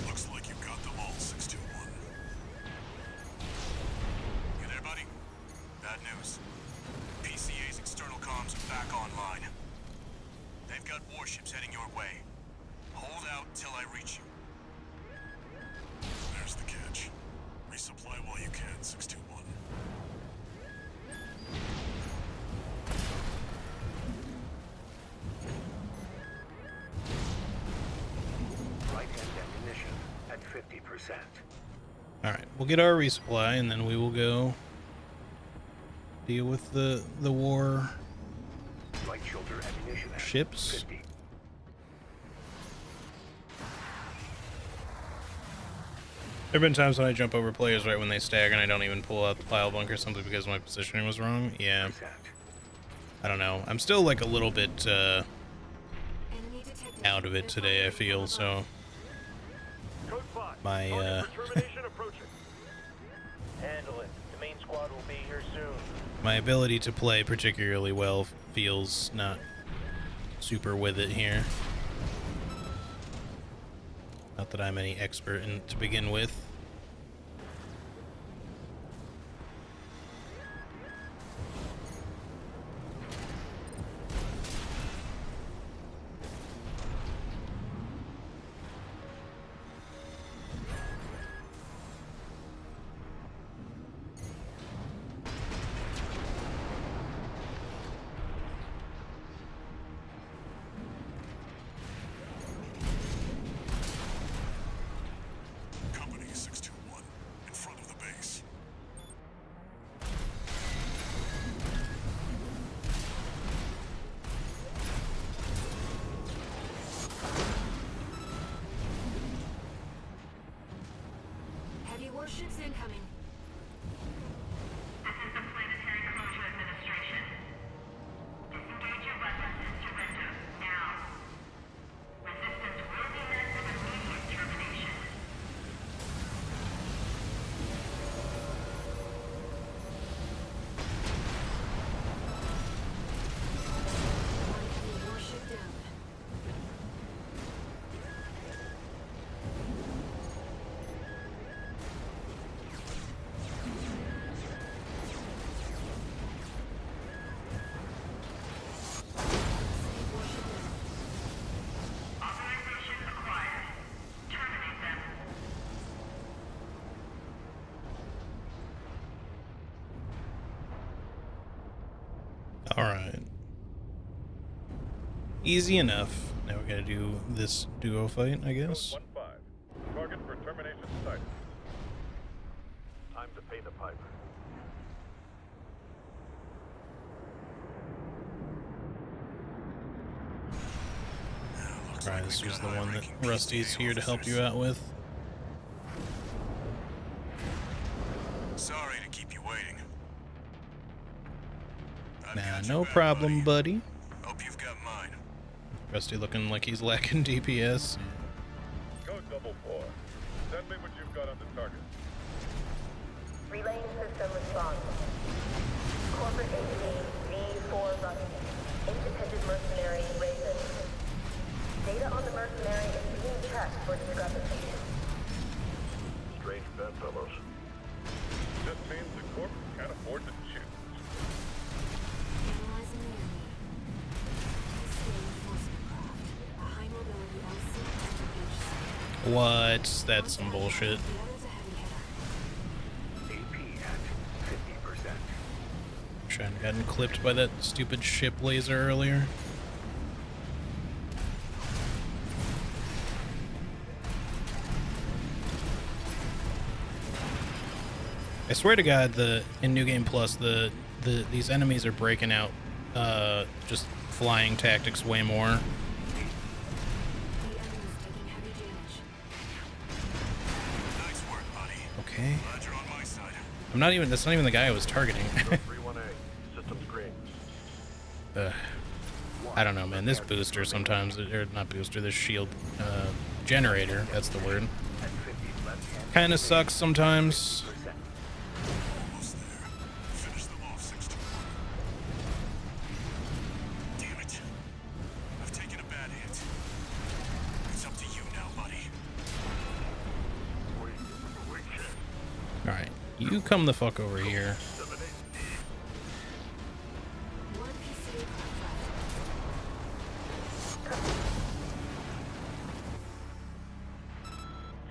Looks like you've got them all, 621. You there, buddy? Bad news. PCA's external comms are back online. They've got warships heading your way. Hold out till I reach you. There's the catch. Resupply while you can, 621. 50%. Alright, we'll get our resupply and then we will go deal with the war Light shoulder ammunition at ships. 50. There have been times when I jump over players right when they stagger and I don't even pull out the pile bunker simply because my positioning was wrong. Yeah. I don't know. I'm still like a little bit out of it today, I feel, so my Handle it. The main squad will be here soon. my ability to play particularly well feels not super with it here. Not that I'm any expert in to begin with. Company 621, in front of the base. Heavy warships incoming. This is the Planetary Closure Administration. Disengage your weapons and surrender, now. Resistance will be met with immediate termination. One heavy warship down. Authorization acquired. Terminate them. Alright. Easy enough. Now we gotta do this duo fight, I guess. 1-5. Target for termination sighted. Time to pay the piper. Alright, this was the one that Rusty's here to help you out with. Sorry to keep you waiting. I've Nah, got no your back, problem, buddy. Hope you've got mine. Rusty looking like he's lacking DPS. Go 4. Send me what you've got on the target. Relaying system response. Corporate AC V4 Rusty. Independent mercenary Raven. Data on the mercenary is being checked for discrepancies. Strange bedfellows. Just means the Corp can't afford to choose. Analyzing the enemy. PCA enforcement craft. A high mobility LC HC. What? That's some bullshit. The other's a heavy hitter. AP at 50%. Shouldn't have gotten clipped by that stupid ship laser earlier. I swear to God, in New Game Plus, these enemies are breaking out just flying tactics way more. The enemy's taking heavy damage. Nice work, buddy. Okay. Glad you're on my side. That's not even the guy I was targeting. 31A. System screen. I don't know, man. This booster sometimes, or not booster, this shield generator, that's the word, At 50 left hand. kind of sucks sometimes. Almost there. Finish them off, 621. Damn it. I've taken a bad hit. It's up to you now, buddy. We check. Alright, you come the fuck over here. One PCA craft left.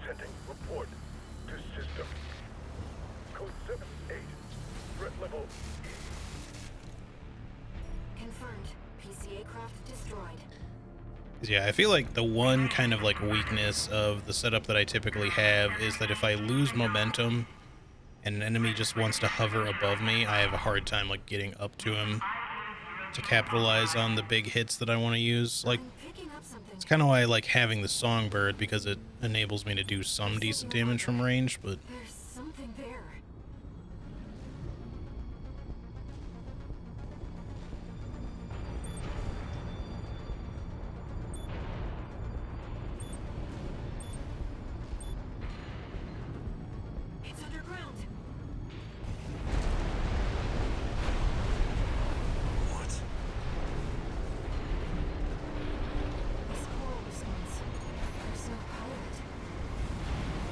Sending report to system. Code 78. Threat level E. Confirmed. PCA craft destroyed. Yeah, I feel like the one kind of like weakness of the setup that I typically have is that if I lose momentum and an enemy just wants to hover above me, I have a hard time like getting up to him to capitalize on the big hits that I want to use. Like, it's kind of why I like having the Songbird, because it enables me to do some decent damage from range, but There's something there. It's underground. What? This coral response. There's no pilot.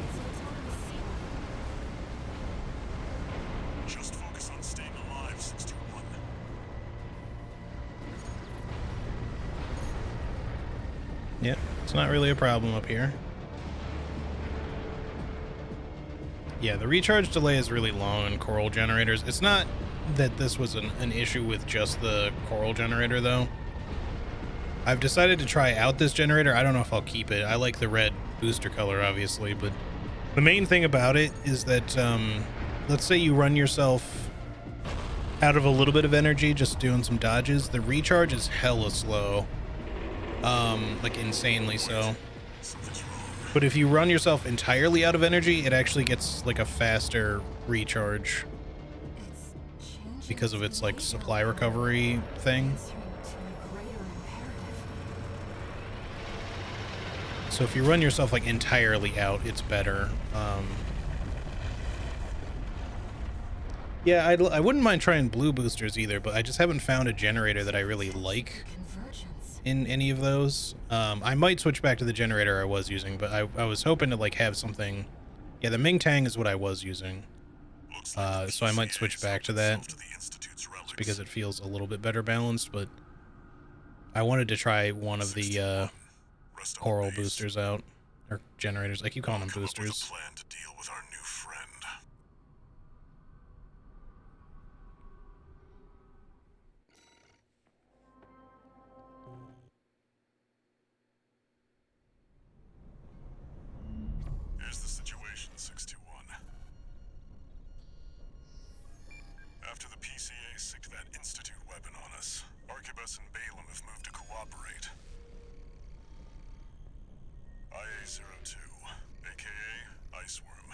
It's an autonomous sea weapon. Just focus on staying alive, 621. yeah, it's not really a problem up here. Yeah, the recharge delay is really long on coral generators. It's not that this was an issue with just the coral generator, though. I've decided to try out this generator. I don't know if I'll keep it. I like the red booster color, obviously, but the main thing about it is that, let's say you run yourself out of a little bit of energy just doing some dodges. The recharge is hella slow. Like insanely so. Something's wrong. But if you run yourself entirely out of energy, it actually gets like a faster recharge It's changing because of its like nature. supply recovery thing. Answering to a greater imperative. So if you run yourself like entirely out, it's better. Yeah, I wouldn't mind trying blue boosters either, but I just haven't found a generator that I really like Convergence. in any of those. I might switch back to the generator I was using, but I was hoping to like have something. Yeah, the Ming Tang is what I was using. Looks like the So I might PCA switch back to sold that itself to the Institute's relics. just because it feels a little bit better balanced, but I wanted to try one of the 621. Rest all coral based. boosters out. Or generators. I keep calling them Come up with a boosters. plan to deal with our new friend. Here's the situation, 621. After the PCA sicked that Institute weapon on us, Arquebus and Balaam have moved to cooperate. IA-02, aka Iceworm.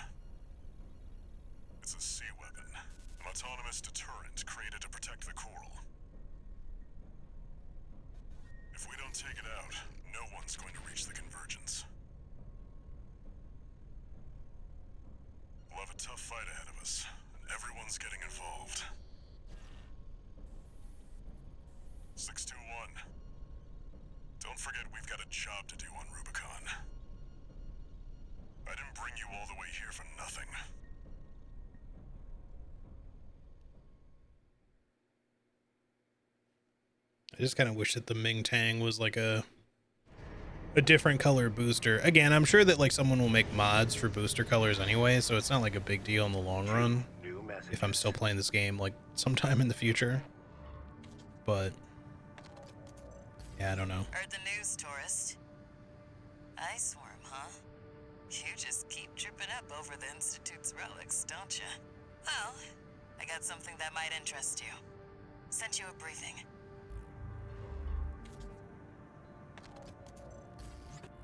It's a sea weapon, an autonomous deterrent created to protect the coral. If we don't take it out, no one's going to reach the convergence. We'll have a tough fight ahead of us, and everyone's getting involved. 621. Don't forget we've got a job to do on Rubicon. I didn't bring you all the way here for nothing. I just kind of wish that the Ming Tang was like a different color booster. Again, I'm sure that like someone will make mods for booster colors anyway, so it's not like a big deal in the long run New message. if I'm still playing this game like sometime in the future. But yeah, I don't know. Heard the news, tourist. Iceworm, huh? You just keep tripping up over the Institute's relics, don't you? Well, I got something that might interest you. Sent you a briefing.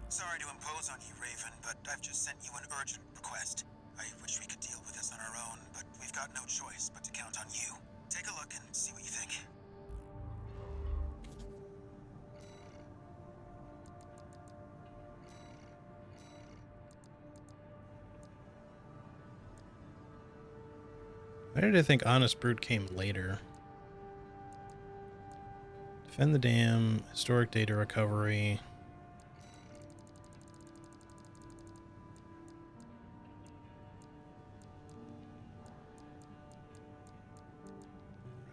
Sorry to impose on you, Raven, but I've just sent you an urgent request. I wish we could deal with this on our own, but we've got no choice but to count on you. Take a look and see what you think. Why did I think Honest Brute came later? Defend the dam, historic data recovery.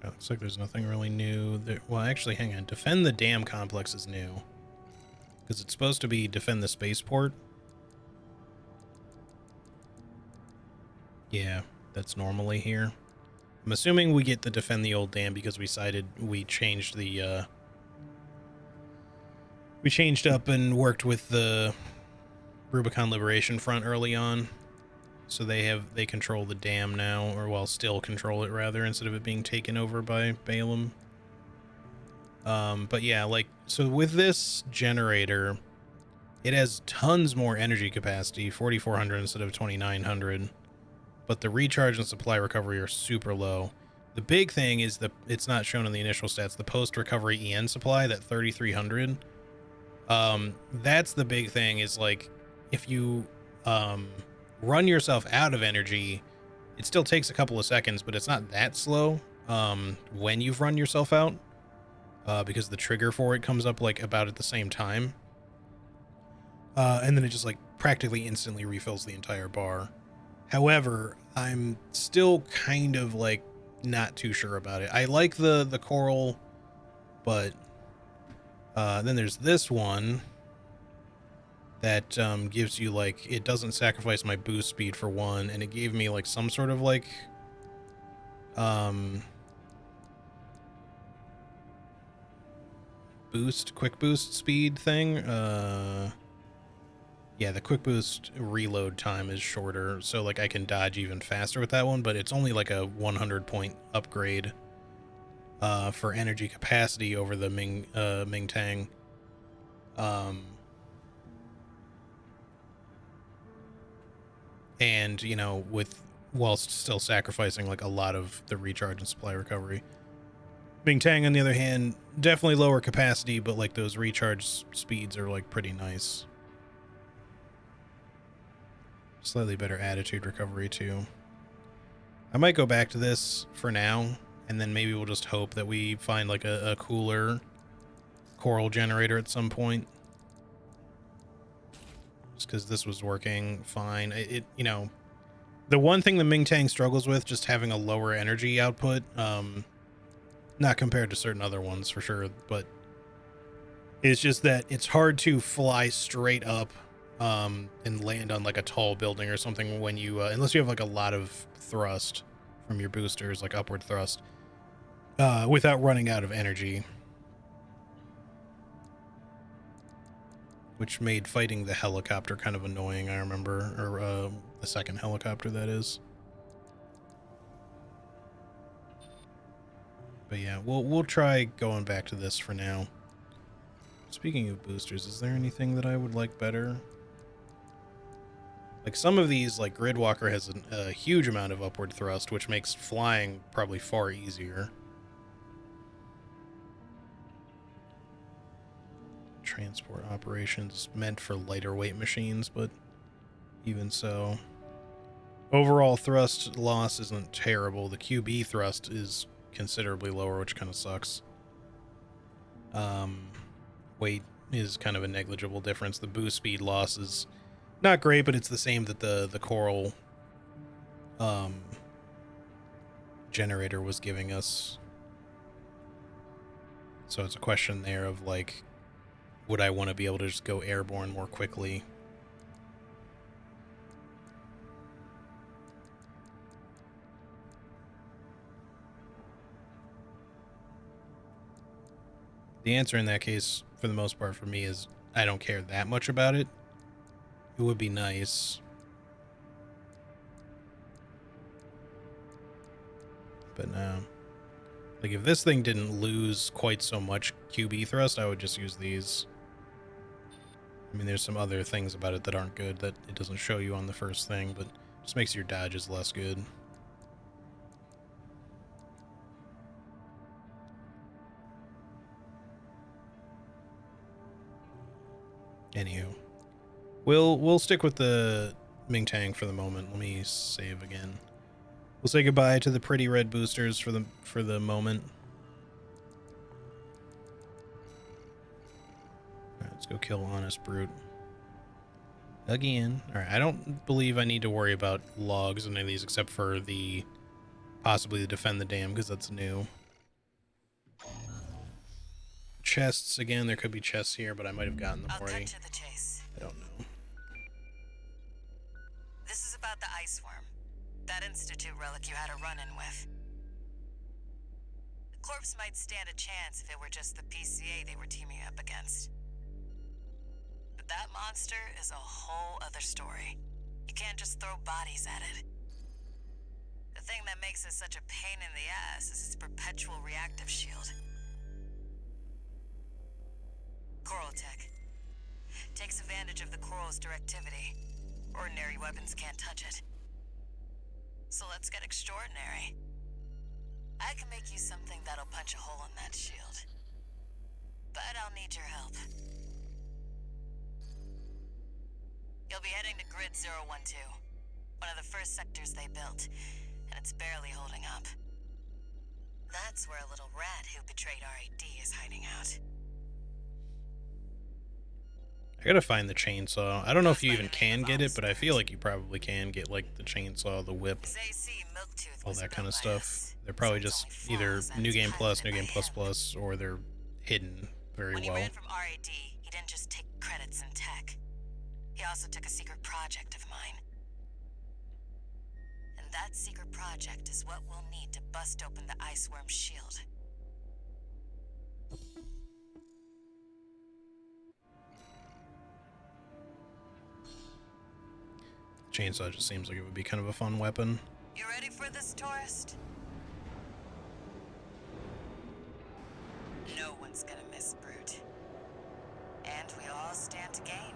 Looks like there's nothing really new there. Well, actually, hang on. Defend the dam complex is new. Because it's supposed to be defend the spaceport. Yeah, that's normally here. I'm assuming we get the defend the old dam because we changed the we changed up and worked with the Rubicon Liberation Front early on. So they control the dam now, or well, still control it rather, instead of it being taken over by Balaam. But yeah, like, so with this generator, it has tons more energy capacity, 4,400 instead of 2,900. But the recharge and supply recovery are super low. The big thing is it's not shown in the initial stats, the post-recovery EN supply, that 3,300. That's the big thing, is like, if you run yourself out of energy, it still takes a couple of seconds, but it's not that slow when you've run yourself out, because the trigger for it comes up like about at the same time. And then it just like practically instantly refills the entire bar. However, I'm still kind of like not too sure about it. I like the coral, but then there's this one that gives you like, it doesn't sacrifice my boost speed for one, and it gave me like some sort of like quick boost speed thing. Yeah, the quick boost reload time is shorter, so like I can dodge even faster with that one, but it's only like a 100 point upgrade for energy capacity over the Ming Tang. And you know, whilst still sacrificing like a lot of the recharge and supply recovery. Ming Tang, on the other hand, definitely lower capacity, but like those recharge speeds are like pretty nice. Slightly better attitude recovery too. I might go back to this for now, and then maybe we'll just hope that we find like a cooler coral generator at some point. Just because this was working fine. It you know, the one thing the Ming Tang struggles with, just having a lower energy output, not compared to certain other ones for sure, but it's just that it's hard to fly straight up and land on like a tall building or something when you unless you have like a lot of thrust from your boosters, like upward thrust, without running out of energy, which made fighting the helicopter kind of annoying, I remember, or the second helicopter, that is. But yeah, we'll try going back to this for now. Speaking of boosters, is there anything that I would like better? Like some of these, like Gridwalker has a huge amount of upward thrust, which makes flying probably far easier. Transport operations meant for lighter weight machines, but even so. Overall thrust loss isn't terrible. The QB thrust is considerably lower, which kind of sucks. Weight is kind of a negligible difference. The boost speed loss is not great, but it's the same that the coral generator was giving us. So it's a question there of like, would I want to be able to just go airborne more quickly? The answer in that case, for the most part for me, is I don't care that much about it. It would be nice, but no. Like if this thing didn't lose quite so much QB thrust, I would just use these. I mean, there's some other things about it that aren't good that it doesn't show you on the first thing, but just makes your dodges less good. Anywho, we'll stick with the Ming Tang for the moment. Let me save again. We'll say goodbye to the pretty red boosters for the moment. Alright, let's go kill Honest Brute. Again. Alright, I don't believe I need to worry about logs in any of these except for possibly the defend the dam, because that's new. Chests, again, there could be chests here, but I might have gotten them already. Cut to the chase. I don't know. This is about the ice worm. That Institute relic you had a run-in with. The corpse might stand a chance if it were just the PCA they were teaming up against. But that monster is a whole other story. You can't just throw bodies at it. The thing that makes it such a pain in the ass is its perpetual reactive shield. Coral tech. Takes advantage of the coral's directivity. Ordinary weapons can't touch it. So let's get extraordinary. I can make you something that'll punch a hole in that shield. But I'll need your help. You'll be heading to Grid 012, one of the first sectors they built, and it's barely holding up. That's where a little rat who betrayed RAD is hiding out. I gotta find the chainsaw. I don't know if you even can get it, but I feel like you probably can get, like, the chainsaw, the whip, all that kind of stuff. They're probably just either New Game Plus, New Game Plus Plus, or they're hidden very When he well. ran from RAD, he didn't just take credits in tech. He also took a secret project of mine. And that secret project is what we'll need to bust open the Iceworm's shield. Chainsaw just seems like it would be kind of a fun weapon. You ready for this, tourist? No one's gonna miss Brute. And we all stand to gain.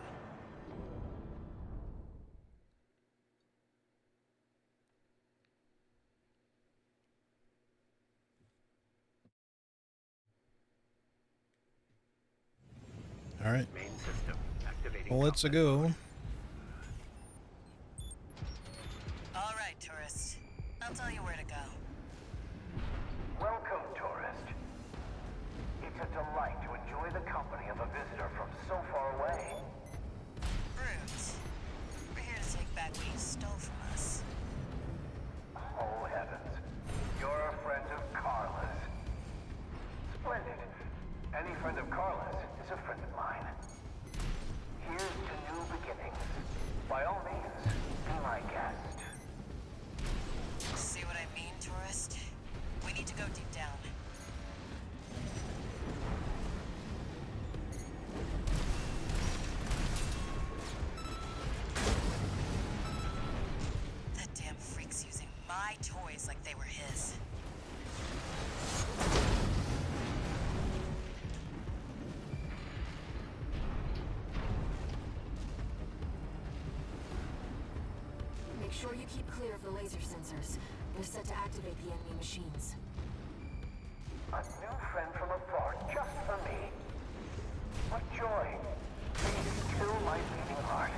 All right. Main system activating. Well, let's go. All right, tourist. I'll tell you where to go. Welcome, tourist. It's a delight to enjoy the company of a visitor from so far away. Brute. We're here to take back what you stole from us. Oh, heavens. You're a friend of Carla's. Splendid. Any friend of Carla's is a friend of mine. Here's to new beginnings. By all means, be my guest. See what I mean, tourist? We need to go deep down. That damn freak's using my toys like they were his. Make sure you keep clear of the laser sensors. They're set to activate the enemy machines. A new friend from afar, just for me. What joy. Please still my beating heart.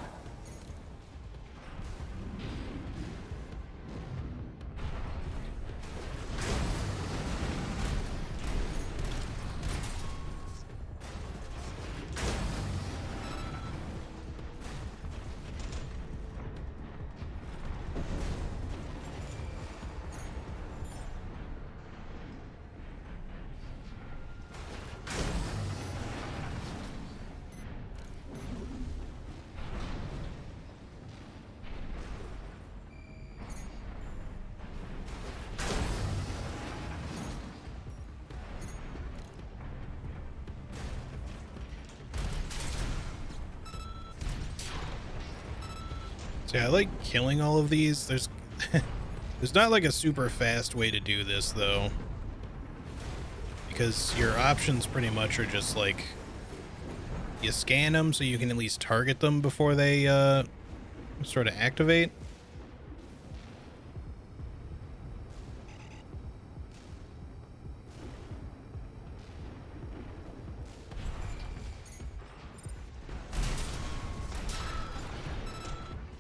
So yeah, I like killing all of these. There's there's not like a super fast way to do this though, because your options pretty much are just like you scan them so you can at least target them before they sort of activate.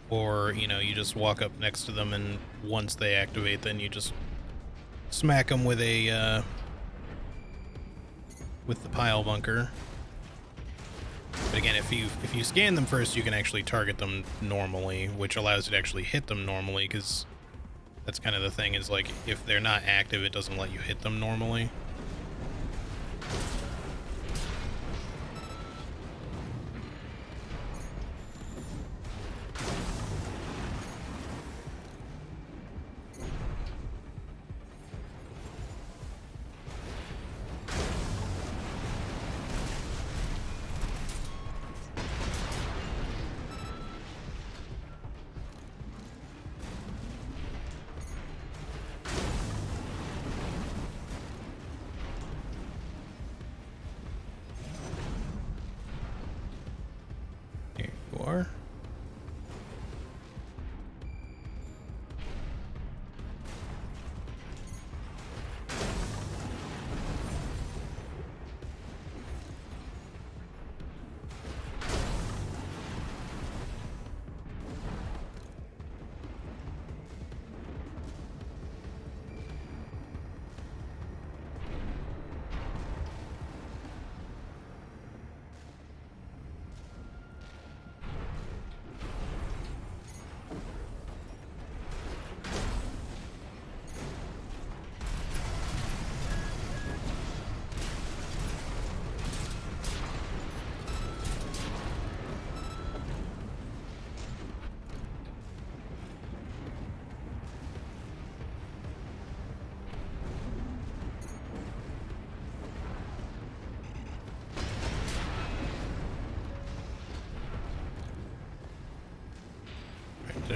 Or, you know, you just walk up next to them and once they activate, then you just smack them with a, with the pile bunker. But again, if you scan them first, you can actually target them normally, which allows you to actually hit them normally, because that's kind of the thing, is like, if they're not active, it doesn't let you hit them normally.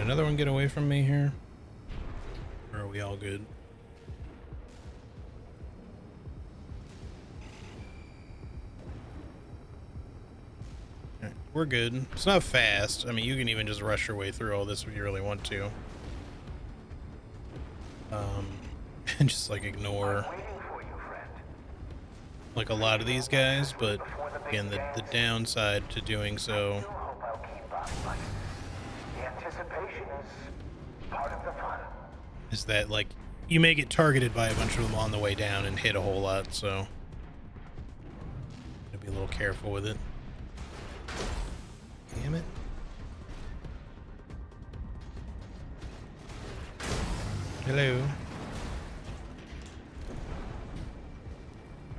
another one get away from me here? Or are we all good? Alright, we're good. It's not fast. I mean, you can even just rush your way through all this if you really want to. And just like ignore like a lot of these guys, but again, the downside to doing so is that like you may get targeted by a bunch of them on the way down and hit a whole lot, so gotta be a little careful with it. Damn it. Hello.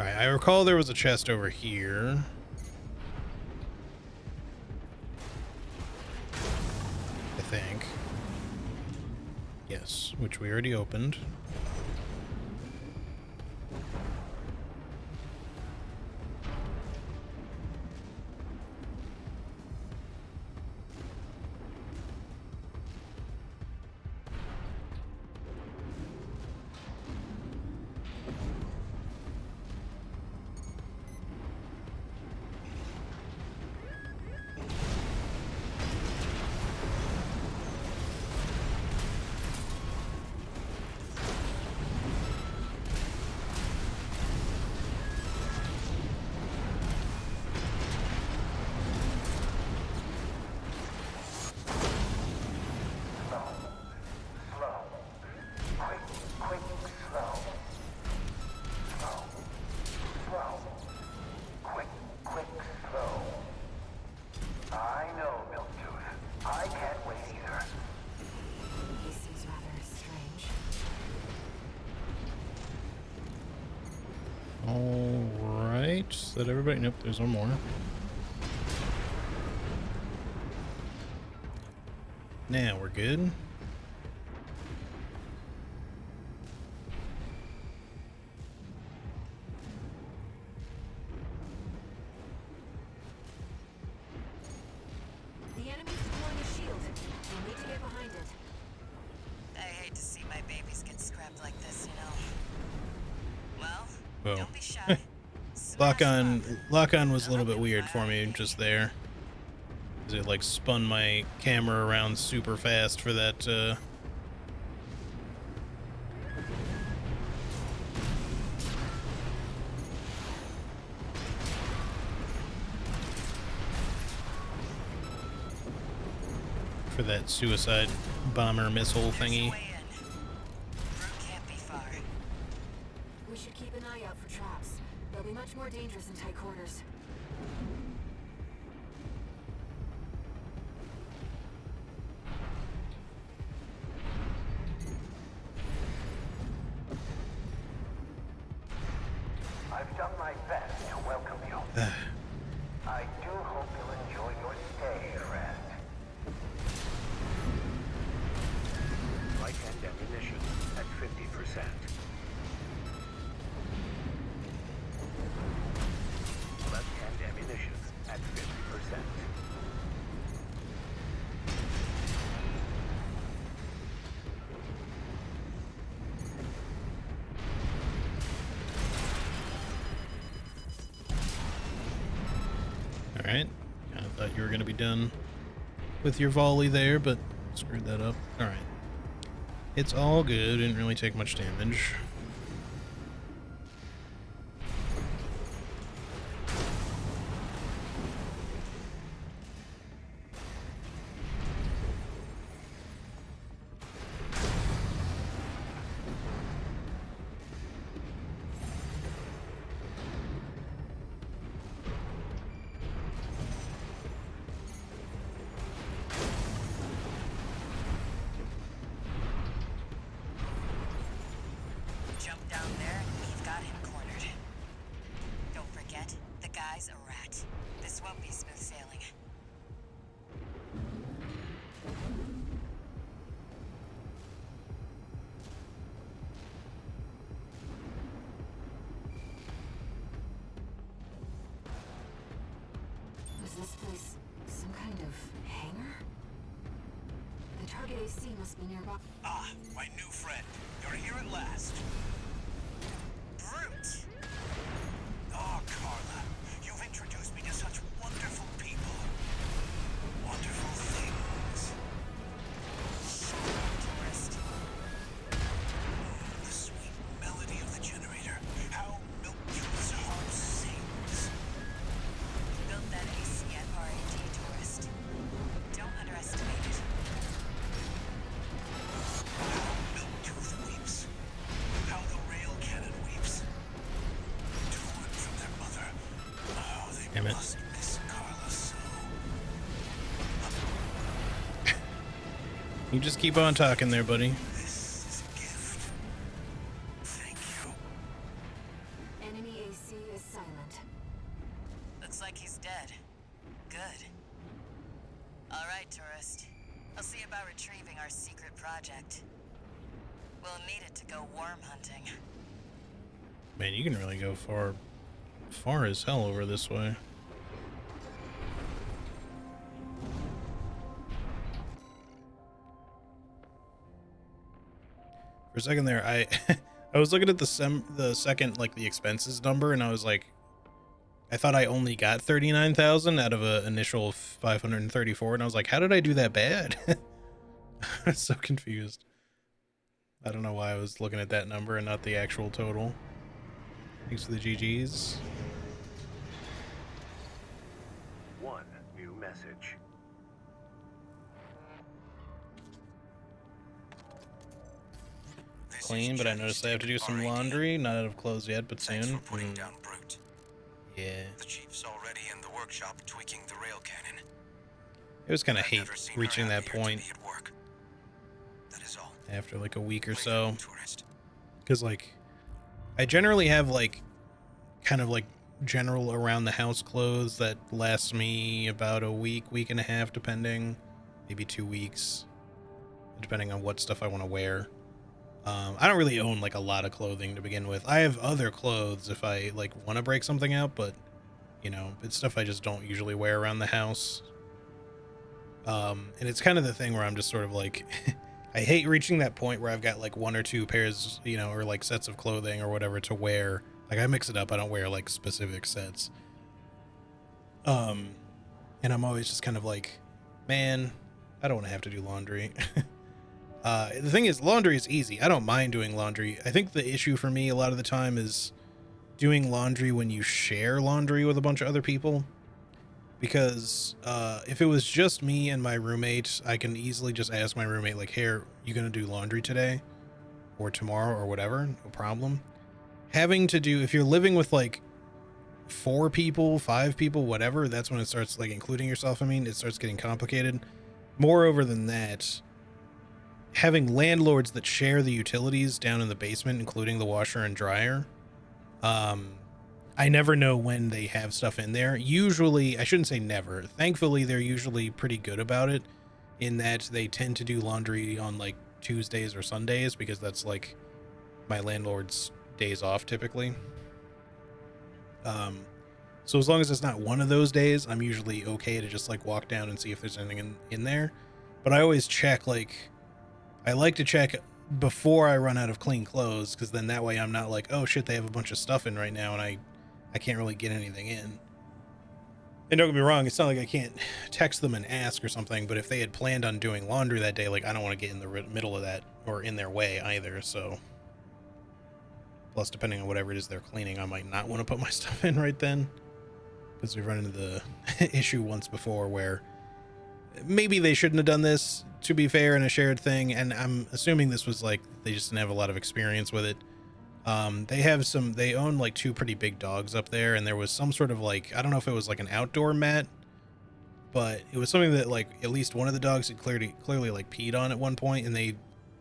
Alright, I recall there was a chest over here. I think. Yes, which we already opened. Alright, is that everybody? Nope, there's one more. Now we're good. The enemy's deploying a shield. You'll need to get behind it. I hate to see my babies get scrapped like this, you know. Well, Whoa. don't be shy. Lock on was a little bit weird for me just there. 'Cause it like spun my camera around super fast for that suicide bomber missile thingy. Can't be far. We should keep an eye out for traps. They'll be much more dangerous in tight quarters. I've done my best to welcome you. I do hope you'll enjoy your stay, friend. Light-hand ammunition at 50%. Left-hand ammunition at 50%. Alright. I thought you were going to be done with your volley there, but screwed that up. Alright. It's all good. Didn't really take much damage. must be nearby. Ah, my new friend. You're here at last. Brute! Oh, Carla, you've introduced me to such wonderful people. Wonderful things. Tourist. The sweet melody of the generator. How Milky's heart sings. Built that AC at RAD, tourist. Don't underestimate it. How Milktooth weeps. How the rail cannon weeps. Torn from their mother. Oh, they Damn it. must miss Carla so. You just keep on talking there, buddy. This is a gift. Thank you. Enemy AC is silent. Looks like he's dead. Good. All right, tourist. I'll see about retrieving our secret project. We'll need it to go worm hunting. Man, you can really go far as hell over this way. For a second there, I I was looking at the second, like, the expenses number, and I was like, I thought I only got 39,000 out of an initial 534, and I was like, how did I do that bad? I was so confused. I don't know why I was looking at that number and not the actual total. Thanks for the GGs. One new message. This Clean, is but I Johnny noticed I have to do Stick, some RAD. laundry. Not out of clothes yet, but Thanks soon. for putting down Brute. Yeah. The chief's already in the workshop tweaking the rail cannon. It was kind of I've hate never seen her reaching that happier to point be at work. That is all. after like a week or Later, so. tourist. Because, like, I generally have, like, kind of like general around the house clothes that lasts me about a week and a half, depending. Maybe 2 weeks, depending on what stuff I want to wear. I don't really own, like, a lot of clothing to begin with. I have other clothes if I, like, want to break something out, but, you know, it's stuff I just don't usually wear around the house. And it's kind of the thing where I'm just sort of like, I hate reaching that point where I've got like 1 or 2 pairs, you know, or like sets of clothing or whatever to wear. Like, I mix it up. I don't wear like specific sets. And I'm always just kind of like, man, I don't want to have to do laundry. The thing is, laundry is easy. I don't mind doing laundry. I think the issue for me a lot of the time is doing laundry when you share laundry with a bunch of other people. Because if it was just me and my roommate, I can easily just ask my roommate, like, hey, are you going to do laundry today or tomorrow or whatever? No problem. Having to do, if you're living with like 4 people, 5 people, whatever, that's when it starts, like, including yourself, I mean, it starts getting complicated. Moreover than that, having landlords that share the utilities down in the basement, including the washer and dryer, I never know when they have stuff in there. Usually, I shouldn't say never. Thankfully, they're usually pretty good about it in that they tend to do laundry on like Tuesdays or Sundays because that's like my landlord's days off typically. So as long as it's not one of those days, I'm usually okay to just like walk down and see if there's anything in there. But I always check, like, I like to check before I run out of clean clothes, because then that way I'm not like, oh shit, they have a bunch of stuff in right now and I can't really get anything in. And don't get me wrong, it's not like I can't text them and ask or something, but if they had planned on doing laundry that day, like, I don't want to get in the middle of that or in their way either, so. Plus, depending on whatever it is they're cleaning, I might not want to put my stuff in right then. Because we've run into the issue once before where maybe they shouldn't have done this, to be fair, in a shared thing, and I'm assuming this was like, they just didn't have a lot of experience with it. They own like 2 pretty big dogs up there, and there was some sort of like, I don't know if it was like an outdoor mat, but it was something that like at least one of the dogs had clearly like peed on at one point, and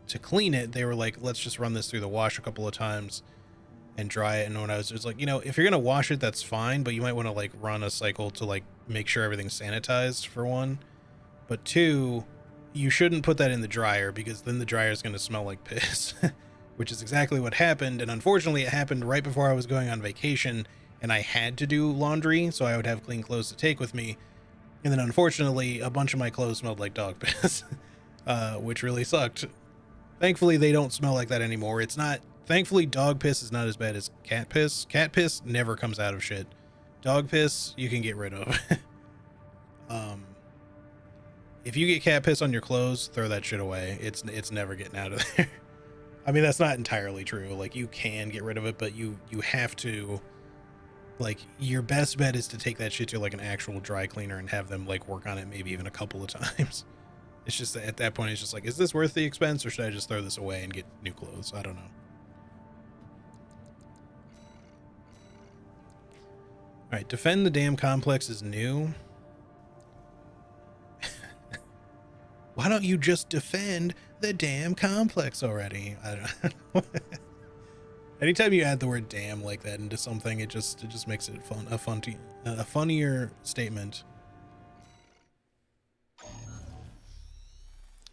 to clean it, they were like, let's just run this through the wash a couple of times and dry it. And when I was just like, you know, if you're gonna wash it, that's fine, but you might want to like run a cycle to like make sure everything's sanitized, for one. But 2, you shouldn't put that in the dryer, because then the dryer is going to smell like piss, which is exactly what happened. And unfortunately, it happened right before I was going on vacation, and I had to do laundry, so I would have clean clothes to take with me. And then unfortunately, a bunch of my clothes smelled like dog piss. which really sucked. Thankfully, they don't smell like that anymore. It's not. Thankfully, dog piss is not as bad as cat piss. Cat piss never comes out of shit. Dog piss, you can get rid of. If you get cat piss on your clothes, throw that shit away. It's never getting out of there. I mean, that's not entirely true. Like, you can get rid of it, but you have to. Like, your best bet is to take that shit to like an actual dry cleaner and have them like work on it maybe even a couple of times. It's just that at that point, it's just like, is this worth the expense, or should I just throw this away and get new clothes? I don't know. All right, defend the damn complex is new. Why don't you just defend the damn complex already? I don't know. Anytime you add the word "damn" like that into something, it just makes it fun, a funnier statement.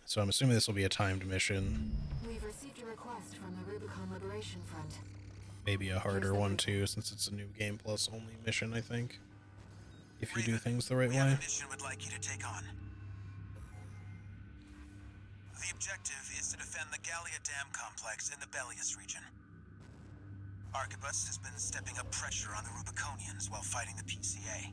So I'm assuming this will be a timed mission. We've received a request from the Rubicon Liberation Front. Maybe a harder one too, since it's a new game plus only mission, I think. If you do things the right we way. have a mission we'd like you to take on. The objective is to defend the Gallia Dam complex in the Bellius region. Arquebus has been stepping up pressure on the Rubiconians while fighting the PCA.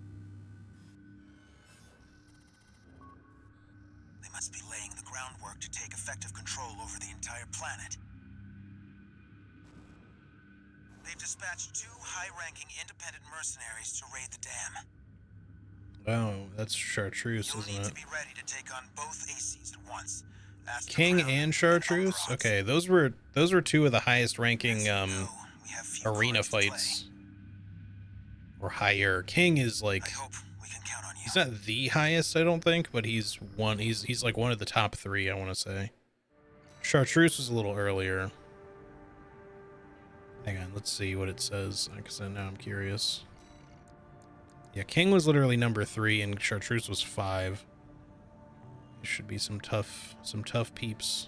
They must be laying the groundwork to take effective control over the entire planet. They've dispatched 2 high-ranking independent mercenaries to raid the dam. Wow, that's Chartreuse, You'll isn't need it? to be ready to take on both ACs at once. Ask the King crowd and for Chartreuse? overalls. Okay, those were 2 of the highest ranking As you know, we have few arena cards to play. fights. Or higher. King is like, I hope we can count on you. he's not the highest, I don't think, but he's like one of the top 3, I want to say. Chartreuse was a little earlier. Hang on, let's see what it says, because now I'm curious. Yeah, King was literally number 3 and Chartreuse was 5. There should be some tough peeps.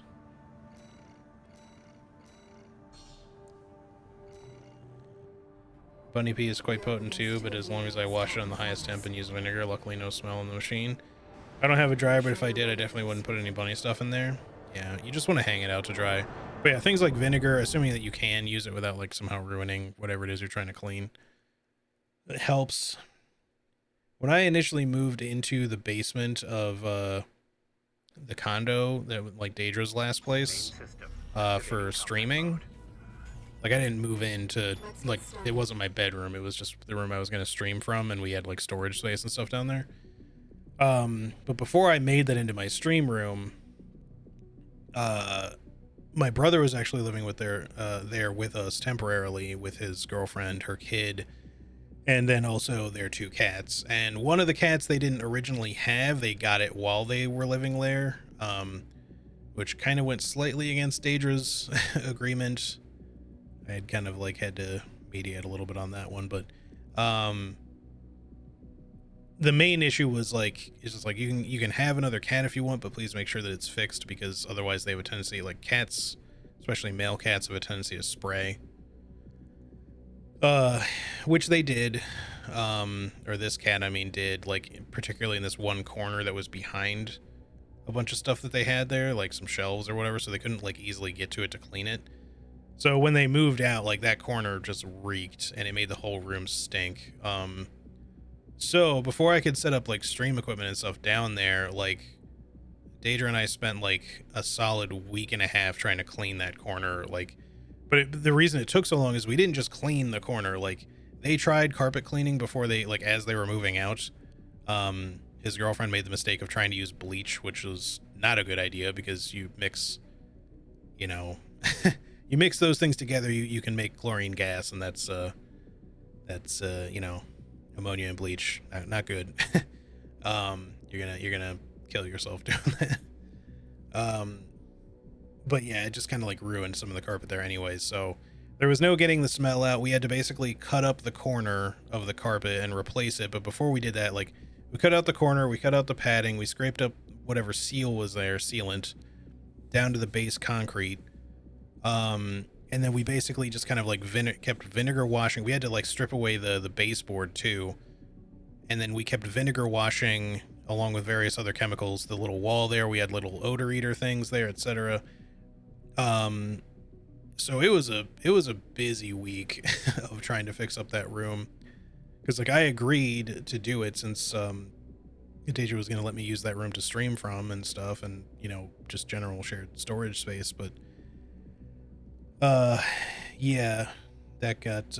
Bunny pea is quite potent too, but as long as I wash it on the highest temp and use vinegar, luckily no smell in the machine. I don't have a dryer, but if I did, I definitely wouldn't put any bunny stuff in there. Yeah, you just want to hang it out to dry. But yeah, things like vinegar, assuming that you can use it without like somehow ruining whatever it is you're trying to clean, it helps. When I initially moved into the basement of the condo, that like Daedra's last place, for streaming, like I didn't move into, like, it wasn't my bedroom, it was just the room I was going to stream from, and we had like storage space and stuff down there. But before I made that into my stream room, my brother was actually living with there with us temporarily with his girlfriend, her kid, and then also their 2 cats. And one of the cats they didn't originally have, they got it while they were living there, which kind of went slightly against Daedra's agreement. I had kind of like had to mediate a little bit on that one, but the main issue was like, it's just like, you can have another cat if you want, but please make sure that it's fixed, because otherwise they have a tendency, like cats, especially male cats, have a tendency to spray. Which they did, or this cat, I mean, did, like, particularly in this one corner that was behind a bunch of stuff that they had there, like some shelves or whatever, so they couldn't, like, easily get to it to clean it. So when they moved out, like, that corner just reeked, and it made the whole room stink. So before I could set up, like, stream equipment and stuff down there, like, Daedra and I spent, like, a solid week and a half trying to clean that corner, like, but the reason it took so long is we didn't just clean the corner. Like, they tried carpet cleaning before they, like, as they were moving out. His girlfriend made the mistake of trying to use bleach, which was not a good idea, because you mix, you know, you mix those things together, you can make chlorine gas, and that's you know, ammonia and bleach. Not good. You're gonna kill yourself doing that. But yeah, it just kind of like ruined some of the carpet there anyways, so there was no getting the smell out. We had to basically cut up the corner of the carpet and replace it, but before we did that, like, we cut out the corner, we cut out the padding, we scraped up whatever seal was there, sealant, down to the base concrete, and then we basically just kind of like kept vinegar washing. We had to like strip away the baseboard too, and then we kept vinegar washing along with various other chemicals. The little wall there, we had little odor eater things there, etc. So it was a busy week of trying to fix up that room, because like I agreed to do it since Deja was going to let me use that room to stream from and stuff, and you know, just general shared storage space. But yeah, that got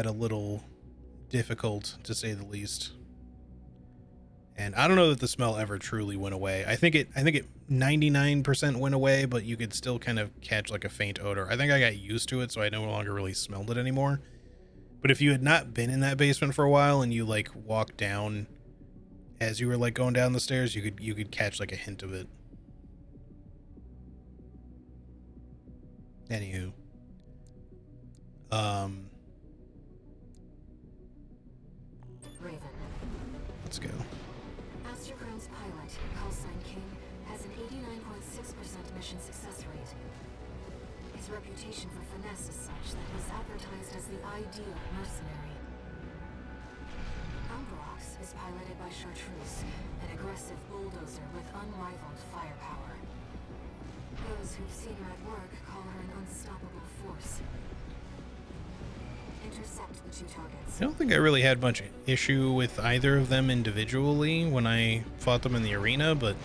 a little difficult, to say the least. And I don't know that the smell ever truly went away. I think it 99% went away, but you could still kind of catch like a faint odor. I think I got used to it, so I no longer really smelled it anymore. But if you had not been in that basement for a while and you like walked down as you were like going down the stairs, you could catch like a hint of it. Anywho. Raven. Let's go. Astrochrome's pilot, callsign King, has an 89.6% mission success rate. His reputation for finesse is such that he's advertised as the ideal mercenary. Amberox is piloted by Chartreuse, an aggressive bulldozer with unrivaled firepower. Those who've seen her at work call her an unstoppable force. Intercept the two targets. I don't think I really had much issue with either of them individually when I fought them in the arena, but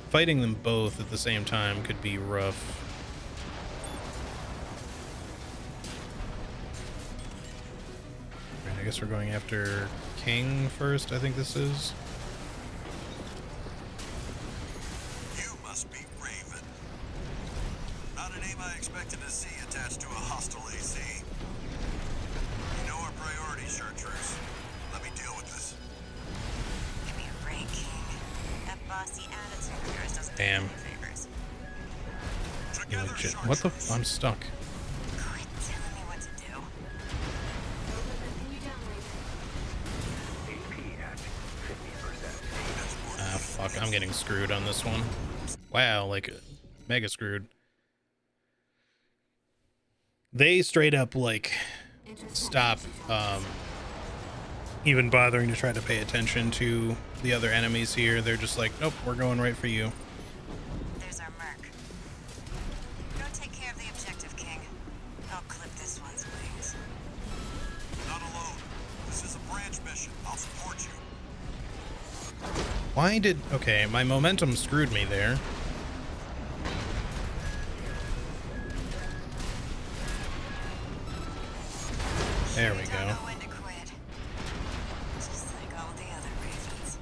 fighting them both at the same time could be rough. Right, I guess we're going after King first, I think this is. You must be Raven. Not a name I expected to see attached to a hostile AC. You know our priorities, Chartreuse. Let me deal with this. Give me a break, King. That bossy attitude of yours doesn't do Damn. any favors. You Together, legit. What the? Chartreuse. I'm stuck. Quit telling me what to do. Continue down, Raven. AP at 50%. Ah, fuck. I'm getting screwed on this one. Wow, like mega screwed. They straight up like stop even bothering to try to pay attention to the other enemies here. They're just like, nope, we're going right for you. There's our merc. Go take care of the objective, King. I'll clip this one's wings. Not alone. This is a branch mission. I'll support you. Why did... Okay, my momentum screwed me there. There we Don't go. know when to quit. Just like all the other Ravens.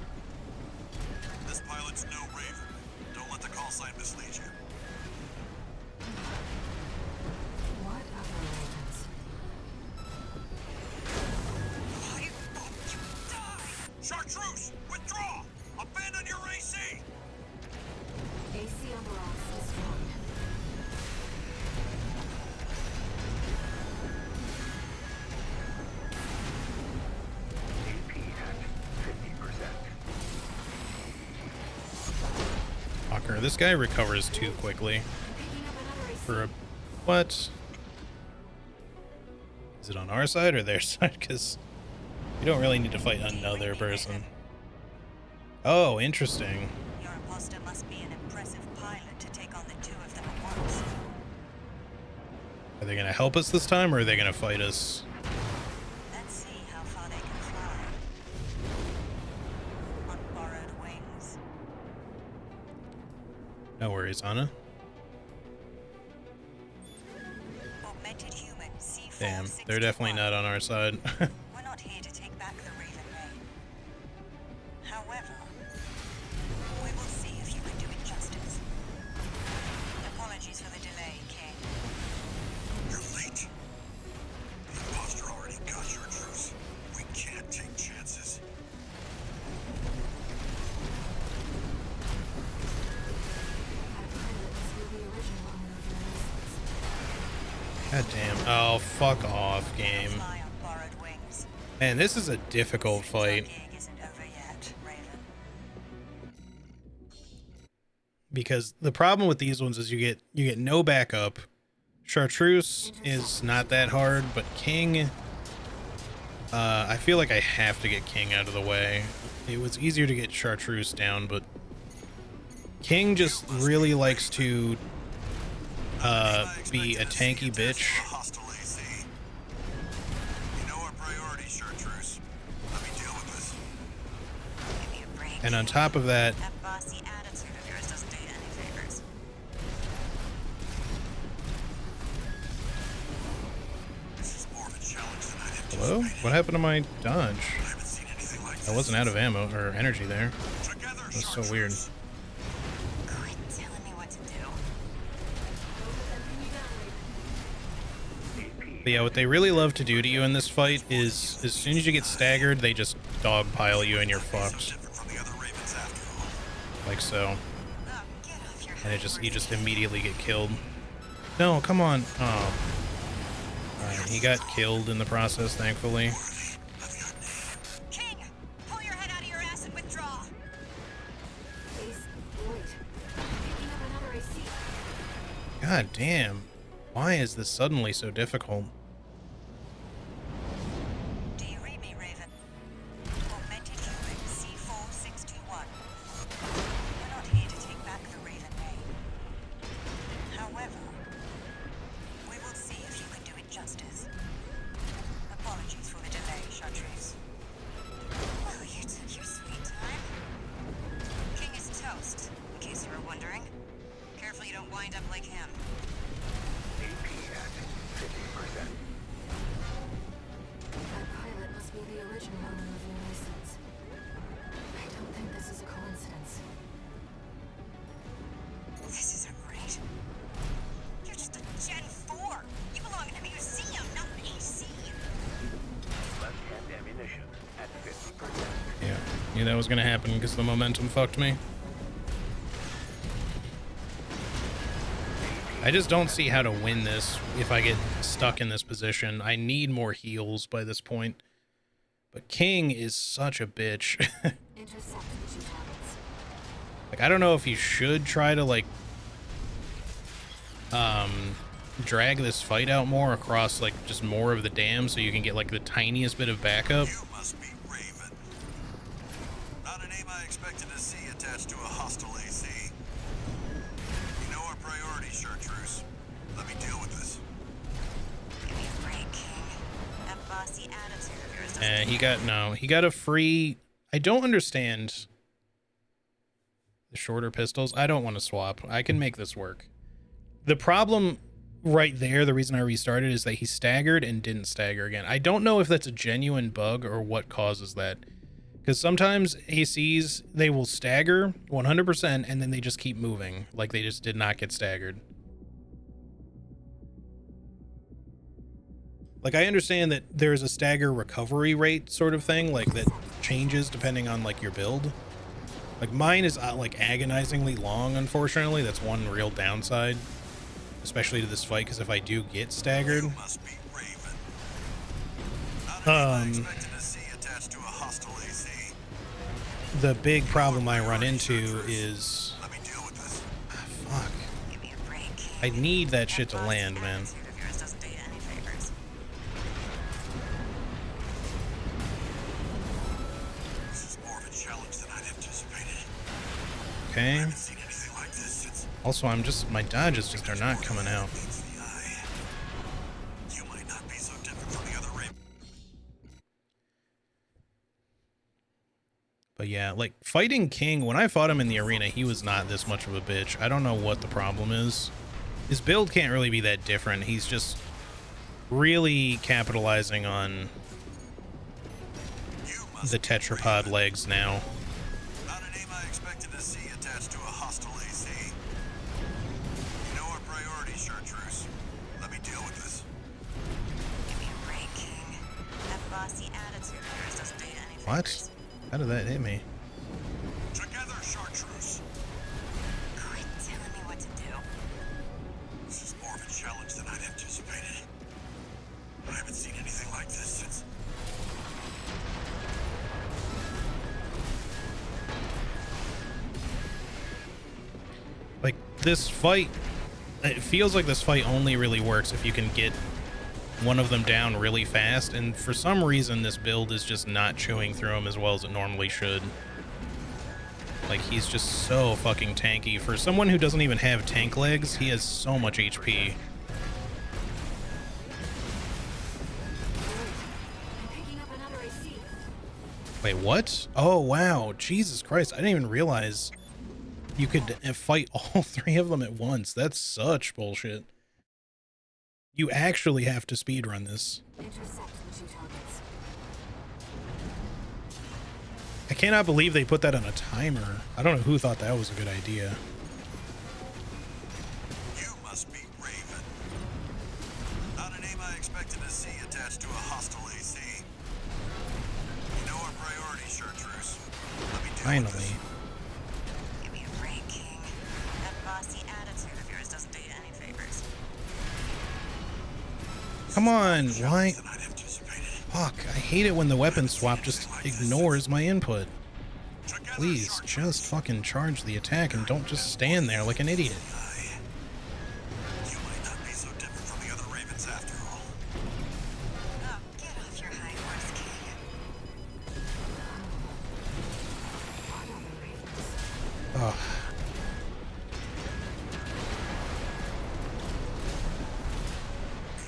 This pilot's no Raven. Don't let the call sign mislead you. What other Ravens? I hope you die! Chartreuse, withdraw! Abandon your AC! AC Amberox is strong. AP at 50%. Fucker, this guy recovers too quickly. Picking up another AC. For a... What? Is it on our side or their side? Because you don't really need to fight another person. Oh, interesting. Your imposter must be an impressive pilot to take on the two of them at once. Are they going to help us this time, or are they going to fight us? Let's see how far they can fly. On borrowed wings. No worries, Anna. Augmented human C461. Damn, they're definitely not on our side. We're not here to take back the Raven Ray. However, we will see if you can do it justice. Apologies for the delay, King. You're late. The imposter already got Chartreuse. We can't take chances. That pilot must be the original owner of your license. God damn. Oh, fuck off, game. Fly on borrowed wings. Man, this is a difficult Seems our fight. gig isn't over yet, Raven. Because the problem with these ones is you get no backup. Chartreuse is not that hard, but King I feel like I have to get King out of the way. It was easier to get Chartreuse down, but King just really likes to be a tanky bitch. And on top of that, hello? What happened to my dodge? I wasn't out of ammo or energy there. That's so weird. Quit telling me what to do. But yeah, what they really love to do to you in this fight is as soon as you get staggered, they just dogpile you and you're fucked. Like so. And you just immediately get killed. No, come on. Oh. Alright, he got killed in the process, thankfully. King, pull your head out of your ass and withdraw. God damn. Why is this suddenly so difficult? Do you read me, Raven? Augmented human C4621. We're not here to take back the Raven name. However, we will see if you can do it justice. Apologies for the delay, Chartreuse. Well, you took your sweet time. King is toast, in case you were wondering. Careful you don't wind up like him. AP at 50%. That pilot must be the original owner of your license. I don't think this is a coincidence. This isn't right. You're just a Gen 4. You belong in a museum, not an AC. Left-hand ammunition at 50%. Yeah, knew that was gonna happen because the momentum fucked me. I just don't see how to win this if I get stuck in this position. I need more heals by this point. But King is such a bitch. Like, I don't know if you should try to, like, drag this fight out more across, like, just more of the dam so you can get, like, the tiniest bit of backup. You must be Raven. Not a name I expected to see attached to a hostile AC. You know our priority, Chartreuse. Let me deal with this. Give me a break, King. That bossy attitude of yours doesn't And he got a free... I don't understand the shorter pistols. I don't want to swap. I can make this work. The problem right there, the reason I restarted, is that he staggered and didn't stagger again. I don't know if that's a genuine bug or what causes that. Because sometimes ACs, they will stagger 100% and then they just keep moving. Like they just did not get staggered. Like, I understand that there's a stagger recovery rate sort of thing, like that changes depending on like your build. Like mine is like agonizingly long, unfortunately. That's one real downside, especially to this fight, because if I do get staggered, You must be Raven. Not a name I expected to see attached to a hostile AC. the big problem I run into is Let me deal with this. fuck. give me a break, King. I need that shit to bossy land, man. attitude of yours doesn't do you any favors. This is more of a challenge than I'd anticipated. I Okay. haven't seen anything like this since Also, my dodges just are not coming out. meets the eye. You might not be so different from the other Raven. But yeah, like fighting King, when I fought him in the arena, he was not this much of a bitch. I don't know what the problem is. His build can't really be that different. He's just really capitalizing on You must the be tetrapod Raven. legs now. Not a name I expected to see attached to a hostile AC. You know our priority, Chartreuse. Let me deal with this. Give me a break, King. That bossy attitude of yours doesn't do you any favors. What? How did that hit me? Together, Chartreuse. Quit telling me what to do. This is more of a challenge than I'd anticipated. I haven't seen anything like this since. Like this fight, it feels like this fight only really works if you can get one of them down really fast, and for some reason this build is just not chewing through him as well as it normally should. Like, he's just so fucking tanky. For someone who doesn't even have tank legs, he has so much HP. Wait, what? Oh, wow. Jesus Christ. I didn't even realize you could fight all three of them at once. That's such bullshit. You actually have to speedrun this. I cannot believe they put that on a timer. I don't know who thought that was a good idea. You must be Raven. Not a name I expected to see attached to a hostile AC. You know our priority, Chartreuse. Let me deal Finally. with this. Give me a break, King. That bossy attitude of yours doesn't do you any favors. Come on, why? Than I'd anticipated. Fuck, I hate it when the weapon swap just ignores my input. Together, Please, Chartreuse. just fucking charge the attack and don't just stand there like an idiot. You might not be so different from the other Ravens after all. Oh, get off your high horse, King. Ugh.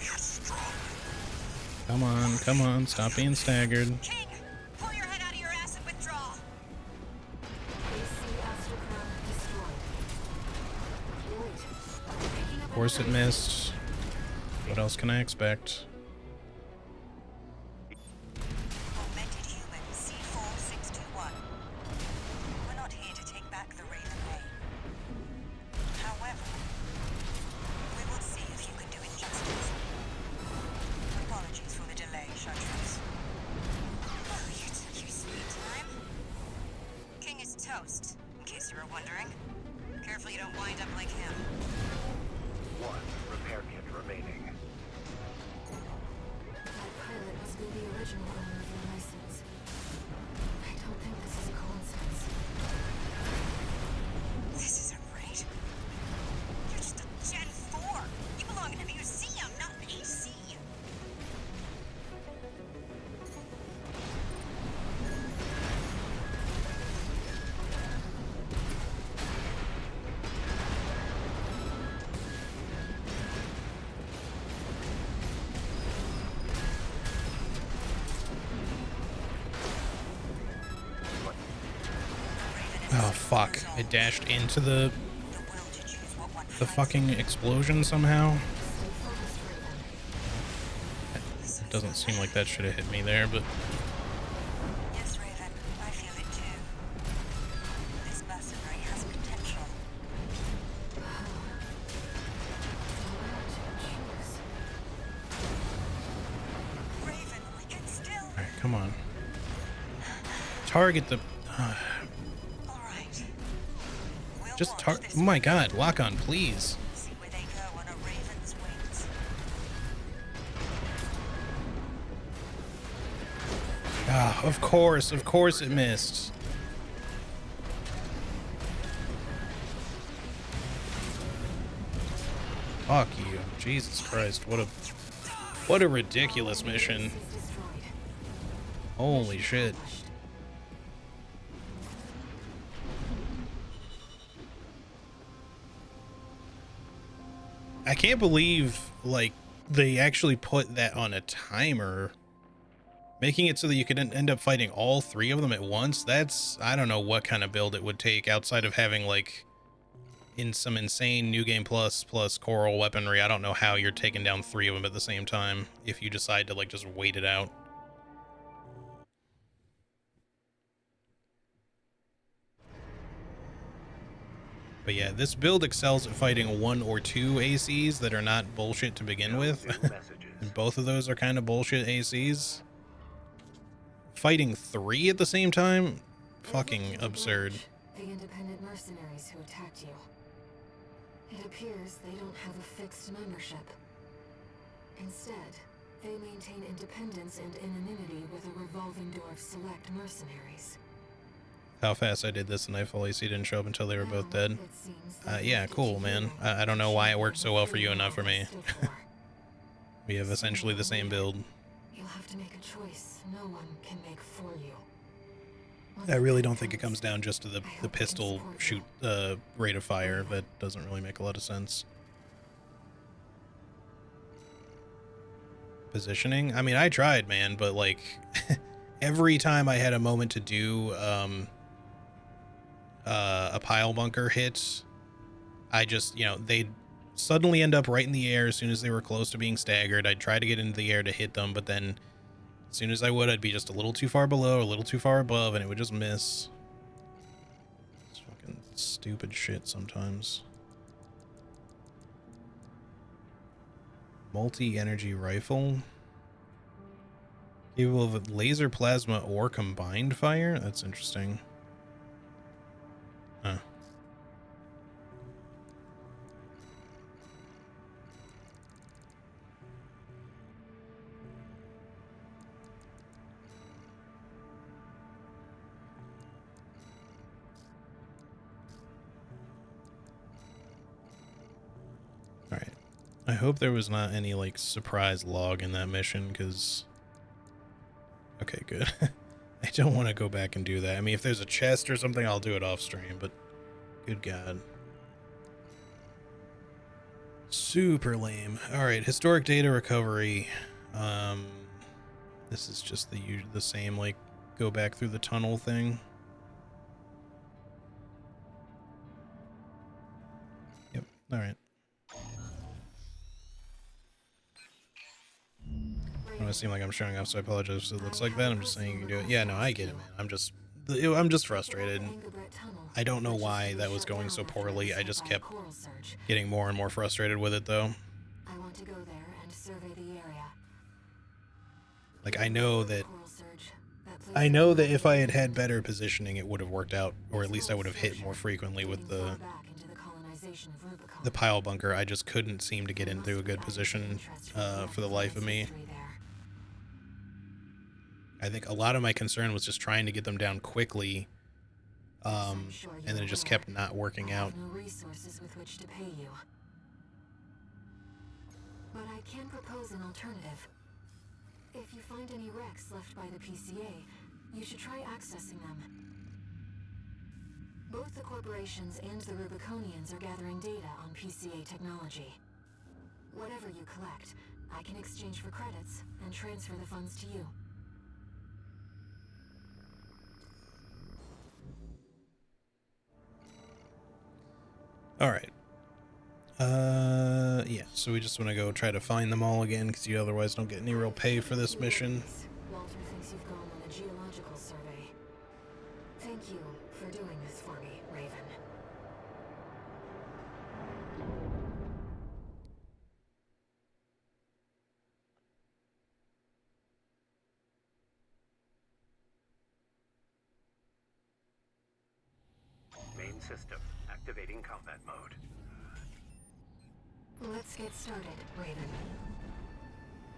You're strong. Come on, stop being staggered. King, pull your head out of your acid withdrawal. Of course it missed. What else can I expect? Augmented human C4621. We're not here to take back the Raven name. However, we will see if you can do it justice. Apologies for the delay, Chartreuse. Oh, you took your sweet time. King is toast, in case you were wondering. Careful you don't wind up like him. One repair kit remaining. That pilot must be the original owner of the license. I don't think this is a coincidence. This isn't right. You're just a Gen 4. You belong in a museum, not an AC. Oh fuck, I dashed into the fucking explosion somehow. It doesn't seem like that should have hit me there, but Yes, Raven, I feel it too. This mercenary has potential. Raven, we can still. alright, come on. Target the All right. We'll just watch tar this oh my one. god, lock on, please. See where they go on a Raven's wings. Ah, of course it missed. Fuck you. Jesus Christ, what a ridiculous mission. Holy shit. I can't believe, like, they actually put that on a timer. Making it so that you could end up fighting all three of them at once. That's, I don't know what kind of build it would take outside of having, like, in some insane New Game Plus Coral weaponry. I don't know how you're taking down three of them at the same time if you decide to, like, just wait it out. But yeah, this build excels at fighting 1 or 2 ACs that are not bullshit to begin with. And both of those are kind of bullshit ACs. Fighting 3 at the same time? Fucking absurd. The independent mercenaries who attacked you. It appears they don't have a fixed membership. Instead, they maintain independence and anonymity with a revolving door of select mercenaries. How fast I did this and I fully see didn't show up until they were both dead. Yeah, cool, man. I don't know why it worked so well for you and not for me. We have essentially the same build. You'll have to make a choice no one can make for you. I really don't think it comes down just to the pistol shoot rate of fire. That doesn't really make a lot of sense. Positioning? I mean, I tried, man, but like every time I had a moment to do a pile bunker hit, I just, you know, they'd suddenly end up right in the air as soon as they were close to being staggered. I'd try to get into the air to hit them, but then as soon as I would, I'd be just a little too far below, a little too far above, and it would just miss. It's fucking stupid shit sometimes. Multi-energy rifle. Capable of laser, plasma, or combined fire? That's interesting. Huh. Alright. I hope there was not any, like, surprise log in that mission, because... Okay, good. I don't want to go back and do that. I mean, if there's a chest or something, I'll do it off stream, but... Good God. Super lame. Alright, historic data recovery. This is just the same, like, go back through the tunnel thing. Yep, alright. I don't seem like I'm showing off, so I apologize if it looks like that. I'm just saying you can do it. Yeah, no, I get it, man. I'm just frustrated. I don't know why that was going so poorly. I just kept getting more and more frustrated with it, though. I want to go there and survey the area. Like, I know that if I had had better positioning, it would have worked out, or at least I would have hit more frequently with the pile bunker. I just couldn't seem to get into a good position for the life of me. I think a lot of my concern was just trying to get them down quickly, and then it just kept not working out. No resources with which to pay you. But I can propose an alternative. If you find any wrecks left by the PCA, you should try accessing them. Both the corporations and the Rubiconians are gathering data on PCA technology. Whatever you collect, I can exchange for credits and transfer the funds to you. Alright. Yeah, so we just want to go try to find them all again, because you otherwise don't get any real pay for this mission. Walter thinks you've gone on a geological survey. Thank you for doing this for me, Raven. Main system activating combat mode. Let's get started, Raven.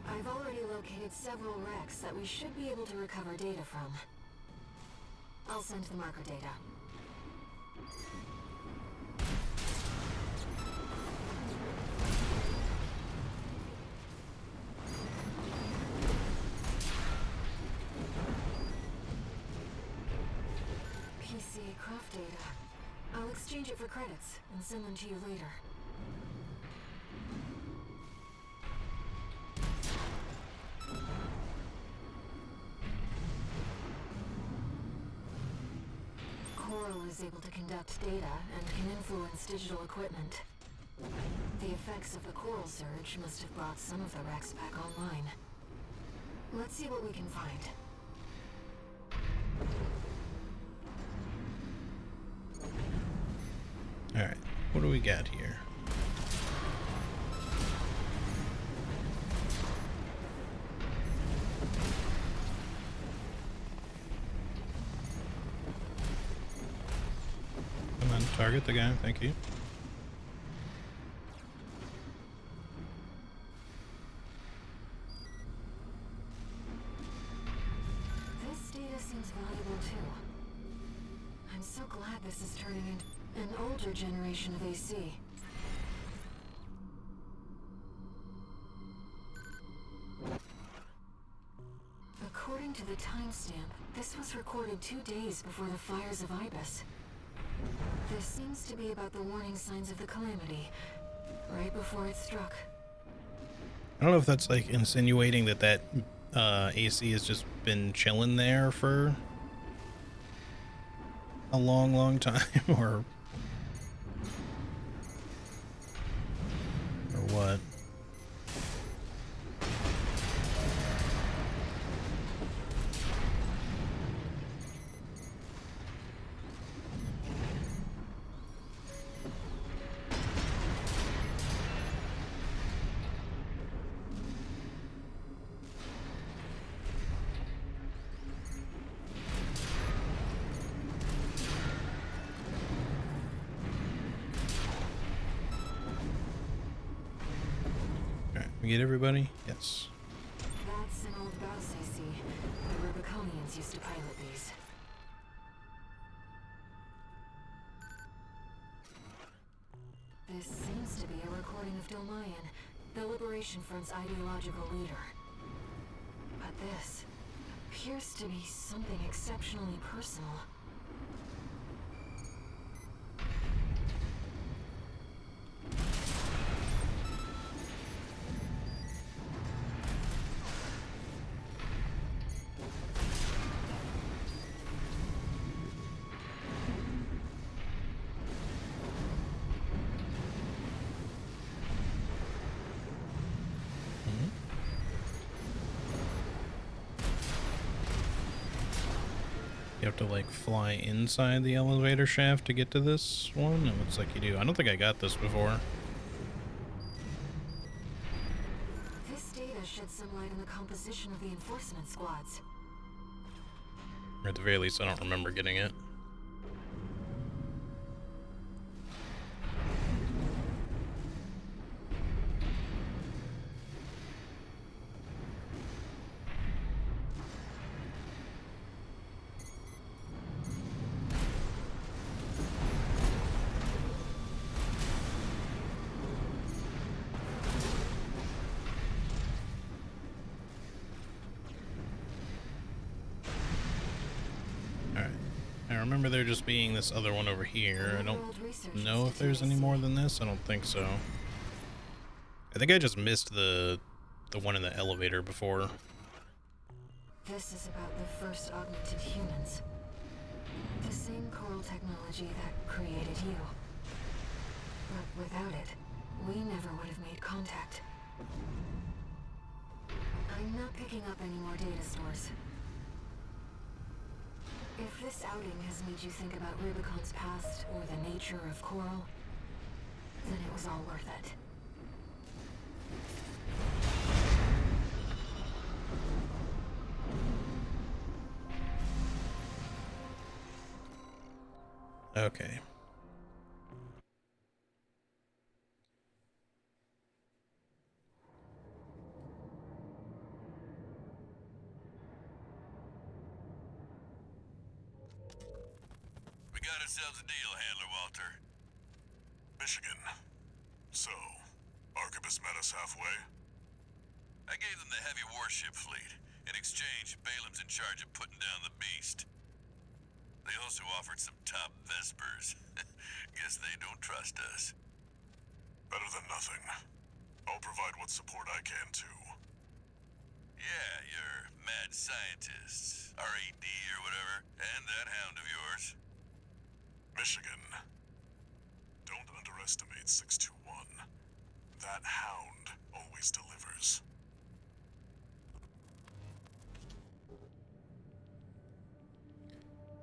I've already located several wrecks that we should be able to recover data from. I'll send the marker data. PCA craft data. I'll exchange it for credits and send them to you later. Coral is able to conduct data and can influence digital equipment. The effects of the coral surge must have brought some of the wrecks back online. Let's see what we can find. Alright, what do we got here? Come on, target the guy, thank you. This data seems valuable too. I'm so glad this is turning into an older generation of AC. to the timestamp, this was recorded 2 days before the fires of Ibis. This seems to be about the warning signs of the calamity, right before it struck. I don't know if that's like insinuating that AC has just been chilling there for a long time, or what. We get everybody? Yes. That's an old bus, I see. The Rubiconians used to pilot these. This seems to be a recording of Dolmayan, the Liberation Front's ideological leader. But this appears to be something exceptionally personal. You have to like fly inside the elevator shaft to get to this one? It looks like you do. I don't think I got this before. This data sheds some light on the composition of the enforcement squads. Or at the very least, I don't remember getting it. I remember there just being this other one over here. I don't know if there's any more than this. I don't think so. I think I just missed the one in the elevator before. This is about the first augmented humans. The same coral technology that created you. But without it, we never would have made contact. I'm not picking up any more data stores. If this outing has made you think about Rubicon's past or the nature of coral, then it was all worth it. Okay. We got ourselves a deal, Handler Walter. Michigan. So, Arquebus met us halfway? I gave them the heavy warship fleet. In exchange, Balam's in charge of putting down the beast. They also offered some top Vespers. Guess they don't trust us. Better than nothing. I'll provide what support I can, too. Yeah, your mad scientists, RAD or whatever, and that hound of yours. Michigan. Don't underestimate 621. That hound always delivers.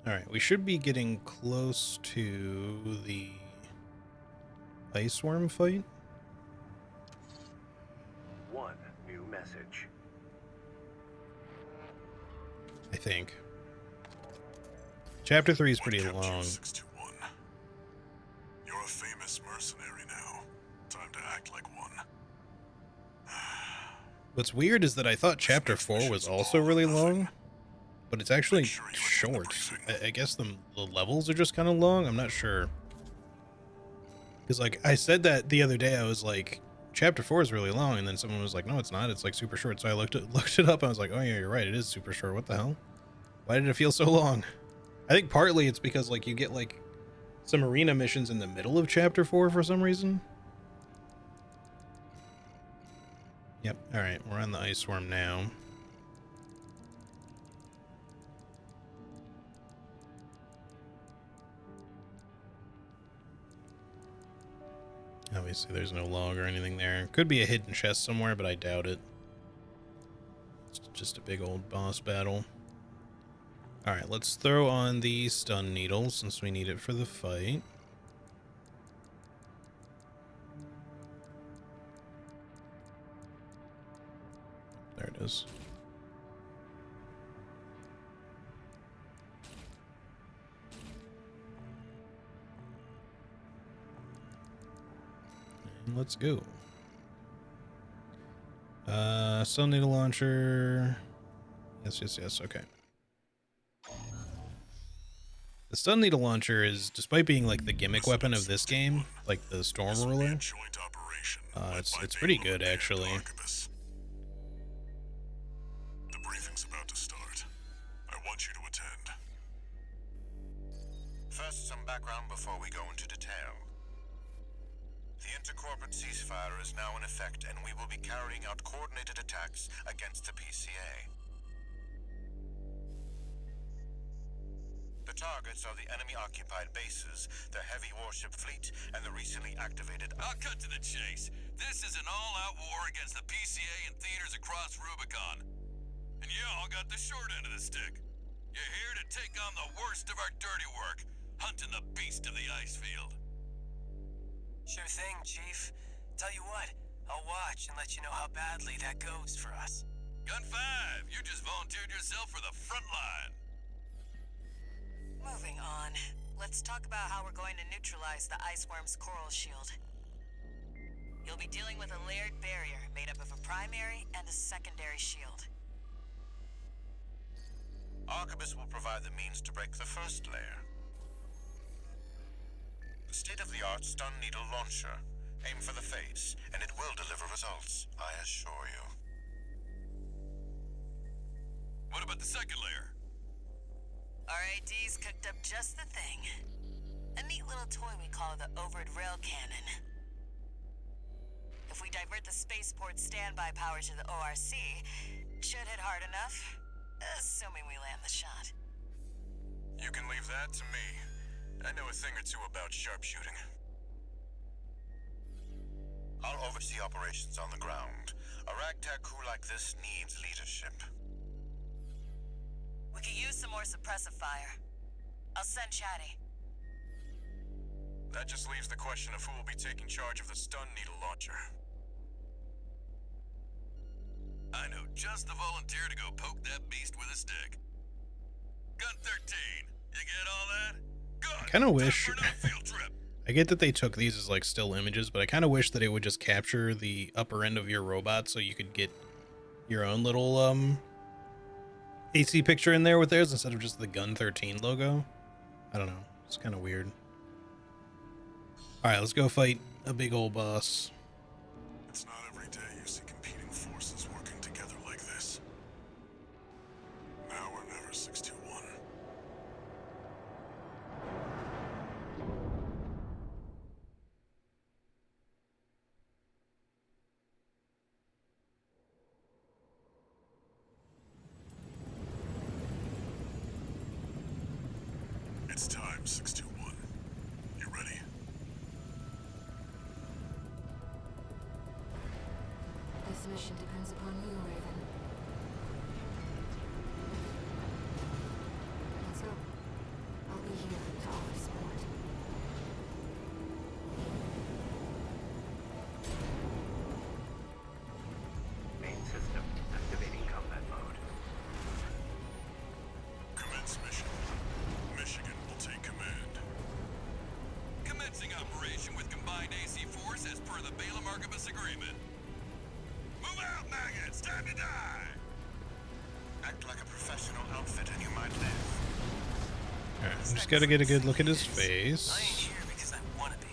Alright, we should be getting close to the ice worm fight. One new message. I think. Chapter 3 is What pretty kept you, long. 621? You're a famous mercenary now. Time to act like one. What's weird is that I thought Chapter 4 was also really long, but it's actually short. I guess the levels are just kind of long. I'm not sure. Because, like, I said that the other day. I was like, chapter 4 is really long, and then someone was like, no, it's not, it's like super short. So I looked it up, and I was like, oh yeah, you're right, it is super short. What the hell? Why did it feel so long? I think partly it's because like you get like some arena missions in the middle of chapter 4 for some reason. Yep. All right, we're on the ice swarm now. Obviously, there's no log or anything there. Could be a hidden chest somewhere, but I doubt it. It's just a big old boss battle. All right, let's throw on the stun needle since we need it for the fight. There it is. And let's go. Stun needle launcher. Yes, okay. The stun needle launcher is, despite being like the gimmick weapon of this game, like the storm ruler, it's pretty good actually. The briefing's about to start. I want you to attend. First, some background before we go into detail. The intercorporate ceasefire is now in effect, and we will be carrying out coordinated attacks against the PCA. The targets are the enemy-occupied bases, the heavy warship fleet, and the recently activated... I'll cut to the chase. This is an all-out war against the PCA and theaters across Rubicon. And y'all got the short end of the stick. You're here to take on the worst of our dirty work, hunting the beast of the ice field. Sure thing, Chief. Tell you what, I'll watch and let you know how badly that goes for us. Gun 5, you just volunteered yourself for the front line. Moving on. Let's talk about how we're going to neutralize the iceworm's coral shield. You'll be dealing with a layered barrier made up of a primary and a secondary shield. Arquebus will provide the means to break the first layer. The state-of-the-art stun needle launcher. Aim for the face, and it will deliver results, I assure you. What about the second layer? RAD's cooked up just the thing. A neat little toy we call the overed rail cannon. If we divert the spaceport standby power to the ORC, it should hit hard enough, assuming we land the shot. You can leave that to me. I know a thing or two about sharpshooting. I'll oversee operations on the ground. A ragtag crew like this needs leadership. We could use some more suppressive fire. I'll send Chatty. That just leaves the question of who will be taking charge of the stun needle launcher. I know just the volunteer to go poke that beast with a stick. Gun 13, you get all that? I kind of wish, I get that they took these as like still images, but I kind of wish that it would just capture the upper end of your robot so you could get your own little AC picture in there with theirs instead of just the Gun 13 logo. I don't know, it's kind of weird. All right, let's go fight a big old boss. It's not every day you see competing forces working together like this. Now or never, 621. It's time, 621. You ready? This mission depends upon you, Raven. Let's go. I'll be here to offer support. Main system activating combat mode. Commence mission. Michigan will take command. Commencing operation with combined AC force as per the Balaam Arquebus agreement. Move out, maggots! Time to die! Act like a professional outfit and you might live. All right, just gotta get a good look at his I ain't face. here because I wanna be.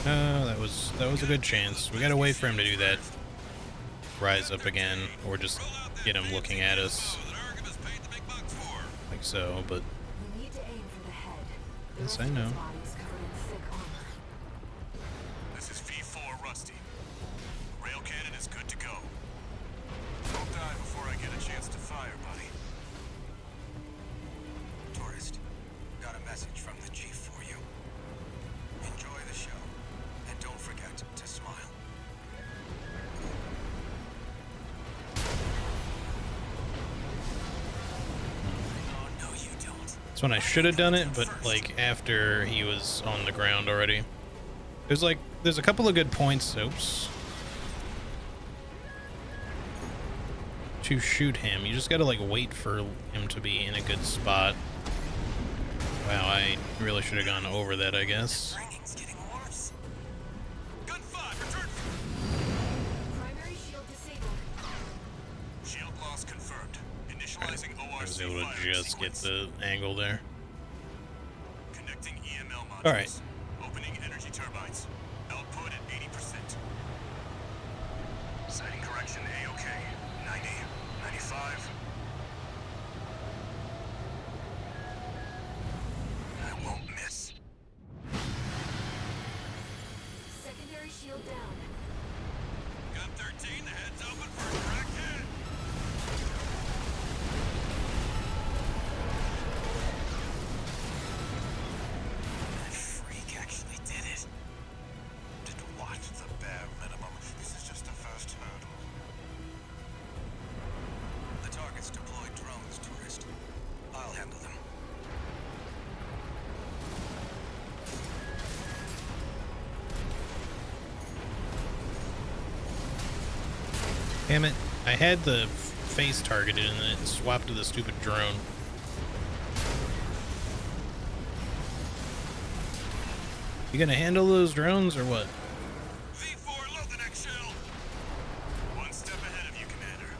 Oh, that That was a good chance. We gotta wait for him to do that. Rise up again, or just get him looking at us. Like so, but... We need to aim for the head. The Yes, rest I of know. his body is covered in thick armor. This is V4 Rusty. Rail cannon is good to go. Don't die before I get a chance to fire, buddy. Tourist, got a message from the chief for you. Enjoy the show, and don't forget to smile. Oh, no, you don't. That's when I should have done it, but like after he was on the ground already. There's a couple of good points, oops, to shoot him. You just gotta like wait for him to be in a good spot. Wow, I really should have gone over that, I guess. Ringing's getting worse. Gun 5, return. Primary shield disabled. Shield loss confirmed. Initializing ORC I was able to fire just get sequence. the angle there. Connecting EML modules. All right. Opening energy turbines. Output at 80%. Sighting correction A-OK. 90, 95. I won't miss. Secondary shield down. Gun 13, the head's open for a cracked head. That freak actually did it. Did what? The bare minimum. This is just the first hurdle. The target's deployed drones, tourist. I'll handle them. Damn it. I had the face targeted and then it swapped to the stupid drone. You gonna handle those drones or what? V4, load the next shell. One step ahead of you, Commander.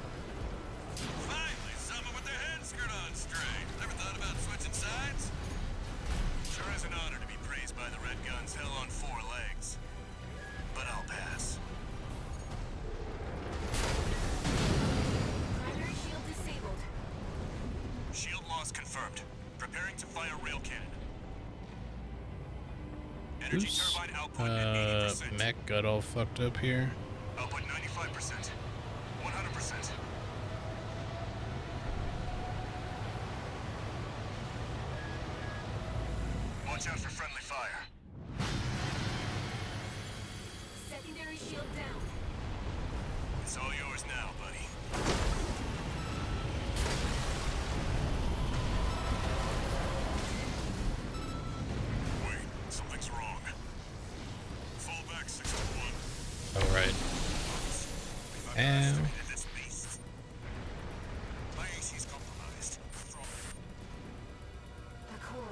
Finally, someone with their head screwed on straight. Never thought about switching sides? Sure is an honor to be praised by the Red Guns hell on 4 legs. But I'll pass. Primary shield disabled. Shield loss confirmed. Preparing to fire rail cannon. Energy Oops. turbine output at 80%. Mech got all fucked up here. Output 95%. 100%. Watch out for friendly fire. Secondary shield down. It's all yours now, buddy. Wait, something's wrong. Fall back 6 to 1. All right. We've Ow. underestimated this beast. My AC's compromised. The coral.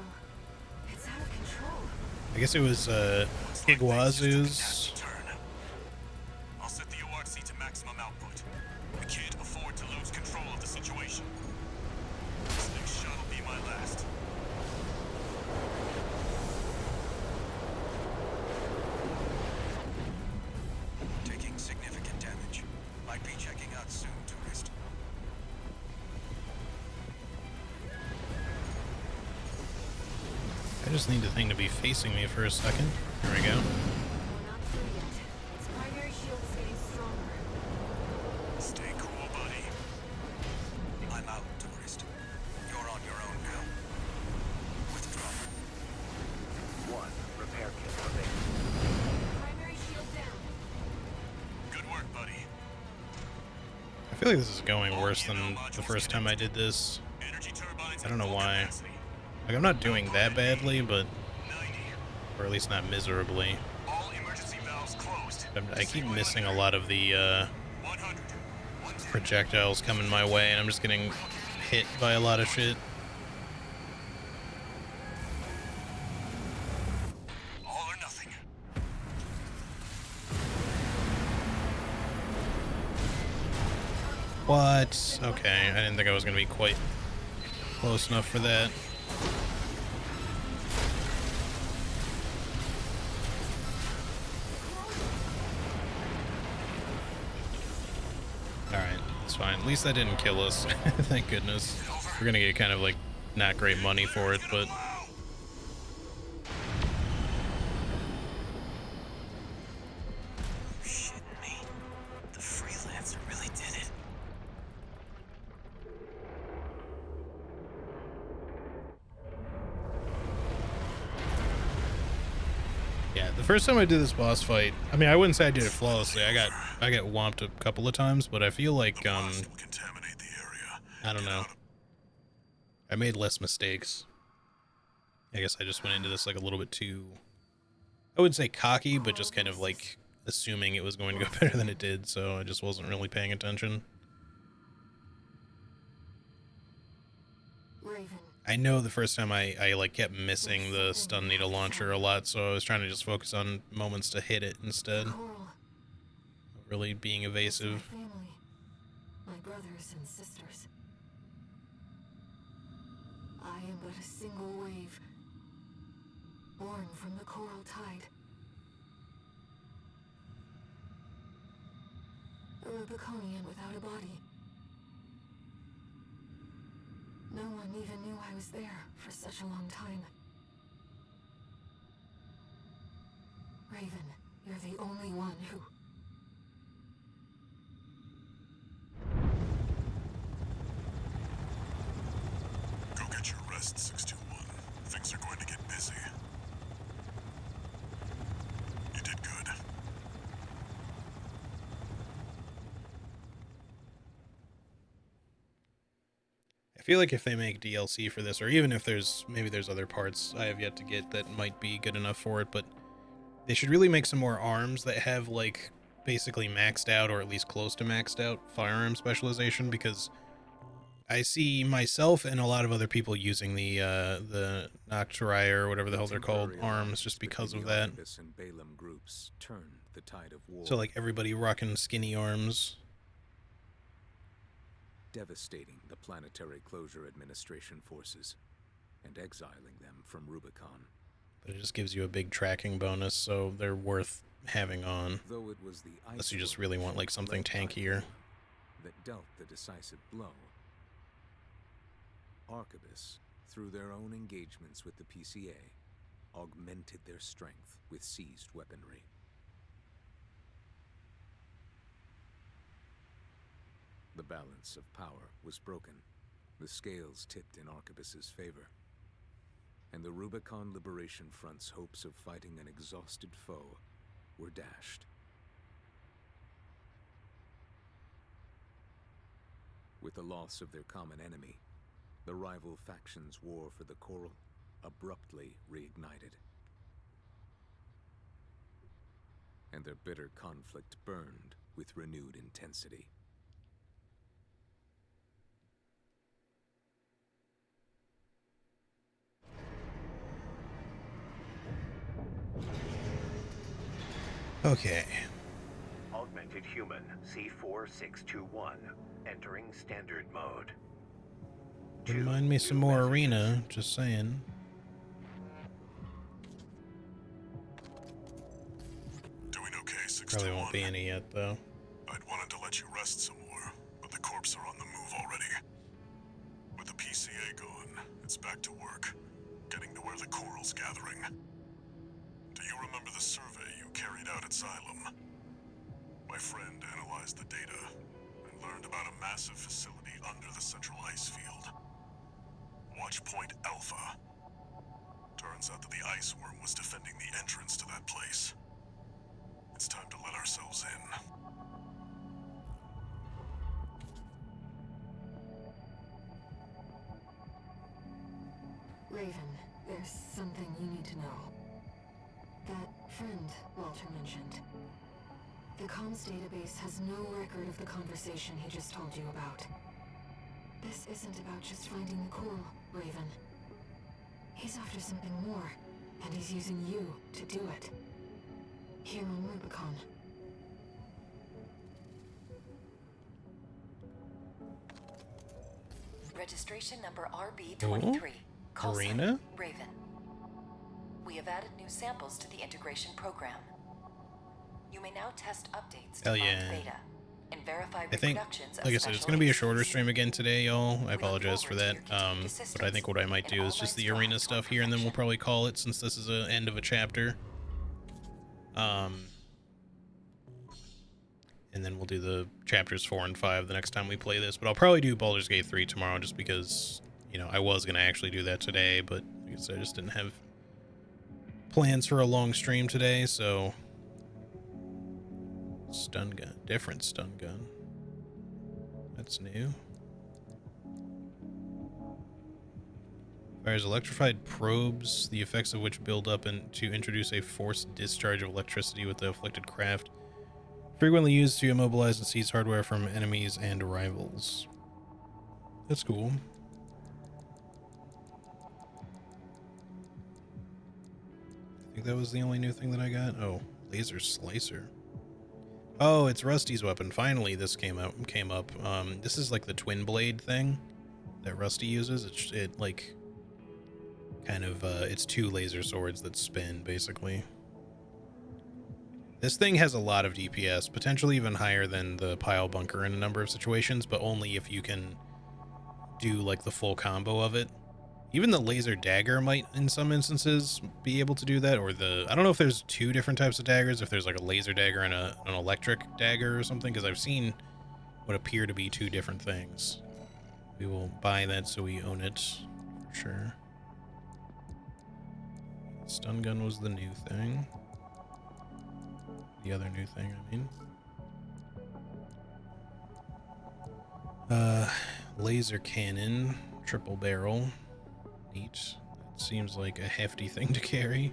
It's out of control. I guess it was Looks like things just took a Iguazu's. nasty turn. I'll set the ORC to maximum output. We can't afford to lose control of the situation. This next shot will be my last. Taking significant damage. Might be checking out soon, tourist. I just need the thing to be facing me for a second. There we go. We're not through yet. Its primary shield is getting stronger. Stay cool, buddy. I'm out, tourist. You're on your own now. Withdraw. 1. Repair kit available. Primary shield down. Good work, buddy. I feel like this is going worse than the first time I did this. Energy turbines I don't know at full why. capacity. Like, I'm not doing that badly, but... 90. Or at least not miserably. All emergency valves closed. I keep missing a lot of the 100. 110. projectiles coming my way, and I'm just getting hit by a lot of shit. All or nothing. What? Okay, I didn't think I was gonna be quite close enough for that. Coral It's fine. At least that didn't kill us. Thank goodness. We're gonna get kind of like not great money for it, but Shitting me. The freelancer really did it. yeah, the first time I did this boss fight, I mean, I wouldn't say I did it flawlessly. I got whomped a couple of times, but I feel like Contaminate the area. I don't know. I made less mistakes. I guess I just went into this like a little bit too, I wouldn't say cocky, but just kind of like assuming it was going to go better than it did, so I just wasn't really paying attention. Raven, I know the first time I like kept missing the stun needle launcher a lot, so I was trying to just focus on moments to hit it instead of Coral, really being my evasive. family, my brothers and sisters. I am but a single wave, born from the coral tide. A Rubiconian without a body. No one even knew I was there for such a long time. Raven, you're the only one who... Go get your rest, 621. Things are going to get busy. You did good. I feel like if they make DLC for this, or even if maybe there's other parts I have yet to get that might be good enough for it, but they should really make some more arms that have like basically maxed out, or at least close to maxed out firearm specialization, because I see myself and a lot of other people using the Nocturia or whatever the hell they're called arms just because of that. And Balaam groups turned the tide of war, So like everybody rocking skinny arms. devastating the Planetary Closure Administration forces and exiling them from Rubicon. But it just gives you a big tracking bonus, so they're worth having on. Though it was the Unless you just really want like something tankier. that dealt the decisive blow. Arquebus, through their own engagements with the PCA, augmented their strength with seized weaponry. The balance of power was broken. The scales tipped in Arquebus's favor. And the Rubicon Liberation Front's hopes of fighting an exhausted foe were dashed. With the loss of their common enemy, the rival factions' war for the Coral abruptly reignited. And their bitter conflict burned with renewed intensity. Okay. Augmented human C4621 entering standard mode. Remind me some more arena, just saying. Doing okay, 621. Probably won't be any yet though. I'd wanted to let you rest some more, but the corps are on the move already. With the PCA gone, it's back to work, getting to where the coral's gathering. Do you remember the survey you carried out at Xylem? My friend analyzed the data and learned about a massive facility under the central ice field. Watch Point Alpha. Turns out that the ice worm was defending the entrance to that place. It's time to let ourselves in. Raven, there's something you need to know. That friend Walter mentioned. The comms database has no record of the conversation he just told you about. This isn't about just finding the coral, Raven. He's after something more, and he's using you to do it. Here on Rubicon. Registration number RB23. Call sign Arena? Raven. We have added new samples to the integration program. You may now test updates to Hell Mind yeah. Beta. and verify I think, reproductions of like I said, it's special going to be a ACs. shorter stream again today, y'all. I We look apologize for forward to that. your continued But I assistance think what I might in do is all just the Knight's arena drive stuff toward here, and then we'll perfection. probably call it, since this is the end of a chapter. And then we'll do the chapters 4 and 5 the next time we play this. But I'll probably do Baldur's Gate 3 tomorrow, just because, you know, I was going to actually do that today, but like I said, I just didn't have plans for a long stream today, so... Stun gun. Different stun gun. That's new. Fires electrified probes, the effects of which build up and to introduce a forced discharge of electricity with the afflicted craft. Frequently used to immobilize and seize hardware from enemies and rivals. That's cool. I think that was the only new thing that I got. Oh, laser slicer. Oh, it's Rusty's weapon. Finally, this came up. This is like the twin blade thing that Rusty uses. It like kind of it's two laser swords that spin basically. This thing has a lot of DPS, potentially even higher than the pile bunker in a number of situations, but only if you can do like the full combo of it. Even the laser dagger might in some instances be able to do that, or I don't know if there's two different types of daggers, if there's like a laser dagger and an electric dagger or something, because I've seen what appear to be two different things. We will buy that so we own it for sure. Stun gun was the new thing. The other new thing, I mean. Laser cannon, triple barrel. Neat. That seems like a hefty thing to carry.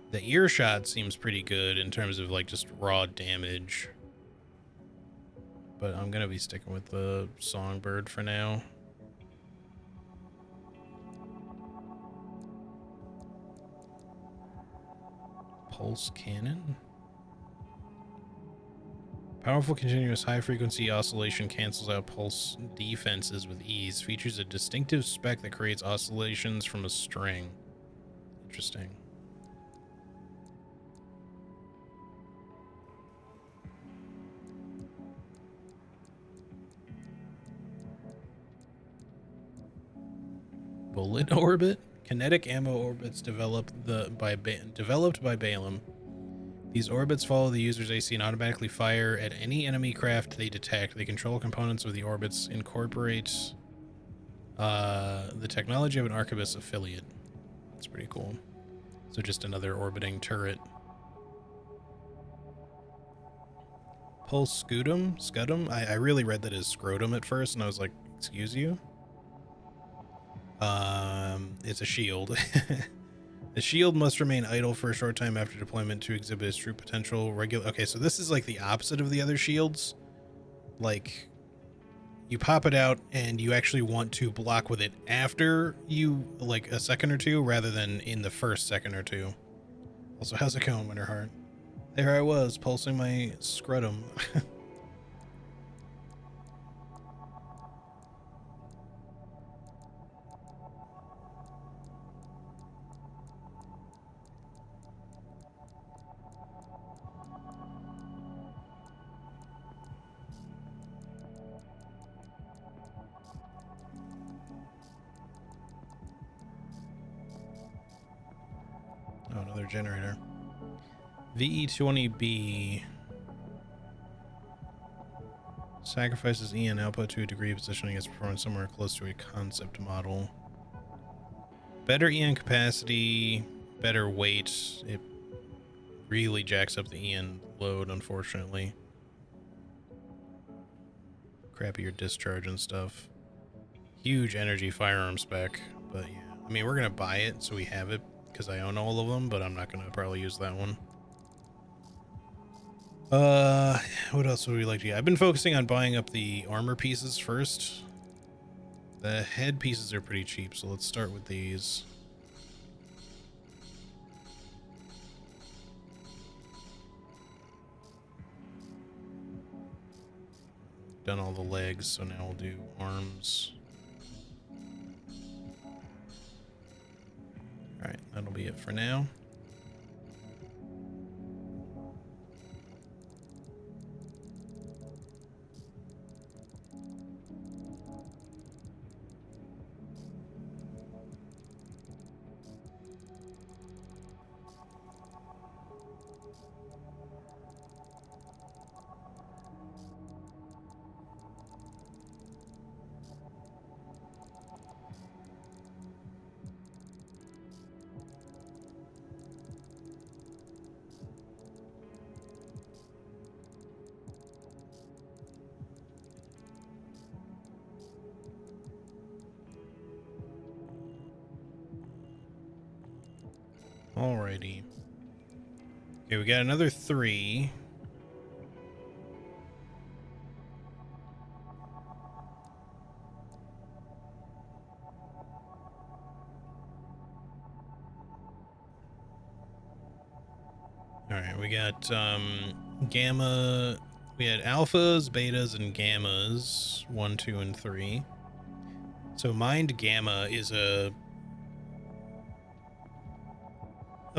The earshot seems pretty good in terms of like just raw damage. But I'm gonna be sticking with the songbird for now. Pulse cannon. Powerful continuous high-frequency oscillation cancels out pulse defenses with ease. Features a distinctive spec that creates oscillations from a string. Interesting. Bullet orbit? Kinetic ammo orbits developed by Balaam. These orbits follow the user's AC and automatically fire at any enemy craft they detect. They control components of the orbits, incorporate the technology of an Arquebus affiliate. That's pretty cool. So just another orbiting turret. Pulse Scudum? I really read that as scrotum at first, and I was like, excuse you? It's a shield. The shield must remain idle for a short time after deployment to exhibit its true potential. Okay, so this is like the opposite of the other shields. Like, you pop it out and you actually want to block with it after you, like, a second or two, rather than in the first second or two. Also, how's it going, Winterheart? There I was, pulsing my scrotum. Oh, another generator. VE20B sacrifices EN output to a degree, positioning its performance somewhere close to a concept model. Better EN capacity, better weight. It really jacks up the EN load, unfortunately. Crappier discharge and stuff. Huge energy firearm spec, but yeah. I mean, we're gonna buy it so we have it, because I own all of them, but I'm not gonna probably use that one. What else would we like to get? I've been focusing on buying up the armor pieces first. The head pieces are pretty cheap, so let's start with these. Done all the legs, so now we'll do arms. Alright, that'll be it for now. Alrighty. Okay, we got another 3. Alright, we got gamma. We had alphas, betas, and gammas. 1, 2, and 3. So Mind Gamma is a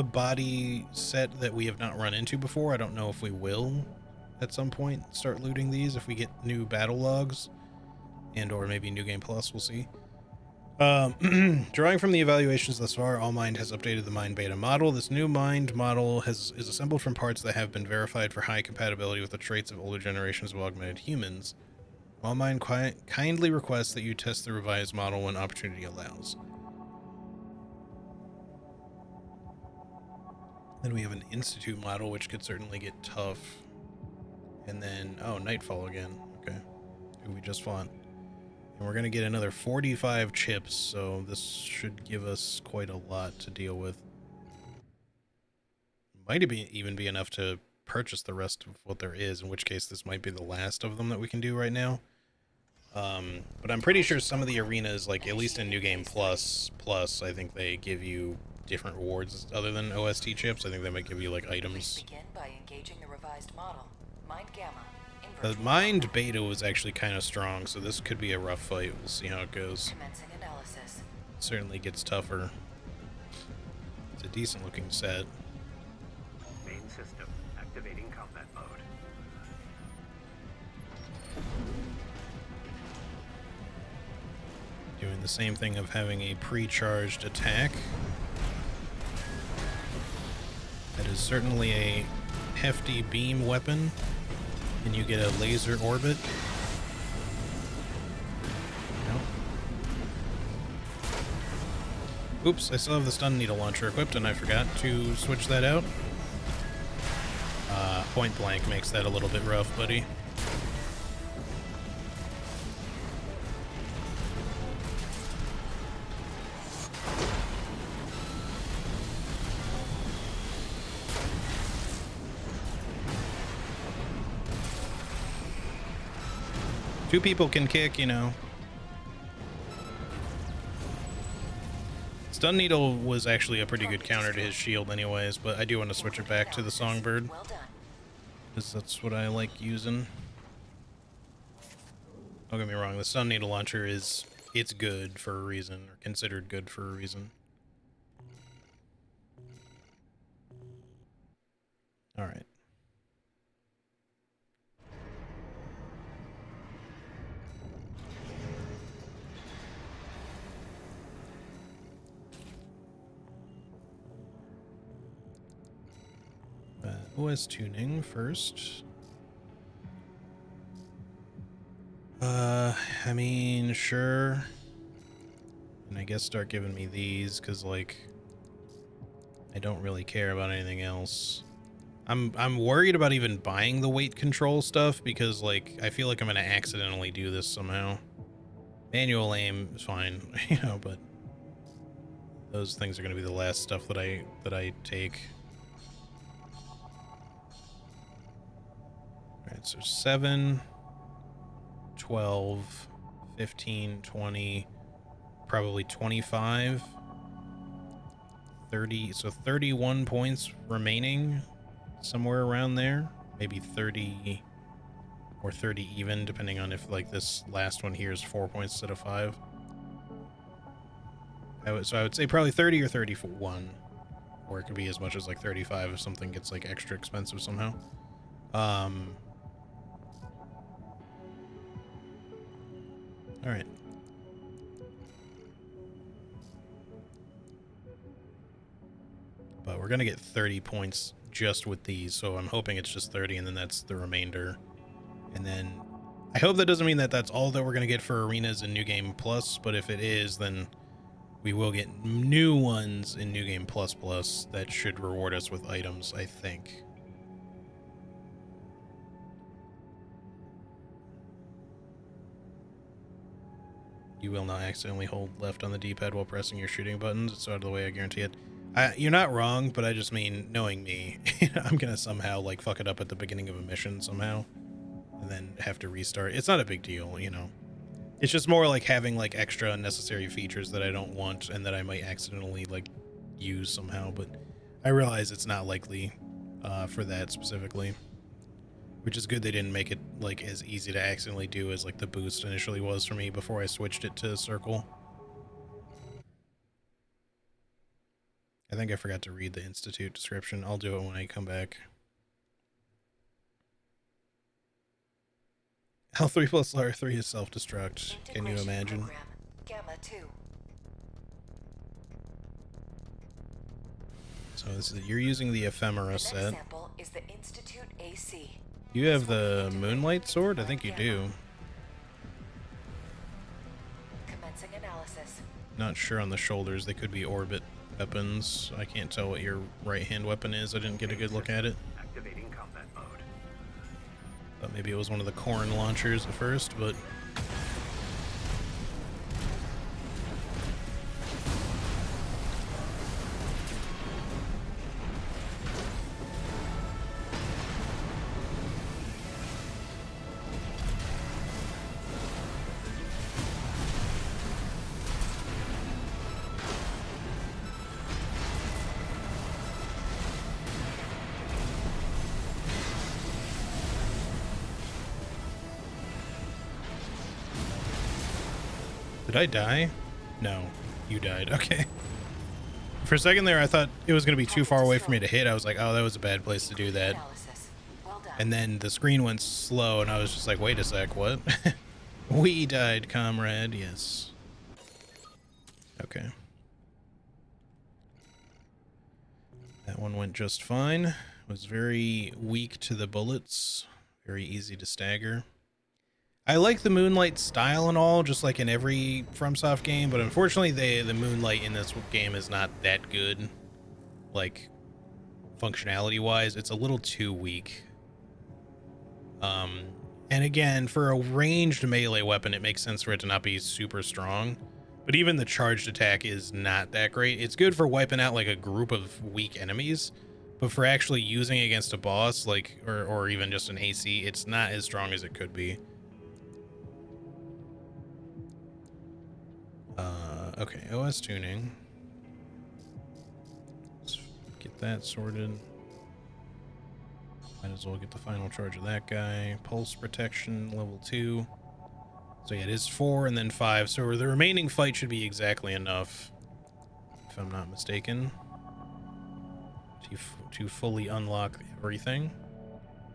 body set that we have not run into before. I don't know if we will at some point start looting these if we get new battle logs and or maybe New Game Plus, we'll see. Drawing from the evaluations thus far, All Mind has updated the Mind Beta model. This new Mind model is assembled from parts that have been verified for high compatibility with the traits of older generations of augmented humans. All Mind kindly requests that you test the revised model when opportunity allows. Then we have an Institute model, which could certainly get tough. And then, oh, Nightfall again. Okay. Who we just fought. And we're going to get another 45 chips, so this should give us quite a lot to deal with. Might even be enough to purchase the rest of what there is, in which case this might be the last of them that we can do right now. But I'm pretty sure some of the arenas, like at least in New Game Plus, I think they give you different rewards other than OST chips. I think they might give you like items. Begin by engaging the revised model, Mind Gamma. The Mind Beta was actually kind of strong, so this could be a rough fight. We'll see how it goes. Commencing analysis. It certainly gets tougher. It's a decent looking set. Main system activating combat mode. Doing the same thing of having a pre-charged attack. That is certainly a hefty beam weapon. And you get a laser orbit. Nope. Oops, I still have the stun needle launcher equipped and I forgot to switch that out. Point blank makes that a little bit rough, buddy. Two people can kick, you know. Stun Needle was actually a pretty good counter to his shield anyways, but I do want to switch it back to the Songbird. Well done. Because that's what I like using. Don't get me wrong, the Stun Needle launcher it's good for a reason, or considered good for a reason. Alright. OS tuning first. I mean, sure. And I guess start giving me these, because, like, I don't really care about anything else. I'm worried about even buying the weight control stuff, because, like, I feel like I'm gonna accidentally do this somehow. Manual aim is fine, you know, but those things are gonna be the last stuff that I take. Alright, so 7, 12, 15, 20, probably 25, 30, so 31 points remaining, somewhere around there. Maybe 30 or 30 even, depending on if, like, this last one here is 4 points instead of 5. So I would say probably 30 or 31, or it could be as much as, like, 35 if something gets, like, extra expensive somehow. Alright. But we're gonna get 30 points just with these, so I'm hoping it's just 30 and then that's the remainder. And then I hope that doesn't mean that that's all that we're gonna get for arenas in New Game Plus, but if it is, then we will get new ones in New Game Plus Plus that should reward us with items, I think. You will not accidentally hold left on the D-pad while pressing your shooting buttons. It's out of the way, I guarantee it. You're not wrong, but I just mean, knowing me, I'm gonna somehow like fuck it up at the beginning of a mission somehow, and then have to restart. It's not a big deal, you know. It's just more like having like extra unnecessary features that I don't want and that I might accidentally like use somehow. But I realize it's not likely for that specifically, which is good. They didn't make it like as easy to accidentally do as like the boost initially was for me before I switched it to circle. I think I forgot to read the Institute description. I'll do it when I come back. L3 plus R3 is self-destruct. Can you imagine? Program, Gamma 2. So this is, you're using the ephemera The next set. sample is the Institute AC. You have the Moonlight Sword? I think you do. Commencing analysis. Not sure on the shoulders. They could be orbit weapons. I can't tell what your right-hand weapon is. I didn't get a good look at it. Activating combat mode. Thought maybe it was one of the corn launchers at first, but... Did I die? No, you died. Okay. For a second there, I thought it was going to be too far away for me to hit. I was like, oh, that was a bad place to do that. Well done. And then the screen went slow, and I was just like, wait a sec, what? We died, comrade. Yes. Okay. That one went just fine. Was very weak to the bullets. Very easy to stagger. I like the Moonlight style and all, just like in every FromSoft game, but unfortunately the Moonlight in this game is not that good, like, functionality-wise. It's a little too weak. And again, for a ranged melee weapon, it makes sense for it to not be super strong, but even the charged attack is not that great. It's good for wiping out, like, a group of weak enemies, but for actually using it against a boss, like, or even just an AC, it's not as strong as it could be. Okay, OS tuning. Let's get that sorted. Might as well get the final charge of that guy. Pulse protection, level 2. So yeah, it is 4 and then 5. So the remaining fight should be exactly enough, if I'm not mistaken, to fully unlock everything,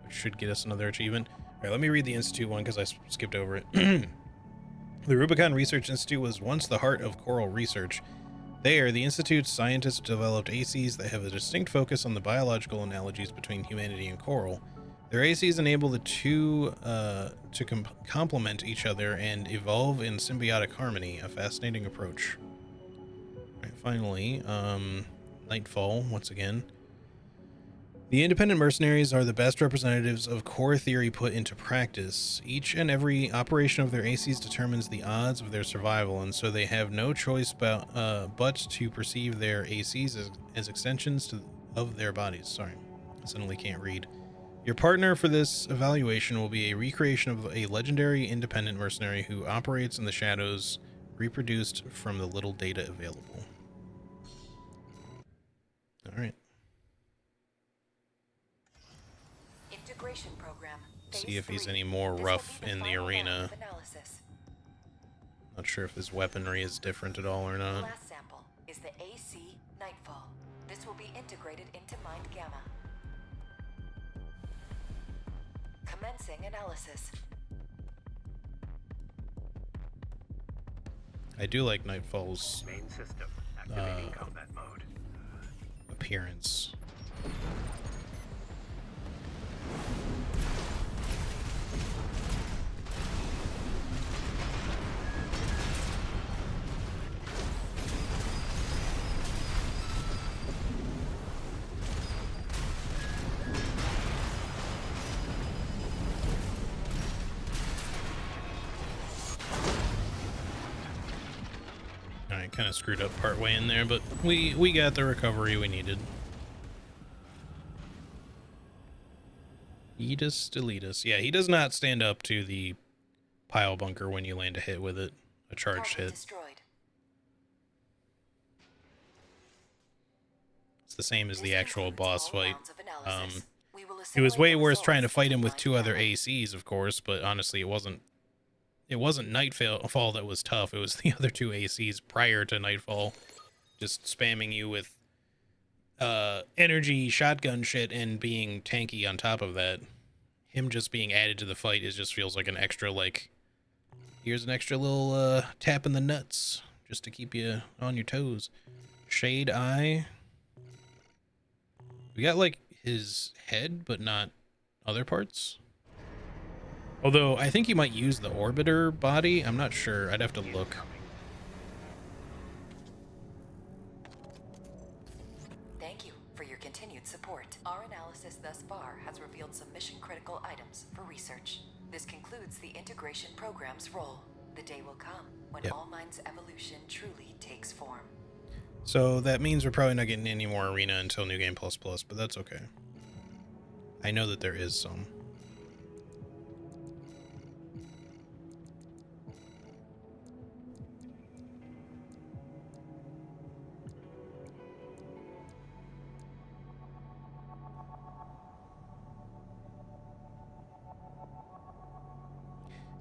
which should get us another achievement. All right, let me read the Institute one because I skipped over it. The Rubicon Research Institute was once the heart of coral research. There, the Institute's scientists developed ACs that have a distinct focus on the biological analogies between humanity and coral. Their ACs enable the two to complement each other and evolve in symbiotic harmony, a fascinating approach. All right, finally, Nightfall, once again. The independent mercenaries are the best representatives of core theory put into practice. Each and every operation of their ACs determines the odds of their survival, and so they have no choice but to perceive their ACs as extensions of their bodies. Sorry, I suddenly can't read. Your partner for this evaluation will be a recreation of a legendary independent mercenary who operates in the shadows, reproduced from the little data available. All right. Integration program. See if he's any more rough in the arena. Not sure if his weaponry is different at all or The not. last sample is the AC Nightfall. This will be integrated into Mind Gamma. Commencing analysis. I do like Nightfall's Main system. Activating combat mode. appearance. kind of screwed up partway in there, but we got the recovery we needed. Edus Deletus. Yeah, he does not stand up to the pile bunker when you land a hit with it. A charged Target hit. destroyed. It's the same as This the actual concludes boss all fight. rounds of analysis. We will It was assimilate way the worse trying to results fight him and with find two other Valley. ACs, of course, but honestly, it wasn't Nightfall that was tough. It was the other two ACs prior to Nightfall just spamming you with energy shotgun shit and being tanky on top of that. Him just being added to the fight just feels like an extra, like, here's an extra little tap in the nuts just to keep you on your toes. Shade Eye. We got like his head, but not other parts. Although I think you might use the orbiter body. I'm not sure. I'd have to look. Thank you for your continued support. Our analysis thus far has revealed some mission-critical items for research. This concludes the integration program's role. The day will come when All Minds evolution truly takes form. So that means we're probably not getting any more Arena until New Game Plus Plus, but that's okay. I know that there is some.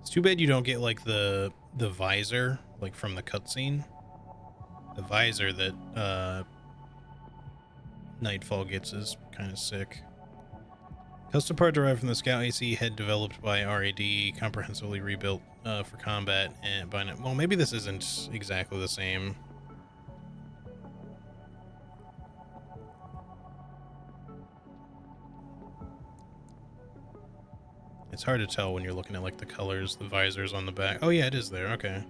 It's too bad you don't get like the visor like from the cutscene. The visor that Nightfall gets is kind of sick. Custom part derived from the Scout AC head developed by RAD, comprehensively rebuilt for combat. And well, maybe this isn't exactly the same. It's hard to tell when you're looking at like the colors, the visors on the back. Oh yeah, it is there. Okay.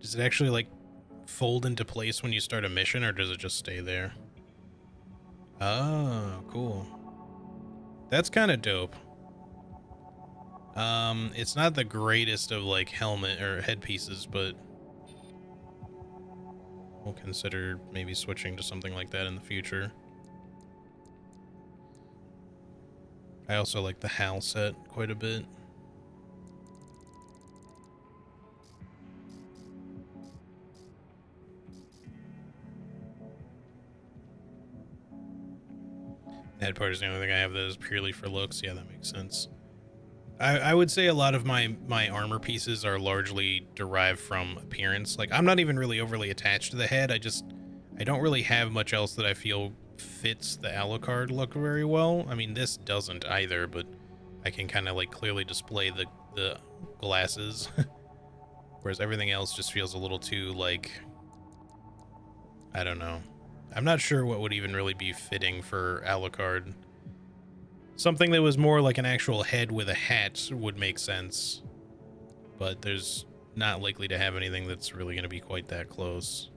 Does it actually like fold into place when you start a mission, or does it just stay there? Oh, cool. That's kind of dope. It's not the greatest of like helmet or headpieces, but we'll consider maybe switching to something like that in the future. I also like the HAL set quite a bit. That part is the only thing I have that is purely for looks. Yeah, that makes sense. I would say a lot of my armor pieces are largely derived from appearance. Like, I'm not even really overly attached to the head. I don't really have much else that I feel fits the Alucard look very well. I mean, this doesn't either, but I can kind of like clearly display the glasses. Whereas everything else just feels a little too like, I don't know. I'm not sure what would even really be fitting for Alucard. Something that was more like an actual head with a hat would make sense. But there's not likely to have anything that's really going to be quite that close.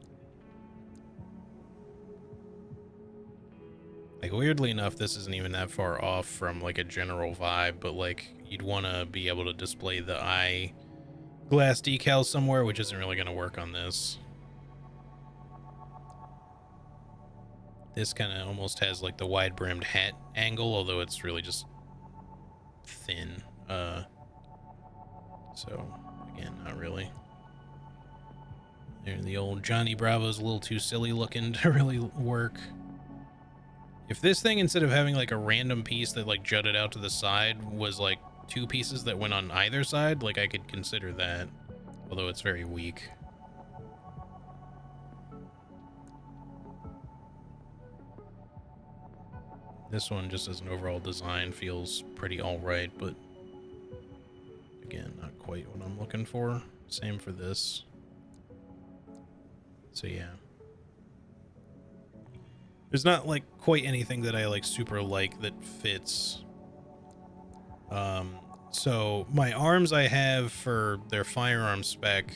Like, weirdly enough, this isn't even that far off from like a general vibe, but like you'd want to be able to display the eye glass decal somewhere, which isn't really going to work on this. This kind of almost has like the wide-brimmed hat angle, although it's really just thin. So again, not really. There, the old Johnny Bravo's a little too silly looking to really work. If this thing, instead of having like a random piece that like jutted out to the side, was like two pieces that went on either side, like I could consider that, although it's very weak. This one, just as an overall design, feels pretty alright, but again, not quite what I'm looking for. Same for this. So yeah. There's not like quite anything that I like super like that fits. So my arms I have for their firearm spec.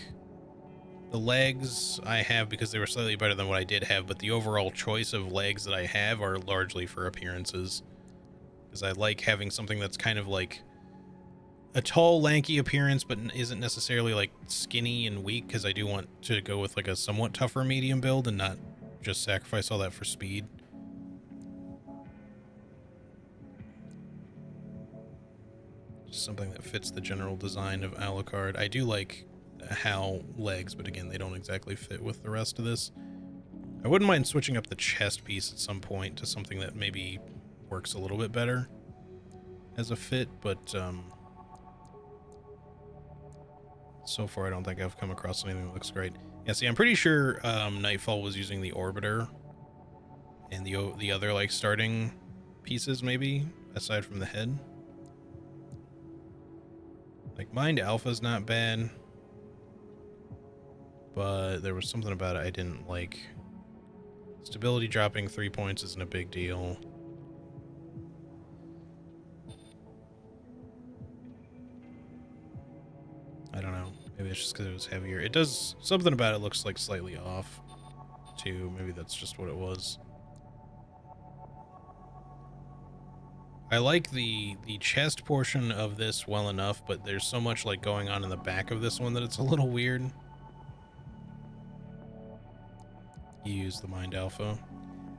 The legs I have because they were slightly better than what I did have, but the overall choice of legs that I have are largely for appearances. Because I like having something that's kind of like a tall, lanky appearance, but isn't necessarily like skinny and weak, because I do want to go with like a somewhat tougher medium build and not just sacrifice all that for speed. Just something that fits the general design of Alucard. I do like Hal legs, but again, they don't exactly fit with the rest of this. I wouldn't mind switching up the chest piece at some point to something that maybe works a little bit better as a fit, but so far I don't think I've come across anything that looks great. Yeah, see, I'm pretty sure Nightfall was using the Orbiter and the other like starting pieces, maybe, aside from the head. Like, Mind Alpha's not bad, but there was something about it I didn't like. Stability dropping 3 points isn't a big deal. I don't know. Maybe it's just because it was heavier. It does... Something about it looks like slightly off, too. Maybe that's just what it was. I like the chest portion of this well enough, but there's so much like going on in the back of this one that it's a little weird. You use the Mind Alpha.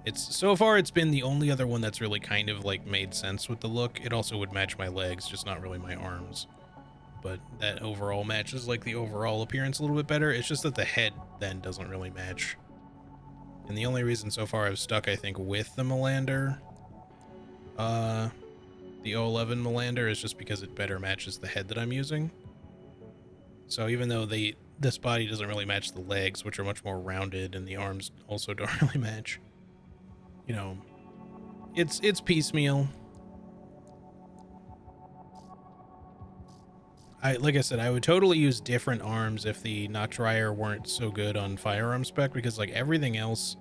It's so far it's been the only other one that's really kind of like made sense with the look. It also would match my legs, just not really my arms. But that overall matches like the overall appearance a little bit better. It's just that the head then doesn't really match. And the only reason so far I've stuck, I think, with the Melander, the 011 Melander, is just because it better matches the head that I'm using. So even though this body doesn't really match the legs, which are much more rounded, and the arms also don't really match, you know, it's piecemeal. Like I said, I would totally use different arms if the Noctrier weren't so good on firearm spec, because like everything else,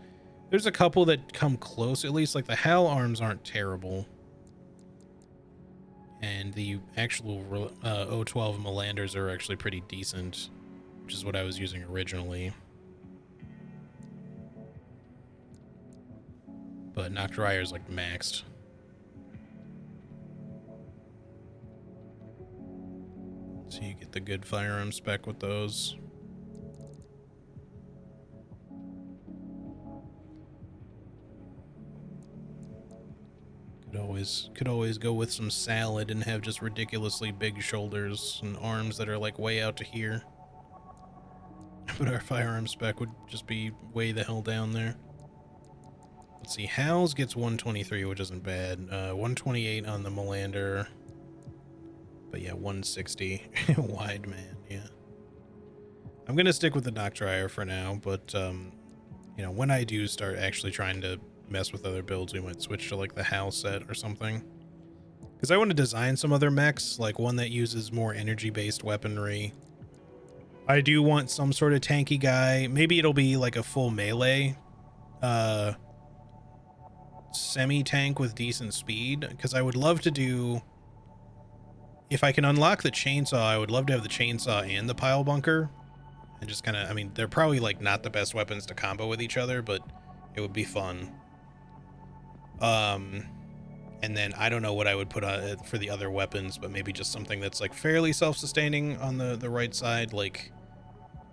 there's a couple that come close at least. Like the Hal arms aren't terrible, and the actual 012 Melanders are actually pretty decent, which is what I was using originally. But Noctrier is like maxed. So you get the good firearm spec with those. Could always go with some salad and have just ridiculously big shoulders and arms that are like way out to here. But our firearm spec would just be way the hell down there. Let's see, Hal's gets 123, which isn't bad. 128 on the Melander. But yeah, 160. Wide man, yeah. I'm gonna stick with the Noctrier for now, but you know, when I do start actually trying to mess with other builds, we might switch to like the Hal set or something. Because I want to design some other mechs, like one that uses more energy-based weaponry. I do want some sort of tanky guy. Maybe it'll be like a full melee semi-tank with decent speed, because I would love to do... If I can unlock the chainsaw, I would love to have the chainsaw and the pile bunker. And just kind of, I mean, they're probably like not the best weapons to combo with each other, but it would be fun. And then I don't know what I would put on for the other weapons, but maybe just something that's like fairly self-sustaining on the right side, like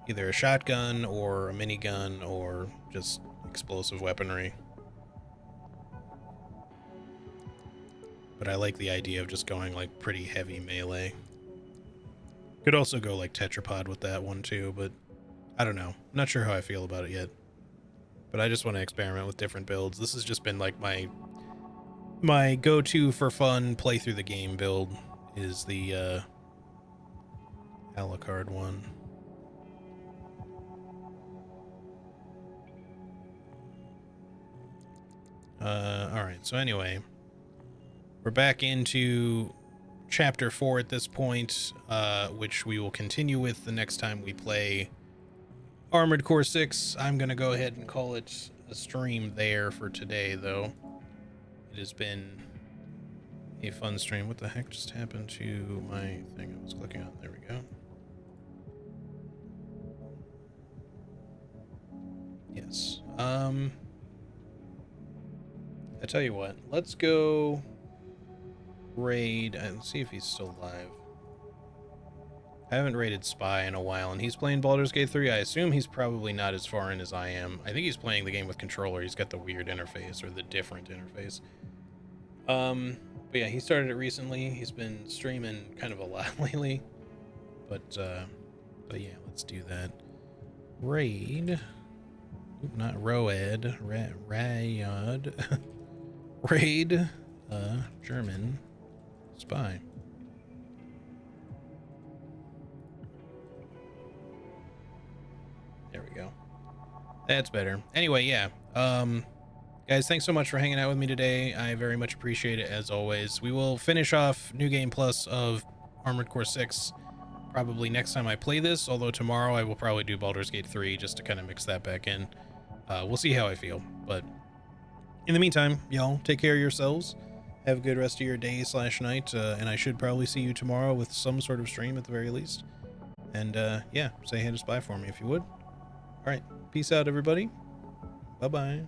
either a shotgun or a minigun or just explosive weaponry. But I like the idea of just going like pretty heavy melee. Could also go like tetrapod with that one too, but I don't know. I'm not sure how I feel about it yet. But I just want to experiment with different builds. This has just been like my go-to for fun play through the game build is the Alucard one. Alright, so anyway, we're back into Chapter 4 at this point, which we will continue with the next time we play Armored Core 6. I'm going to go ahead and call it a stream there for today, though. It has been a fun stream. What the heck just happened to my thing I was clicking on? There we go. Yes. I tell you what, let's go raid and see if he's still alive. I haven't rated Spy in a while, and he's playing Baldur's Gate 3. I assume he's probably not as far in as I am. I think he's playing the game with controller. He's got the weird interface, or the different interface. But yeah, he started it recently. He's been streaming kind of a lot lately. But yeah, let's do that. Raid. Oop, not Roed. Rayad. Raid. German. Spy. There we go. That's better. Anyway, yeah. Guys, thanks so much for hanging out with me today. I very much appreciate it, as always. We will finish off New Game Plus of Armored Core 6 probably next time I play this, although tomorrow I will probably do Baldur's Gate 3 just to kind of mix that back in. We'll see how I feel. But in the meantime, y'all, take care of yourselves. Have a good rest of your day / night, and I should probably see you tomorrow with some sort of stream at the very least. And yeah, say hey to Spy for me if you would. All right, peace out, everybody. Bye-bye.